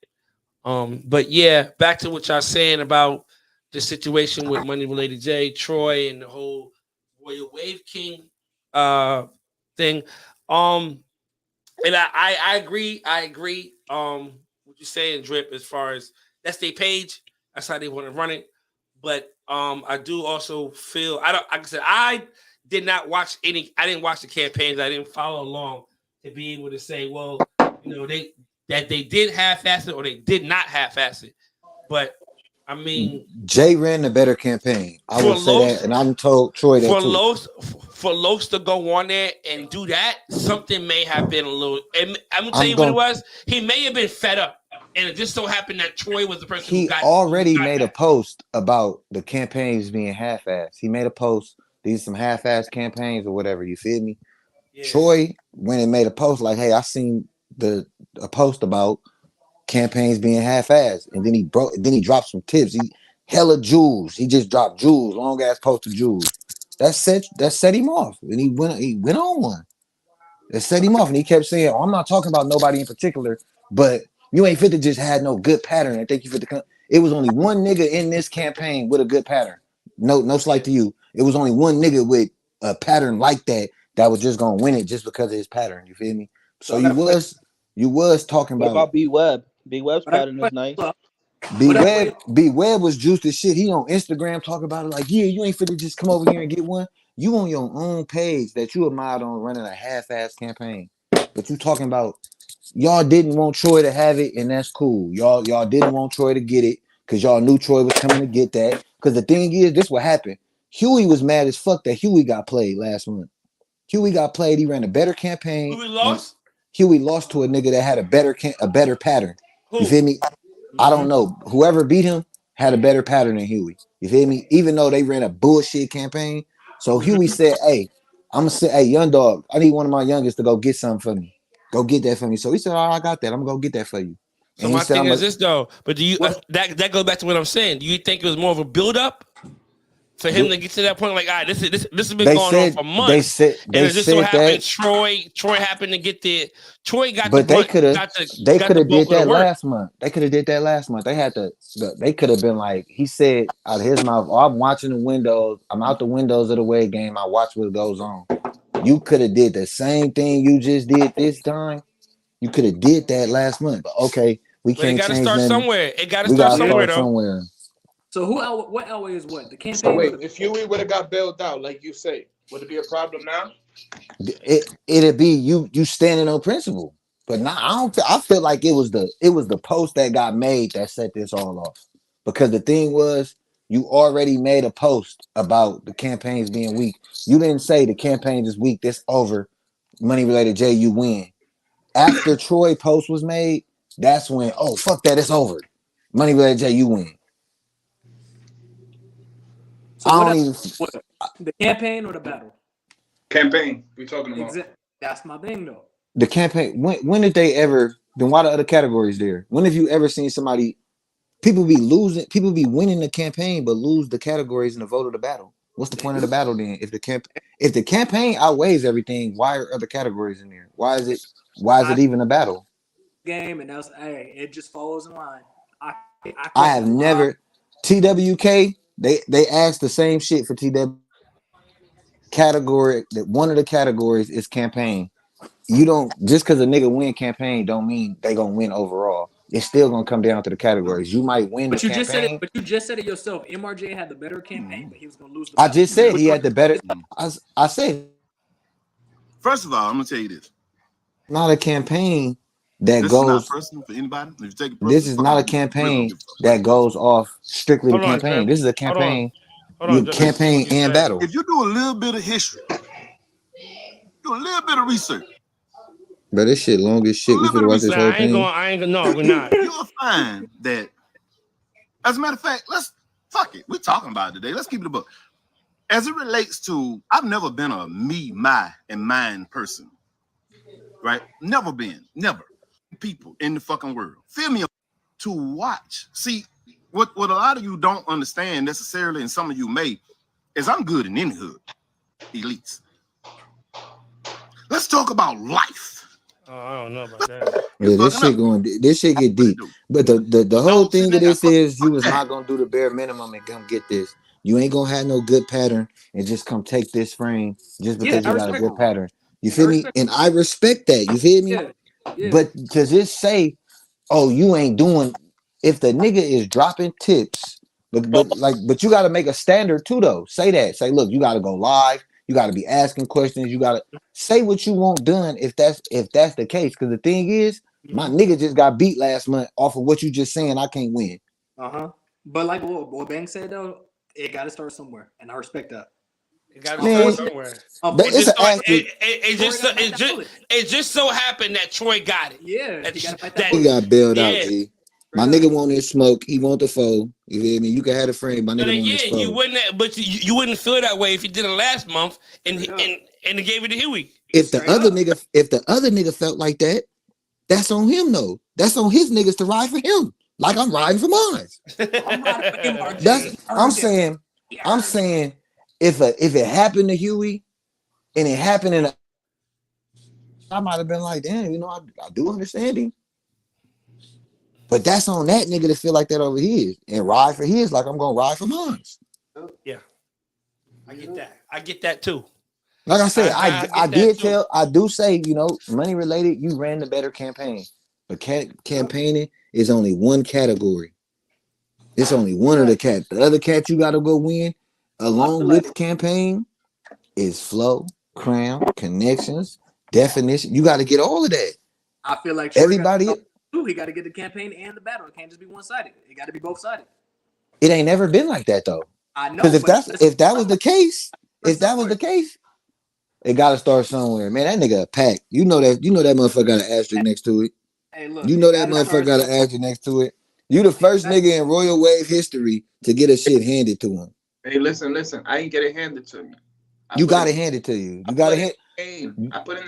But yeah, back to what y'all saying about the situation with Money Related Jay, Troy, and the whole Royal Wave King thing. And I agree. What you're saying, Drip, as far as that's their page, that's how they want to run it. But I do also feel I didn't watch the campaigns. I didn't follow along to be able to say, well, they did half-ass it or they did not half-ass it. But I mean, Jay ran the better campaign. I will say that, and I'm told Troy that too. For Los to go on there and do that, something may have been a little. And I'm gonna tell you what it was. He may have been fed up, and it just so happened that Troy was the person who already made a post about the campaigns being half-assed. He made a post. These are some half-assed campaigns or whatever. You feel me? Yeah. Troy went and made a post like, "Hey, I seen a post about campaigns being half-assed," and then he dropped some tips. He hella jewels. He just dropped jewels, long ass post of jewels. That set him off, and he went on one. That set him off, and he kept saying, "Oh, I'm not talking about nobody in particular, but you ain't fit to just had no good pattern. I think you fit to. It was only one nigga in this campaign with a good pattern. No slight to you. It was only one nigga with a pattern like that was just gonna win it just because of his pattern. You feel me? So you was talking about. What about B Web? B Web's pattern is nice. B Web was juiced as shit. He on Instagram talking about it like, yeah, you ain't fit to just come over here and get one. You on your own page that you admired on running a half-ass campaign, but you talking about y'all didn't want Troy to have it, and that's cool. Y'all didn't want Troy to get it because y'all knew Troy was coming to get that. Because the thing is, this what happened. Huey was mad as fuck that Huey got played last month. Huey got played. He ran a better campaign. Huey lost. Huey lost to a nigga that had a better pattern. You feel me? I don't know. Whoever beat him had a better pattern than Huey. You feel me? Even though they ran a bullshit campaign. So Huey said, hey, I'm going to say, hey, young dog, I need one of my youngest to go get something for me. Go get that for me. So he said, all right, I got that. I'm going to go get that for you. So my thing is this, though. But do you that goes back to what I'm saying. Do you think it was more of a build-up for him to get to that point? Like, all right, this has been going on for months. And it just so happened Troy happened to get there. Troy got but the they could have did that last month. They could have did that last month. They could have been like, he said out of his mouth, oh, I'm watching the windows. I'm out the windows of the way game. I watch what goes on. You could have did the same thing you just did this time. You could have did that last month. But okay, we can't change start nothing. Somewhere. It got to start somewhere, though. Somewhere. So what Elway is what? The campaign? So wait, if Huey would have got bailed out, like you say, would it be a problem now? It'd be you standing on principle. But now I feel like it was the post that got made that set this all off. Because the thing was, you already made a post about the campaigns being weak. You didn't say the campaign is weak. This over. Money Related Jay, you win. after Troy post was made, that's when, oh, fuck that, it's over. Money Glad J, you win. So I what don't even. else? What, the campaign or the battle? Campaign. We talking about. That's my thing though. The campaign. When did they ever? Then why the other categories there? When have you ever seen somebody? People be losing. People be winning the campaign, but lose the categories in the vote of the battle. What's the point of the battle then? If the campaign outweighs everything, why are other categories in there? Why is it even a battle? Game and that's it just falls in line. I have never TWK. They asked the same shit for TW category. That one of the categories is campaign. You don't just because a nigga win campaign don't mean they gonna win overall. It's still gonna come down to the categories. You might win the campaign. You just said it yourself. MRJ had the better campaign, but he was gonna lose the I battle. just said he had the better. I said. First of all, I'm gonna tell you this. Not a campaign that this goes. Is not personal for anybody. If you take it personal, this is not a campaign that goes off strictly the campaign. This is a campaign. Campaign and battle. If you do a little bit of history, do a little bit of research. But this shit long as shit. We finna watch this whole thing. I ain't gonna. No, we're not. You'll find that. As a matter of fact, fuck it. We're talking about it today. Let's keep it a book. As it relates to, I've never been a me, my, and mine person. Right? Never been. Never. People in the fucking world. Feel me? To watch. See, what a lot of you don't understand necessarily, and some of you may, is I'm good in any hood. Elites. Let's talk about life. Oh, I don't know about that. Yeah, this shit get deep. But the whole thing of this is you was not gonna do the bare minimum and come get this. You ain't gonna have no good pattern and just come take this frame just because you got a good pattern. You feel me? And I respect that. You feel me? Yeah. But to just say, oh, you ain't doing, if the nigga is dropping tips, but you got to make a standard too, though. Say that. Say, look, you got to go live. You got to be asking questions. You got to say what you want done if that's the case. Because the thing is, my nigga just got beat last month off of what you just saying. I can't win. But like what Bang said though, it got to start somewhere, and I respect that. It got to start somewhere. It just so happened that Troy got it. Yeah, he got bailed out. G. My nigga want his smoke. He want the foe. You feel me? You can have the frame. My nigga want his foe. You wouldn't feel that way if you did it last month and he gave it to Huey. If the other nigga felt like that, that's on him though. That's on his niggas to ride for him. Like I'm riding for mine. I'm saying if it happened to Huey and it happened I might have been like, damn, I do understand him. But that's on that nigga to feel like that over here and ride for his like I'm gonna ride for mine. Yeah. I get that too. Like I said, I do say, money related, you ran the better campaign. But campaigning is only one category. It's only one of the cats. The other cat you gotta go win along with campaign is flow, crown, connections, definition. You gotta get all of that. I feel like everybody he got to get the campaign and the battle. It can't just be one-sided. It got to be both-sided. It ain't never been like that though. I know. Because if that was the case, it got to start somewhere. Man, that nigga a pack. You know that motherfucker got an asterisk next to it. Hey, look. You know that motherfucker got an asterisk next to it. You the first nigga in Royal Wave history to get a shit handed to him. Hey, listen. I ain't get it handed to me. You got it handed to you. You got it.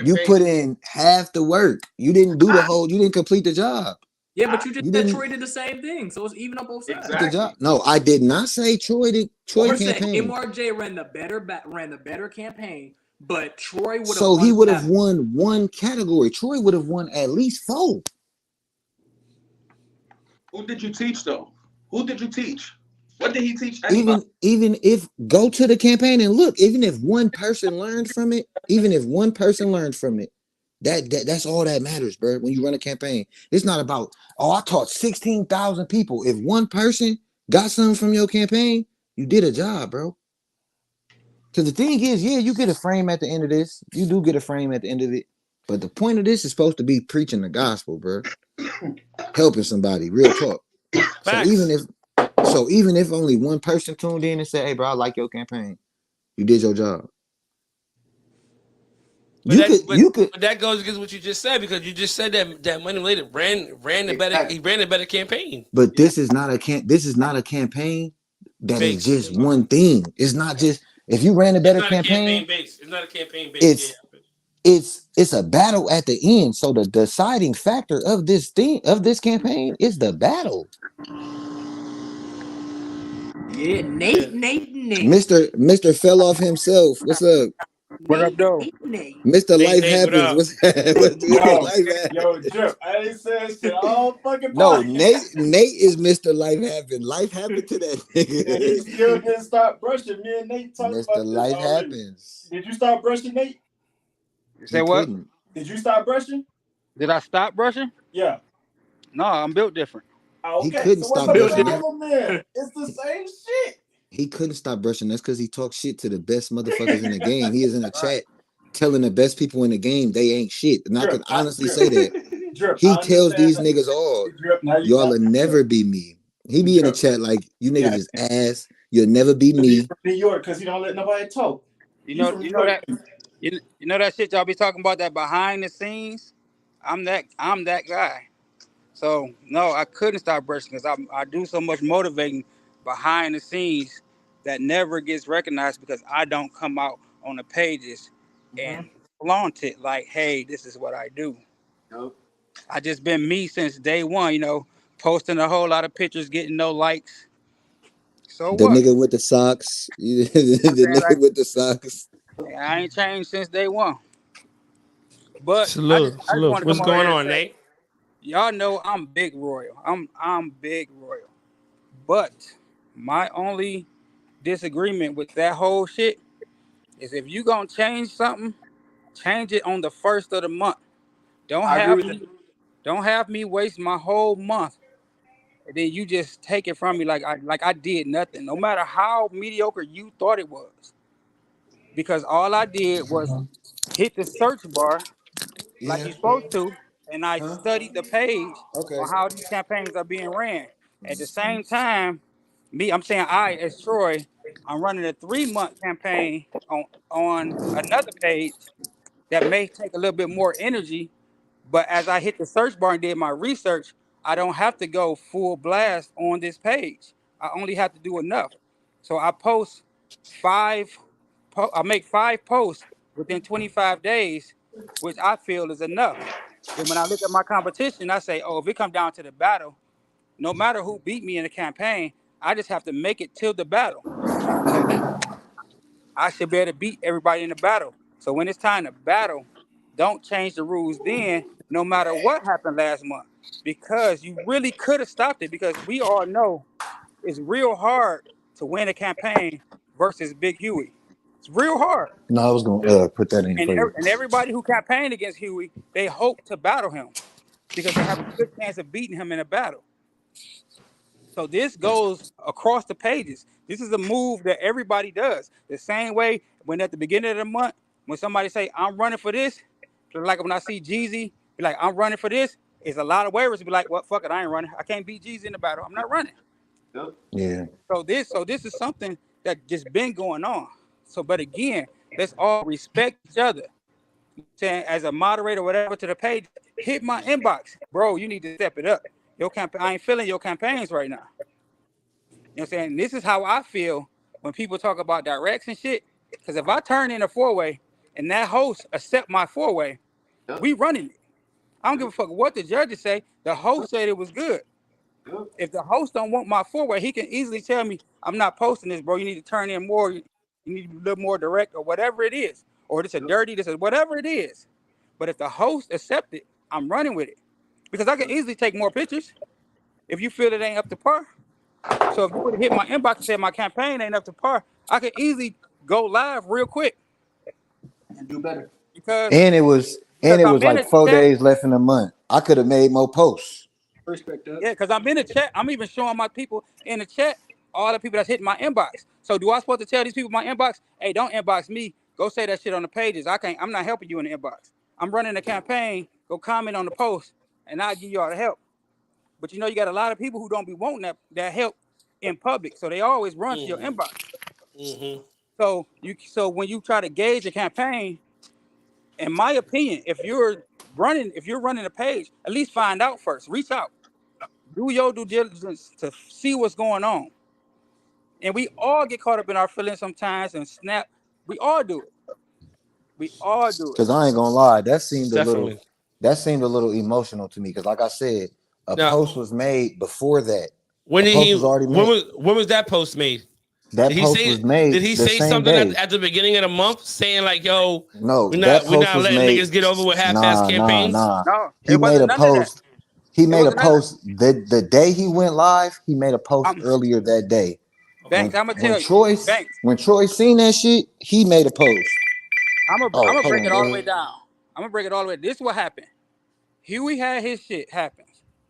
You put in half the work. You didn't do you didn't complete the job. Yeah, but you just said Troy did the same thing, so it's even up both sides. Exactly. No, I did not say Troy did. Troy campaign. MRJ ran the better campaign, but Troy would have. So he would have won one category. Troy would have won at least 4. Who did you teach though? Who did you teach? What did he teach? Anybody? Even if go to the campaign and look, even if one person learned from it, that's all that matters, bro. When you run a campaign, it's not about, I taught 16,000 people. If one person got something from your campaign, you did a job, bro. Because the thing is, you get a frame at the end of this. You do get a frame at the end of it. But the point of this is supposed to be preaching the gospel, bro. Helping somebody, real talk. So even if only one person tuned in and said, hey, bro, I like your campaign. You did your job. You could. But that goes against what you just said, because you just said that Money Later ran the better. He ran a better campaign. But this is not a This is not a campaign that is just one thing. It's not just if you ran a better campaign. It's not a campaign based. It's a battle at the end. So the deciding factor of this campaign is the battle. Yeah, Nate. Mr. fell off himself. What's up? What up, though? Mr. Life Nate, what happens. up? What's Life happens? Yo, Drip, I ain't saying shit all fucking No, podcast. Nate is Mr. Life happened. Life happened to that nigga. And he still didn't stop brushing. Me and Nate talked about Mr. this Life already. happens. Did you stop brushing, Nate? You say what? Couldn't. Did you stop brushing? Did I stop brushing? Yeah. No, I'm built different. Okay, He couldn't so what's stop up with brushing. the problem then? It's the same shit. He couldn't stop brushing. That's because he talks shit to the best motherfuckers in the game. He is in a chat telling the best people in the game they ain't shit. And I can honestly say that. Drip, He tells these niggas all, y'all will never be me. He be in the chat like, you niggas is ass. You'll never be me. From New York, because he don't let nobody talk. You know that shit y'all be talking about, that behind the scenes. I'm that guy. So no, I couldn't stop brushing because I do so much motivating behind the scenes that never gets recognized because I don't come out on the pages and flaunt it like, hey, this is what I do. Nope. I just been me since day one, posting a whole lot of pictures, getting no likes. So The what? nigga with the socks. The nigga with the socks. I ain't changed since day one. But Salute. I just want to What's come over going here on, and say, Nate? y'all know I'm big royal. I'm big royal. But my only disagreement with that whole shit is if you gonna change something, change it on the first of the month. Don't have me waste my whole month, and then you just take it from me like I did nothing. No matter how mediocre you thought it was, because all I did was hit the search bar like you're supposed to, and I studied the page on how these campaigns are being ran. At the same time, I'm saying I, as Troy, I'm running a 3-month campaign on another page that may take a little bit more energy, but as I hit the search bar and did my research, I don't have to go full blast on this page. I only have to do enough. So I make 5 posts within 25 days, which I feel is enough. Then when I look at my competition, I say, oh, if it comes down to the battle, no matter who beat me in the campaign, I just have to make it till the battle. I should be able to beat everybody in the battle. So when it's time to battle, don't change the rules then, no matter what happened last month, because you really could have stopped it, because we all know it's real hard to win a campaign versus Big Huey. It's real hard. No, I was gonna put that in for you. And everybody who campaigned against Huey, they hope to battle him because they have a good chance of beating him in a battle. So this goes across the pages. This is a move that everybody does. The same way when at the beginning of the month, when somebody say, I'm running for this, like when I see Jeezy, be like, I'm running for this, it's a lot of waivers to be like, well, fuck it, I ain't running. I can't beat Jeezy in the battle. I'm not running. Yeah. So this is something that just been going on. So, but again, let's all respect each other. Saying as a moderator, or whatever, to the page, hit my inbox, bro. You need to step it up. Your campaign, I ain't feeling your campaigns right now. You know what I'm saying? This is how I feel when people talk about directs and shit. Because if I turn in a 4-way and that host accept my 4-way, we running it. I don't give a fuck what the judges say. The host said it was good. If the host don't want my 4-way, he can easily tell me, I'm not posting this, bro. You need to turn in more. You need to be a little more direct, or whatever it is. Or this is dirty, this is whatever it is. But if the host accept it, I'm running with it. Because I can easily take more pictures if you feel it ain't up to par. So if you would have hit my inbox and said my campaign ain't up to par, I could easily go live real quick and do better. Because it was like 4 chat. days left in the month. I could have made more posts. Respect that. Yeah, because I'm in the chat. I'm even showing my people in the chat, all the people that's hitting my inbox. So do I supposed to tell these people in my inbox, hey, don't inbox me. Go say that shit on the pages. I'm not helping you in the inbox. I'm running a campaign. Go comment on the post, and I'll give you all the help. But you got a lot of people who don't be wanting that help in public. So they always run to your inbox. So when you try to gauge a campaign, In my opinion, if you're running a page, at least find out first. Reach out. Do your due diligence to see what's going on. And we all get caught up in our feelings sometimes and snap. We all do it. We all do it. Because I ain't gonna lie, Definitely. that seemed a little emotional to me. Because like I said, a Now, post was made before that. when A did post he? was already made. When was that post made? That Did he post say? was made Did he the say same something day. at the beginning of the month, saying like, "Yo, No, we're that not post was letting made. niggas get over with half-ass Nah. campaigns"? No, He it made wasn't a none of that. post. He It made a wasn't none of post the day he went live. He made a post that. earlier that day. Banks, I'm gonna When tell you, Troy Banks, when Troy seen that shit, he made a post. I'm Oh, gonna hold break on, it go all the way ahead. down. I'm gonna break it all the way. This is what happened. Huey had his shit happen.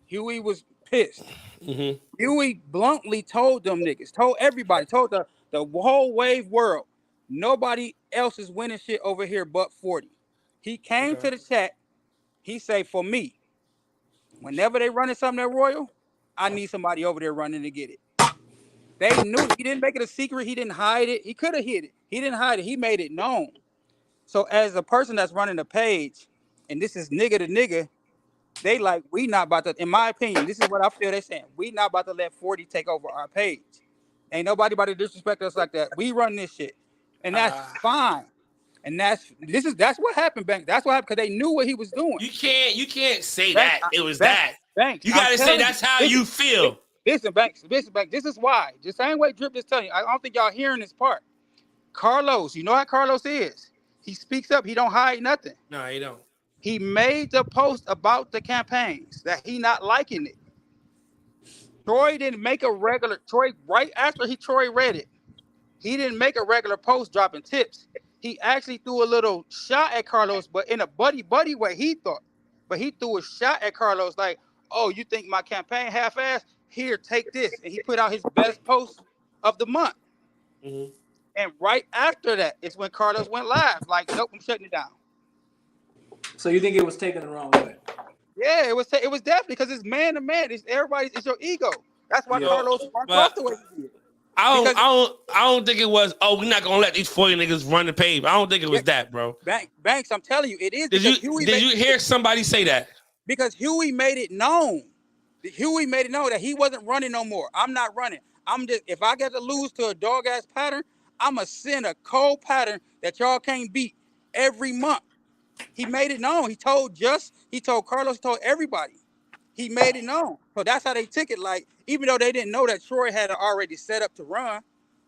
Huey was pissed. Mm-hmm. Huey bluntly told them niggas, told everybody, told the whole wave world, nobody else is winning shit over here but 40. He came to the chat. He say, for me, whenever they running something at Royal, I need somebody over there running to get it. They knew he didn't make it a secret. He didn't hide it. He could have hid it. He didn't hide it. He made it known. So as a person that's running the page, and this is nigga to nigga, they like, we not about to, in my opinion, this is what I feel they saying. We not about to let 40 take over our page. Ain't nobody about to disrespect us like that. We run this shit. And that's fine. And that's what happened, Banks. That's what happened because they knew what he was doing. You can't say Banks, that it was Banks, that. Banks, You I'm gotta say telling that's how this you is- feel. Listen, Banks, this is why. The same way Drip is telling you. I don't think y'all hearing this part. Carlos, you know how Carlos is. He speaks up. He don't hide nothing. No, you don't. He made the post about the campaigns that he not liking it. Troy didn't make a regular right after Troy read it. He didn't make a regular post dropping tips. He actually threw a little shot at Carlos, but in a buddy way, he thought. But he threw a shot at Carlos like, oh, you think my campaign half-assed? Here, take this. And he put out his best post of the month. Mm-hmm. And right after that, it's when Carlos went live. Like, nope, I'm shutting it down. So you think it was taken the wrong way? Yeah, it was definitely because it's man to man. It's your ego. That's why Carlos runs off the way he did. I don't think it was. Oh, we're not gonna let these 40 niggas run the pave. I don't think it was that, bro. Banks, I'm telling you, it is. Did you hear somebody say that? Because Huey made it known. Huey made it known that he wasn't running no more. I'm not running. I'm just, if I get to lose to a dog ass pattern, I'ma send a cold pattern that y'all can't beat every month. He made it known. He told Carlos, he told everybody. He made it known. So that's how they took it. Like, even though they didn't know that Troy had already set up to run,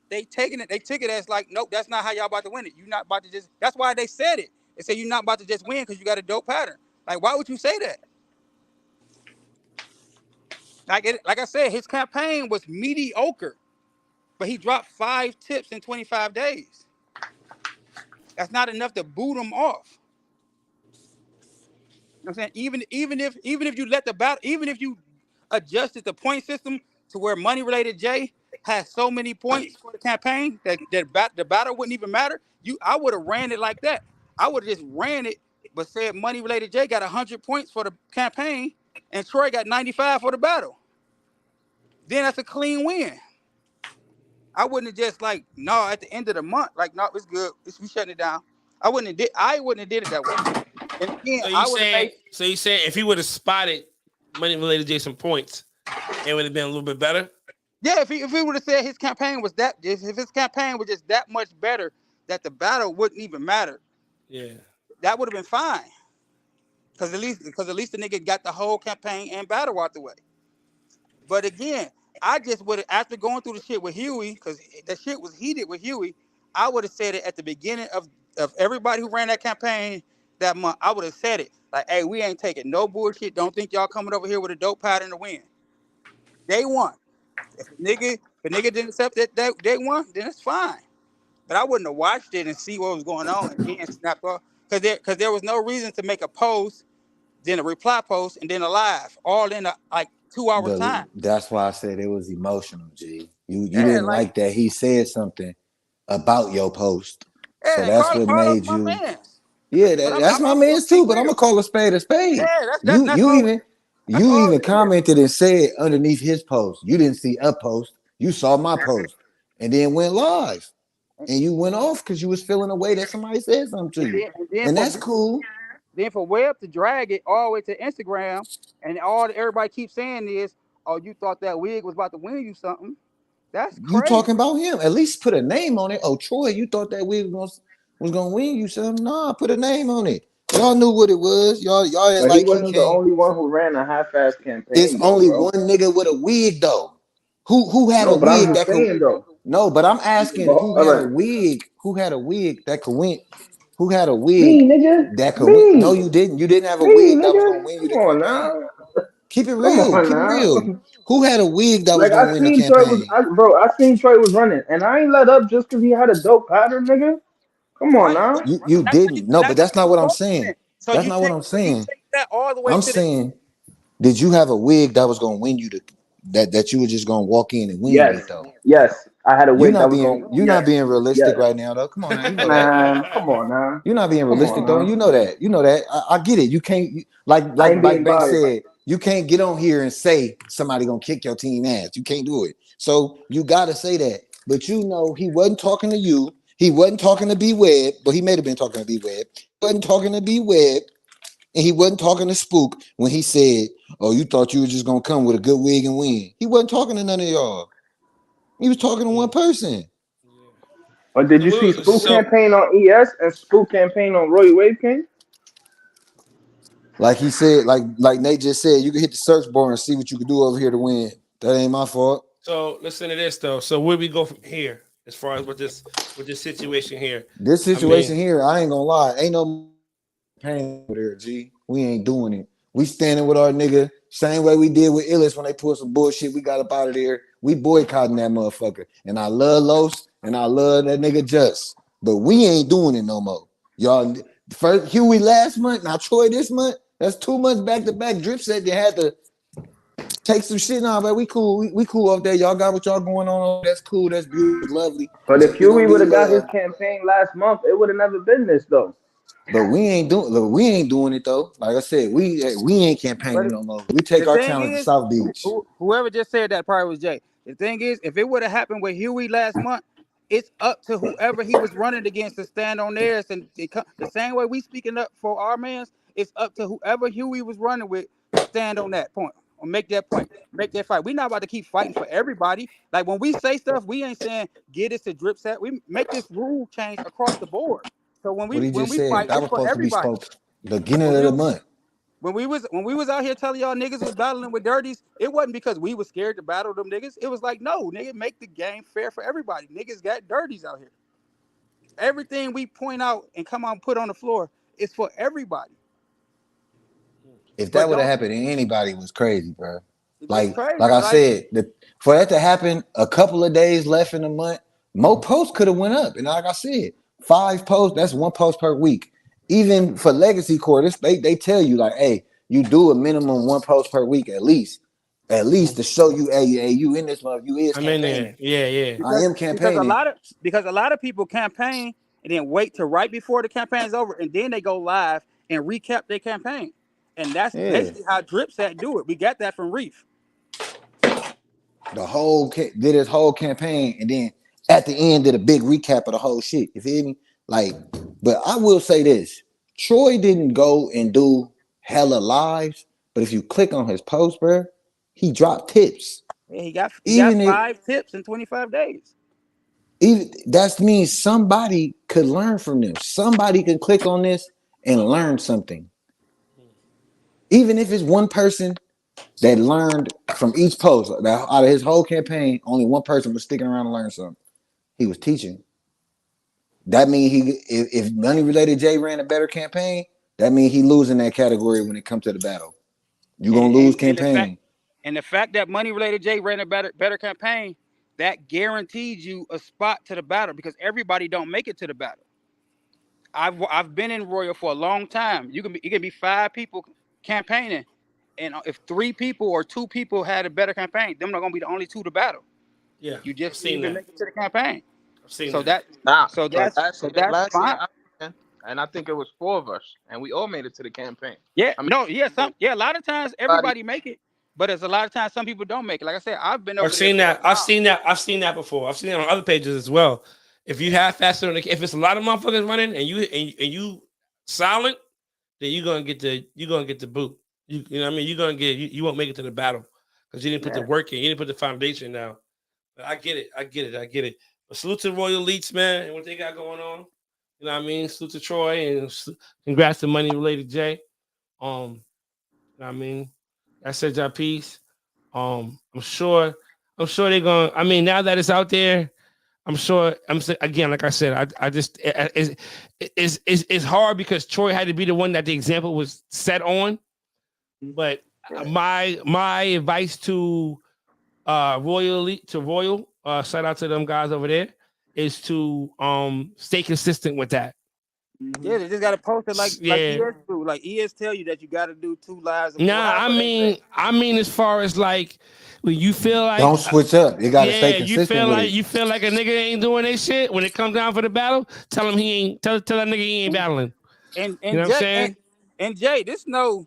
they took it as like, nope, that's not how y'all about to win it. You're not about to just, that's why they said it. They said you're not about to just win because you got a dope pattern. Like, why would you say that? Like I said, his campaign was mediocre, but he dropped 5 tips in 25 days. That's not enough to boot him off. You know what I'm saying? Even if you let the battle, even if you adjusted the point system to where money related J has so many points for the campaign that the battle wouldn't even matter. I would have ran it like that. I would have just ran it, but said money related J got 100 points for the campaign and Troy got 95 for the battle. Then that's a clean win. I wouldn't have just like, no, at the end of the month, like, no, it's good. We shutting it down. I wouldn't have did it that way. And again, So you saying if he would have spotted money related Jason points, it would have been a little bit better? Yeah, if he would have said his campaign was that, if his campaign was just that much better, that the battle wouldn't even matter. Yeah, that would have been fine. Because at least the nigga got the whole campaign and battle out the way. But again, I just would have, after going through the shit with Huey, because the shit was heated with Huey, I would have said it at the beginning of everybody who ran that campaign that month. I would have said it like, hey, we ain't taking no bullshit. Don't think y'all coming over here with a dope pattern to win. Day one. If a nigga didn't accept that day one, then it's fine. But I wouldn't have watched it and see what was going on and then snapped off. Because there was no reason to make a post, then a reply post, and then a live, all in a like 2 hours time. That's why I said it was emotional, G. You didn't like that he said something about your post. Yeah, so that's what Carlos made my you. man. Yeah, that's my man's too. But I'm gonna call a spade a spade. Yeah, You even commented and said underneath his post. You didn't see a post. You saw my post, and then went live. and you went off because you was feeling a way that somebody said something to you, and that's cool. Then for Webb to drag it all the way to Instagram, and everybody keeps saying is, "Oh, you thought that wig was about to win you something?" That's You crazy. talking about him? At least put a name on it. Oh, Troy, you thought that wig was gonna win you something? Nah, put a name on it. Y'all knew what it was. Y'all act But he like he wasn't the can't. only one who ran a half-ass campaign. It's though, only bro. one nigga with a wig though. Who had a No, but I'm wig just that could? saying though. No, but I'm asking But, who all had a right. wig? Who had a wig that could win? Who had a wig Me, nigga. that could win? No, Me. you didn't. You didn't have a Me, wig that was gonna nigga. win you Come the on campaign. now. Keep it Come real. on Keep it now. real. Who had a wig that was Like gonna I win the seen Troy was, campaign? I seen Troy was running, and I ain't let up just because he had a dope pattern, nigga. Come on Right. now. You That's what you, didn't. No, but that's not you what I'm focusing. saying. So That's you not what take I'm saying. that all the way I'm to the saying, did you have a wig that was gonna win you that you were just gonna walk in and win with Yes, though? yes. I had a wig that was going. You're Yes, not being realistic yes. right now though. Come on now, you know that. Man, come on now. You're not being Come on realistic though. now. You know that. You know that. I get it. You can't I ain't like being Banks biased. said. You can't get on here and say somebody gonna kick your team ass. You can't do it. So you gotta say that. But you know he wasn't talking to you. He wasn't talking to B Web, but he may have been talking to B Web. He wasn't talking to B Web, and he wasn't talking to Spook when he said, "Oh, you thought you were just gonna come with a good wig and win." He wasn't talking to none of y'all. He was talking to one person. Or did you see Spook campaign on ES and Spook campaign on Roy Wave King? Like he said, like Nate just said, you can hit the search bar and see what you can do over here to win. That ain't my fault. So listen to this though. So where we go from here as far as with this situation here? This situation here, I ain't gonna lie, ain't no pain over there, G. We ain't doing it. We standing with our nigga, same way we did with Illis when they pulled some bullshit. We got up out of there. We boycotting that motherfucker. And I love Los and I love that nigga Just. But we ain't doing it no more. Y'all first Huey last month, now Troy this month. That's 2 months back to back. Drip said they had to take some shit now, but we cool. We cool up there. Y'all got what y'all going on. That's cool. That's beautiful. Lovely. But if We gonna Huey would be have got his love. campaign last month, it would have never been this though. But we ain't doing it though. Like I said, we ain't campaigning no more. We take the our thing talent to is, South Beach. whoever just said that probably was Jay. The thing is, if it would have happened with Huey last month, it's up to whoever he was running against to stand on theirs. And the same way we speaking up for our mans, it's up to whoever Huey was running with to stand on that point or make that point, make that fight. We're not about to keep fighting for everybody. Like when we say stuff, we ain't saying get us to drip set. We make this rule change across the board. So when What he just we said, fight, that it's was for supposed to be everybody. spoke beginning When of we the month. when we was out here telling y'all niggas was battling with dirties, it wasn't because we was scared to battle them niggas. It was like, no, nigga, make the game fair for everybody. Niggas got dirties out here. Everything we point out and come out and put on the floor is for everybody. If that But would have don't happened to anybody, it was crazy, bro. it's Like crazy. I Like said, for that to happen, a couple of days left in the month, more posts could have went up. And like I said, 5 posts, that's 1 post per week. Even for legacy core, they tell you like, hey, you do a minimum 1 post per week at least to show you, hey, you in this month, you is I'm in campaigning. there. Yeah. I am because campaigning. a lot of people campaign and then wait till right before the campaign's over and then they go live and recap their campaign. And that's Yeah. basically how Dripsat do it. We got that from Reef. The whole did his whole campaign, and then at the end did a big recap of the whole shit. You feel me? Like, but I will say this: Troy didn't go and do hella lives, but if you click on his post, bro, he dropped tips. Yeah, he got Even if 5 tips in 25 days. even that means somebody could learn from them. Somebody can click on this and learn something. Even if it's one person that learned from each post, that out of his whole campaign, only one person was sticking around to learn something. He was teaching. That means if Money Related J ran a better campaign, that means he losing that category when it comes to the battle. You gonna lose campaign. And the fact that Money Related J ran a better campaign, that guaranteed you a spot to the battle because everybody don't make it to the battle. I've been in Royal for a long time. It can be 5 people campaigning, and if 3 people or 2 people had a better campaign, them not gonna be the only 2 to battle. Yeah. You just I've seen even that. make it to the campaign. I've seen So that. Last year fine. I ran, and I think it was 4 of us, and we all made it to the campaign. Yeah, I mean, a lot of times everybody make it, but there's a lot of times some people don't make it. Like I said, I've been over I've there seen for a that. I've while. seen that. I've seen that before. I've seen it on other pages as well. If you have faster on if it's a lot of motherfuckers running and you silent, then you're gonna get the boot. You know what I mean? You're gonna get you won't make it to the battle because you didn't put the work in, you didn't put the foundation down. But I get it. But salute to the Royal Elites, man, and what they got going on. You know what I mean? Salute to Troy and congrats to Money Related Jay. You know what I mean? I said y'all peace. I'm sure they're gonna. I mean, now that it's out there, I'm sure. Again, like I said, I just it's hard because Troy had to be the one that the example was set on. But my advice to Royal Elite to Royal, shout out to them guys over there, is to stay consistent with that. Yeah, they just gotta post it like ES do. Like ES tell you that you gotta do 2 lives. I mean, as far as like when you feel like don't switch up, you gotta stay consistent. You feel like a nigga ain't doing that shit when it comes down for the battle. Tell him he ain't. Tell that nigga he ain't battling. And you know what I'm saying? And Jay, this no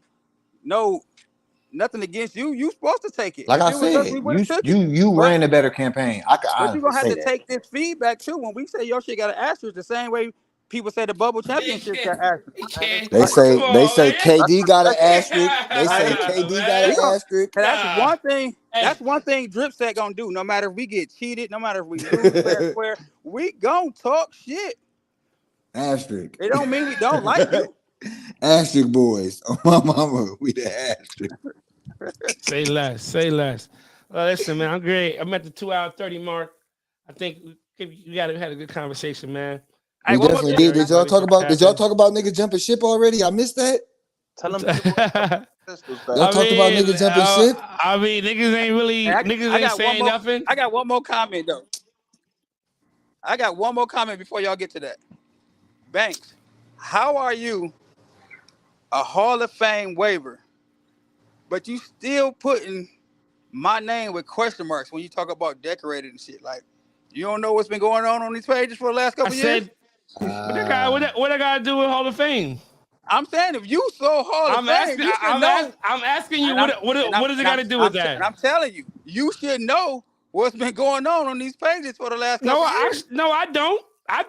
nothing against you. You supposed to take it. Like I said, you ran a better campaign. But you're gonna have to take this feedback too. When we say your shit got an asterisk, the same way people say the bubble championship got asterisk. They say KD got an asterisk. They say KD got an asterisk. That's one thing. That's one thing Dripset gonna do. No matter if we get cheated, no matter if we lose fair and square, we gonna talk shit. Asterisk. It don't mean we don't like you. Asterisk boys. Oh my mama, we the asterisk. Say less. Well, listen, man, I'm great. I'm at the 2 hour 30 mark. I think we had a good conversation, man. We definitely did. Did y'all talk about niggas jumping ship already? I missed that. Tell them. Y'all talked about niggas jumping ship. I mean, niggas ain't really niggas ain't saying nothing. I got one more comment though. I got one more comment before y'all get to that. Banks, how are you a Hall of Fame waiver, but you still putting my name with question marks when you talk about decorated and shit? Like, you don't know what's been going on these pages for the last couple years? What I gotta do with Hall of Fame? I'm saying if you so Hall of Fame, you should know. I'm asking you what does it got to do with that? And I'm telling you, you should know what's been going on these pages for the last couple years. I don't. I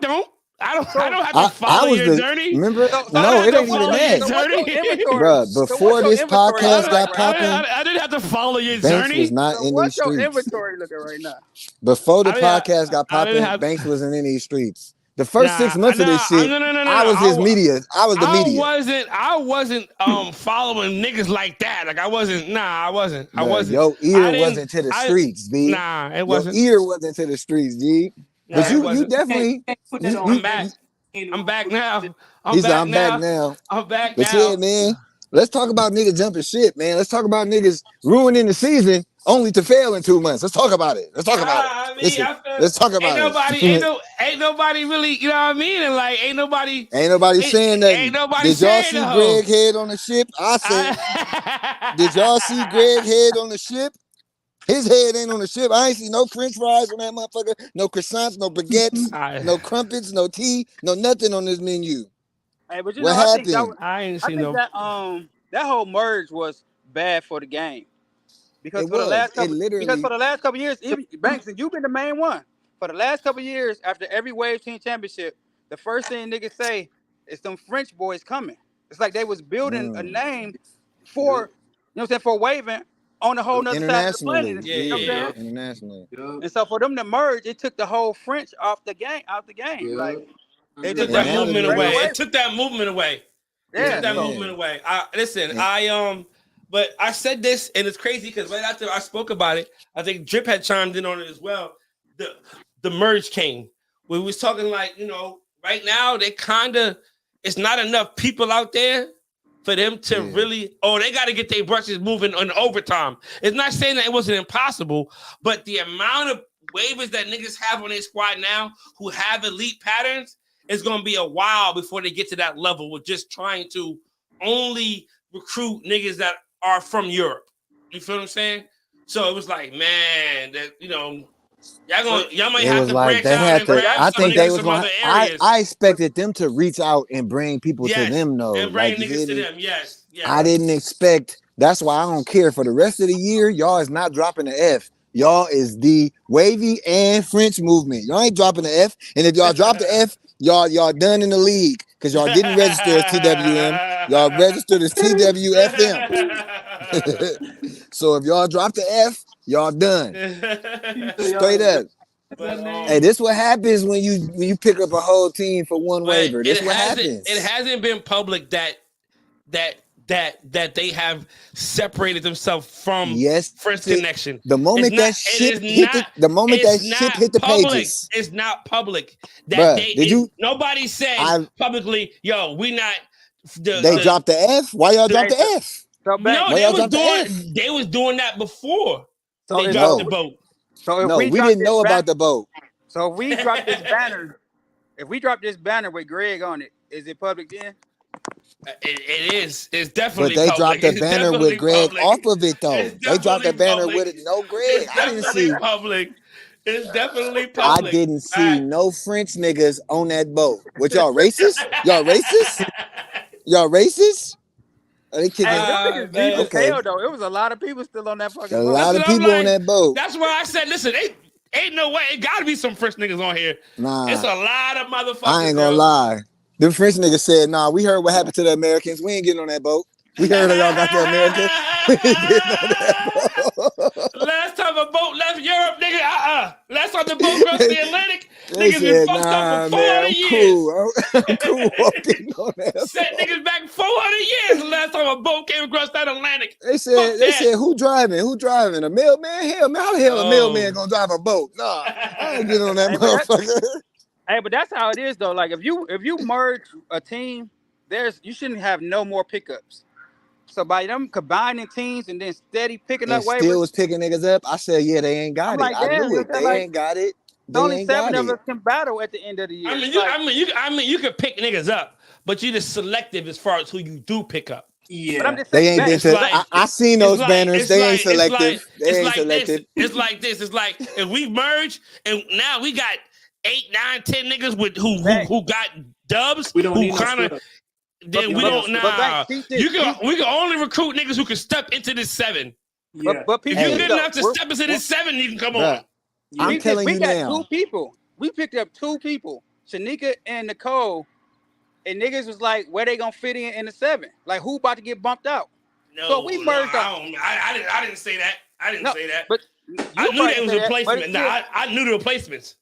don't have to follow your journey. Remember? No, it ain't even that. Bro, before this podcast got popping, I didn't have to follow your Banks journey. was not in what's these streets. Your inventory looking right now? Before the podcast got popping, Banks wasn't in these streets. The first 6 months of this shit, I was his media. I was the media. I wasn't following niggas like that. Like I wasn't. Your ear wasn't to the streets, B. Nah, it wasn't. Your ear wasn't to the streets, G. But you definitely. I'm back. I'm back now. I'm back now. But yeah, man. Let's talk about niggas jumping shit, man. Let's talk about niggas ruining the season only to fail in 2 months. Let's talk about it. Let's talk about it. Let's talk about it. Ain't nobody really, you know what I mean? And like, ain't nobody saying that. Did y'all see Greg head on the ship? I said, did y'all see Greg head on the ship? His head ain't on the ship. I ain't see no French fries on that motherfucker. No croissants, no baguettes, no crumpets, no tea, no nothing on this menu. Hey, but what happened? I ain't seen no. That whole merge was bad for the game because for the last couple years, Banks, and you've been the main one for the last couple years. After every Wave Team Championship, the first thing niggas say is them French boys coming. It's like they was building a name for you know what I'm saying, for waving on the whole nother side of the planet. Internationally. And so for them to merge, it took the whole French off the game. Like it took that movement away. It took that movement away. But I said this, and it's crazy because right after I spoke about it, I think Drip had chimed in on it as well. The merge came. We was talking like, you know, right now it's not enough people out there for them to really, they got to get their brushes moving on overtime. It's not saying that it wasn't impossible, but the amount of waivers that niggas have on their squad now who have elite patterns, it's going to be a while before they get to that level with just trying to only recruit niggas that are from Europe. You feel what I'm saying? So it was like, man, that, you know, y'all might have to branch out and grab I think they was going. I expected them to reach out and bring people to them, though. And bring niggas to them. Yes. I didn't expect. That's why I don't care for the rest of the year. Y'all is not dropping the F Y'all is the wavy and French movement. Y'all ain't dropping the F. And if y'all drop the F, y'all done in the league because y'all didn't register as TWM. Y'all registered as TWFM. So if y'all drop the F, y'all done. Straight up. But, Hey, this what happens when you pick up a whole team for one waiver. This what happens. It hasn't been public that they have separated themselves from French Connection. The moment that shit hit the pages, it's not public. Nobody said publicly, yo, we not. They dropped the F. Why y'all dropped the F? No, they was doing that before they dropped the boat. So if we didn't know about the boat. So if we drop this banner, with Greg on it, is it public then? It is. It's definitely. But they public. dropped the banner with Greg off of it though. They dropped the banner with it. No Greg. I didn't see public. It's definitely public. I didn't see no French niggas on that boat. What y'all racist? Y'all racist? Y'all racist? Hey, them niggas deep as hell though. It was a lot of people still on that fucking boat. A lot of people on that boat. That's why I said, listen, ain't no way. It gotta be some French niggas on here. Nah. It's a lot of motherfuckers. I ain't gonna lie. The French niggas said, nah, we heard what happened to the Americans. We ain't getting on that boat. We heard y'all got the Americans. We ain't getting on that boat. Last time a boat left Europe, nigga, Last time the boat crossed the Atlantic, niggas been fucked up for 400 years. I'm cool. I'm getting on that Set niggas back 400 years the last time a boat came across that Atlantic. They said, who driving? Who driving? A mailman? Hell, man, how the hell a mailman gonna drive a boat? Nah, I ain't getting on that motherfucker. Hey, but that's how it is though. Like if you merge a team, you shouldn't have no more pickups. So by them combining teams and then steady picking up waivers, still was picking niggas up. I said, yeah, they ain't got it. I knew it. They ain't got it. Only 7 of us can battle at the end of the year. I mean, you can pick niggas up, but you're just selective as far as who you do pick up. Yeah, but I'm just they ain't been. I seen those banners. They ain't selective. They ain't selective. It's like this. It's like if we merge and now we got 8, 9, 10 niggas with who got dubs. We don't need kind of. Then we don't. Nah, we can only recruit niggas who can step into this 7. Yeah. But if you're good enough to step into this 7, you can come on. I'm telling you now. We got 2 people. We picked up 2 people, Shanika and Nicole, and niggas was like, where they gonna fit in the 7? Like, who about to get bumped out? No, so we merged up. I didn't say that. I didn't say that. But I knew there was replacement. I knew the replacements.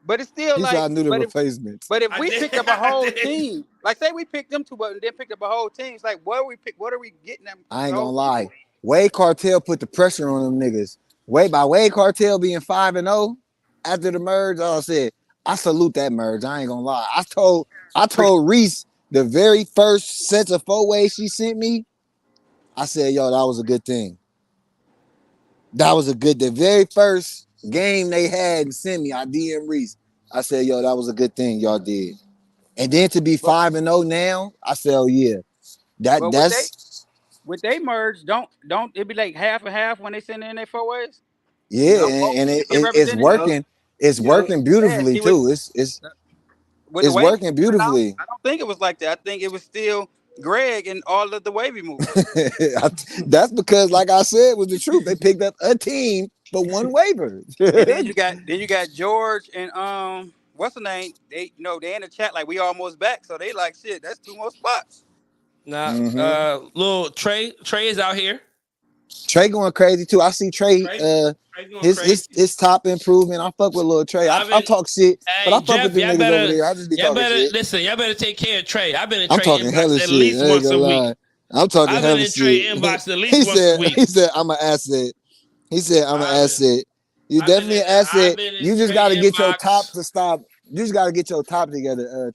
But it's still like, I knew the replacements. But if we picked up a whole team, like say we picked them 2, but then picked up a whole team, it's like what are we getting them? I ain't gonna lie. Wade Cartel put the pressure on them niggas. Wade Cartel being 5-0 after the merge, I said, I salute that merge. I ain't gonna lie. I told Reese the very first sets of 4-way she sent me, I said, yo, that was a good thing. The very first game they had and sent me, I DM Reese. I said, yo, that was a good thing y'all did. And then to be 5-0 now, I said, oh yeah. That's when they merge, don't it be like half and half when they send in their 4-ways? Yeah, and it's working. It's working beautifully too. It's working beautifully. I don't think it was like that. I think it was still Greg and all of the wavy moves. That's because, like I said, was the truth. They picked up a team for one waiver. And then you got George and what's the name? They they in the chat like we almost back, so they like shit. That's 2 more spots. Nah, little Trey is out here. Trey going crazy too. I see Trey. His top improvement. I fuck with little Trey. I talk shit, but I fuck with the niggas over there. I just be talking shit. Listen, y'all better take care of Trey. I've been in Trey inbox at least once a week. I'm talking hella shit. Trey inbox at least once a week. He said, I'm an asset. I'm an asset. You definitely an asset. You just got to get your top to stop. You just got to get your top together,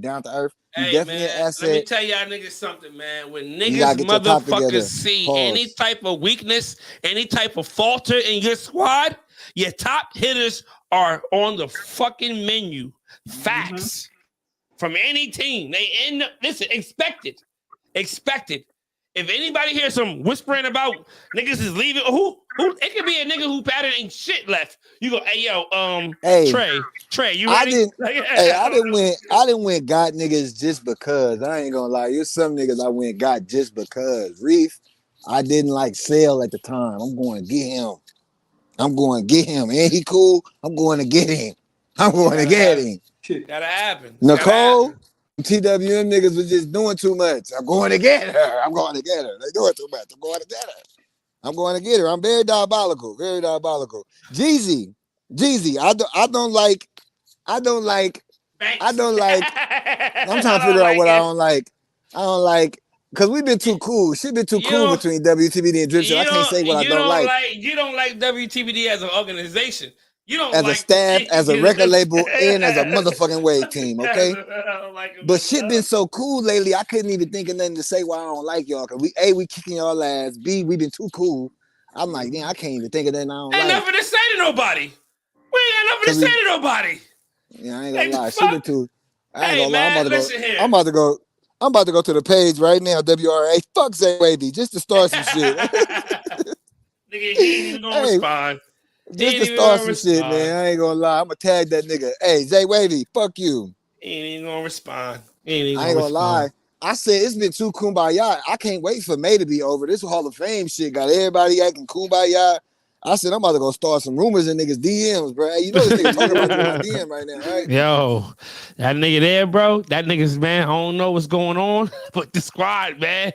down to earth. You definitely an asset. Let me tell y'all niggas something, man. When niggas motherfuckers see any type of weakness, any type of falter in your squad, your top hitters are on the fucking menu. Facts. From any team. They end up, listen, expected. If anybody hears some whispering about niggas is leaving, who it could be a nigga who batted ain't shit left. You go, hey yo, Trey, you ready? I didn't win got niggas just because. I ain't gonna lie. There's some niggas I went got just because. Reef, I didn't like sell at the time. I'm going to get him. I'm going to get him. Ain't he cool? I'm going to get him. I'm going to get him. Gotta happen. Nicole, TWM niggas was just doing too much. I'm going to get her. I'm going to get her. They doing too much. I'm going to get her. I'm going to get her. I'm very diabolical. Very diabolical. Jeezy, I don't like. I'm trying to figure out what I don't like. I don't like because we've been too cool. Shit been too cool between WTBD and Drip Shit. I can't say what I don't like. You don't like WTBD as an organization. You don't as like a staff, as a record label, and as a motherfucking wave team, okay? But shit been so cool lately, I couldn't even think of nothing to say why I don't like y'all. Cause we kicking y'all ass. B, we been too cool. I'm like, damn, I can't even think of nothing I don't ain't like. Nothing to say to nobody. We ain't got nothing to say to nobody. Yeah, I ain't gonna lie. Shit been too. I ain't gonna lie. I'm about to go to the page right now. WRA. Fuck Zay Wavy just to start some shit. Nigga, he ain't even gonna respond. Just to start some shit, man. I ain't gonna lie. I'm gonna tag that nigga. Hey, Zay Wavy, fuck you. He ain't even gonna respond. I ain't gonna lie. I said it's been too kumbaya. I can't wait for May to be over. This Hall of Fame shit got everybody acting kumbaya. I said I'm about to go start some rumors in niggas' DMs, bro. Hey, you know this nigga talking about you in my DM right now, right? Yo, that nigga there, bro. That nigga's, man, I don't know what's going on, but the squad, man,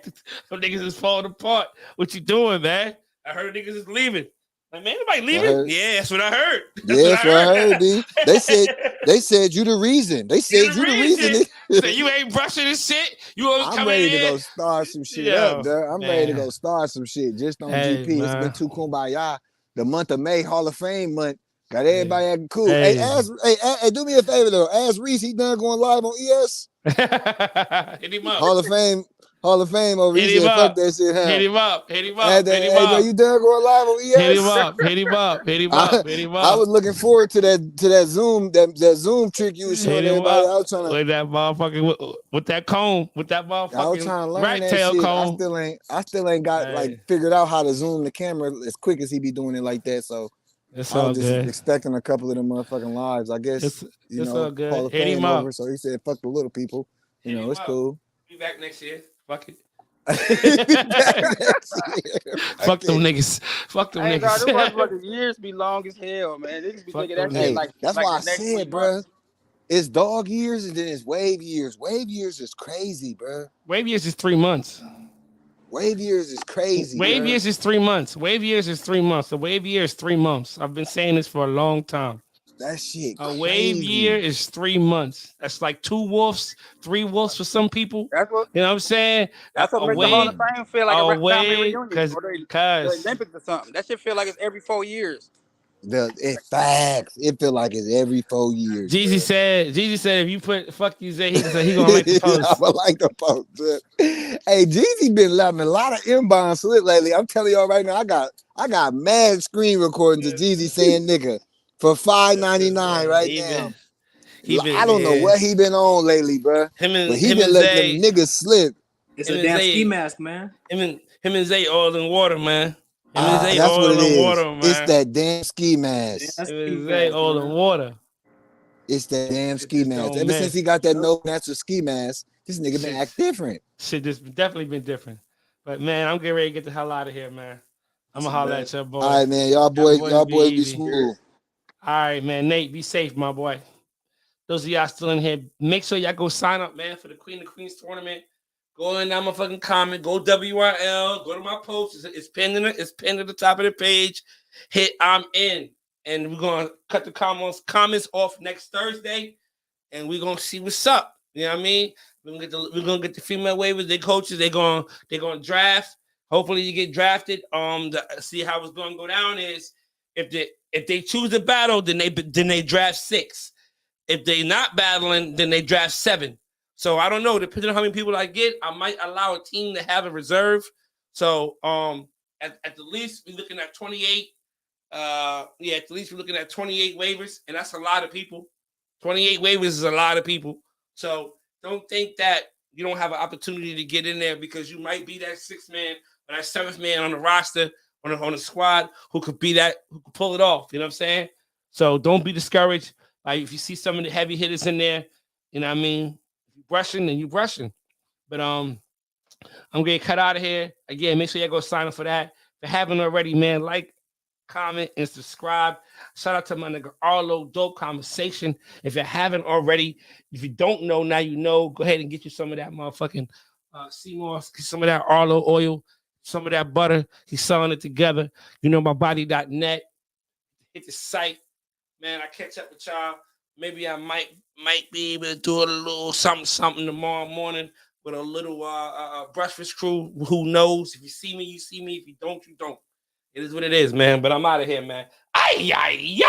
them niggas is falling apart. What you doing, man? I heard niggas is leaving. Like, man, anybody leaving? Yeah, that's what I heard. That's what I heard, B. They said you the reason. They said you the reason. So you ain't brushing this shit. I'm ready to go start some shit up, dude. I'm ready to go start some shit just on GP. Man. It's been too kumbaya. The month of May, Hall of Fame month, got everybody acting cool. Hey, do me a favor though. Ask Reese, he done going live on ES. Hit him up. Hall of Fame over. He said, fuck that shit. Huh? Hit him up. Hit him up. Hey, you done going live on ES? Hit him up. Hit him up. Hit him up. Hit him up. I was looking forward to that Zoom Zoom trick you was showing everybody. I was trying to with that motherfucking with that comb, with that motherfucking I was trying to learn rat that tail shit. comb. I still ain't got like figured out how to zoom the camera as quick as he be doing it like that. So it's I all was just good. expecting a couple of them motherfucking lives. I guess it's all good. Hall of Fame over. So he said, "Fuck the little people." You know, it's cool. Be back next year. Fuck it. Fuck them niggas. Fuck them niggas. The years be long as hell, man. Niggas be thinking that shit like that's like why I said, bro. It's dog years and then it's wave years. Wave years is crazy, bro. Wave years is 3 months. Wave years is crazy. Wave years is 3 months. Wave years is 3 months. A wave year is 3 months. I've been saying this for a long time. That shit crazy. A wave year is 3 months. That's like 2 wolves, 3 wolves for some people. That's what, you know what I'm saying? That's what makes the Hall of Fame feel like a family reunion because the Olympics or something. That shit feel like it's every 4 years. Facts. It feel like it's every 4 years. Jeezy said, if you put fuck you, Zay, he said he gonna like the post. I'm gonna like the post. Hey, Jeezy been letting a lot of inbound slip lately. I'm telling y'all right now, I got mad screen recordings of Jeezy saying nigga for $5.99 right now. I don't know what he been on lately, bro. But he been letting them niggas slip. It's a damn ski mask, man. Him and Zay oil and water, man. That's what it is. Water, it's that damn ski mask. Oil and water. It's that damn ski mask. Ever since he got that no natural ski mask, this nigga been act different. Shit just definitely been different. But man, I'm getting ready to get the hell out of here, man. I'm gonna holler at your boy. All right, man. Y'all boys be smooth. All right, man. Nate, be safe, my boy. Those of y'all still in here, make sure y'all go sign up, man, for the Queen of Queens tournament. Go in that motherfucking comment. Go WRL. Go to my post. It's pinned at the top of the page. Hit I'm in. And we're gonna cut the comments off next Thursday. And we're gonna see what's up. You know what I mean? We're gonna get the female waivers, their coaches, they're gonna draft. Hopefully you get drafted. See how it's gonna go down is if they choose to battle, then they draft 6. If they not battling, then they draft 7. So I don't know. Depending on how many people I get, I might allow a team to have a reserve. So at the least we're looking at 28. At the least we're looking at 28 waivers, and that's a lot of people. 28 waivers is a lot of people. So don't think that you don't have an opportunity to get in there because you might be that 6th man or that 7th man on the roster on the squad who could pull it off. You know what I'm saying? So don't be discouraged. Like if you see some of the heavy hitters in there, you know what I mean? Brushing, then you brushing. But I'm gonna get cut out of here. Again, make sure y'all go sign up for that. If you haven't already, man, like, comment, and subscribe. Shout out to my nigga Arlo, dope conversation. If you haven't already, if you don't know, now you know. Go ahead and get you some of that motherfucking sea moss, some of that Arlo oil, some of that butter. He's selling it together. You know, mybody.net. Hit the site. Man, I catch up with y'all. Maybe I might be able to do a little something tomorrow morning with a little breakfast crew. Who knows? If you see me, you see me. If you don't, you don't. It is what it is, man. But I'm out of here, man. Ay, ay, ay.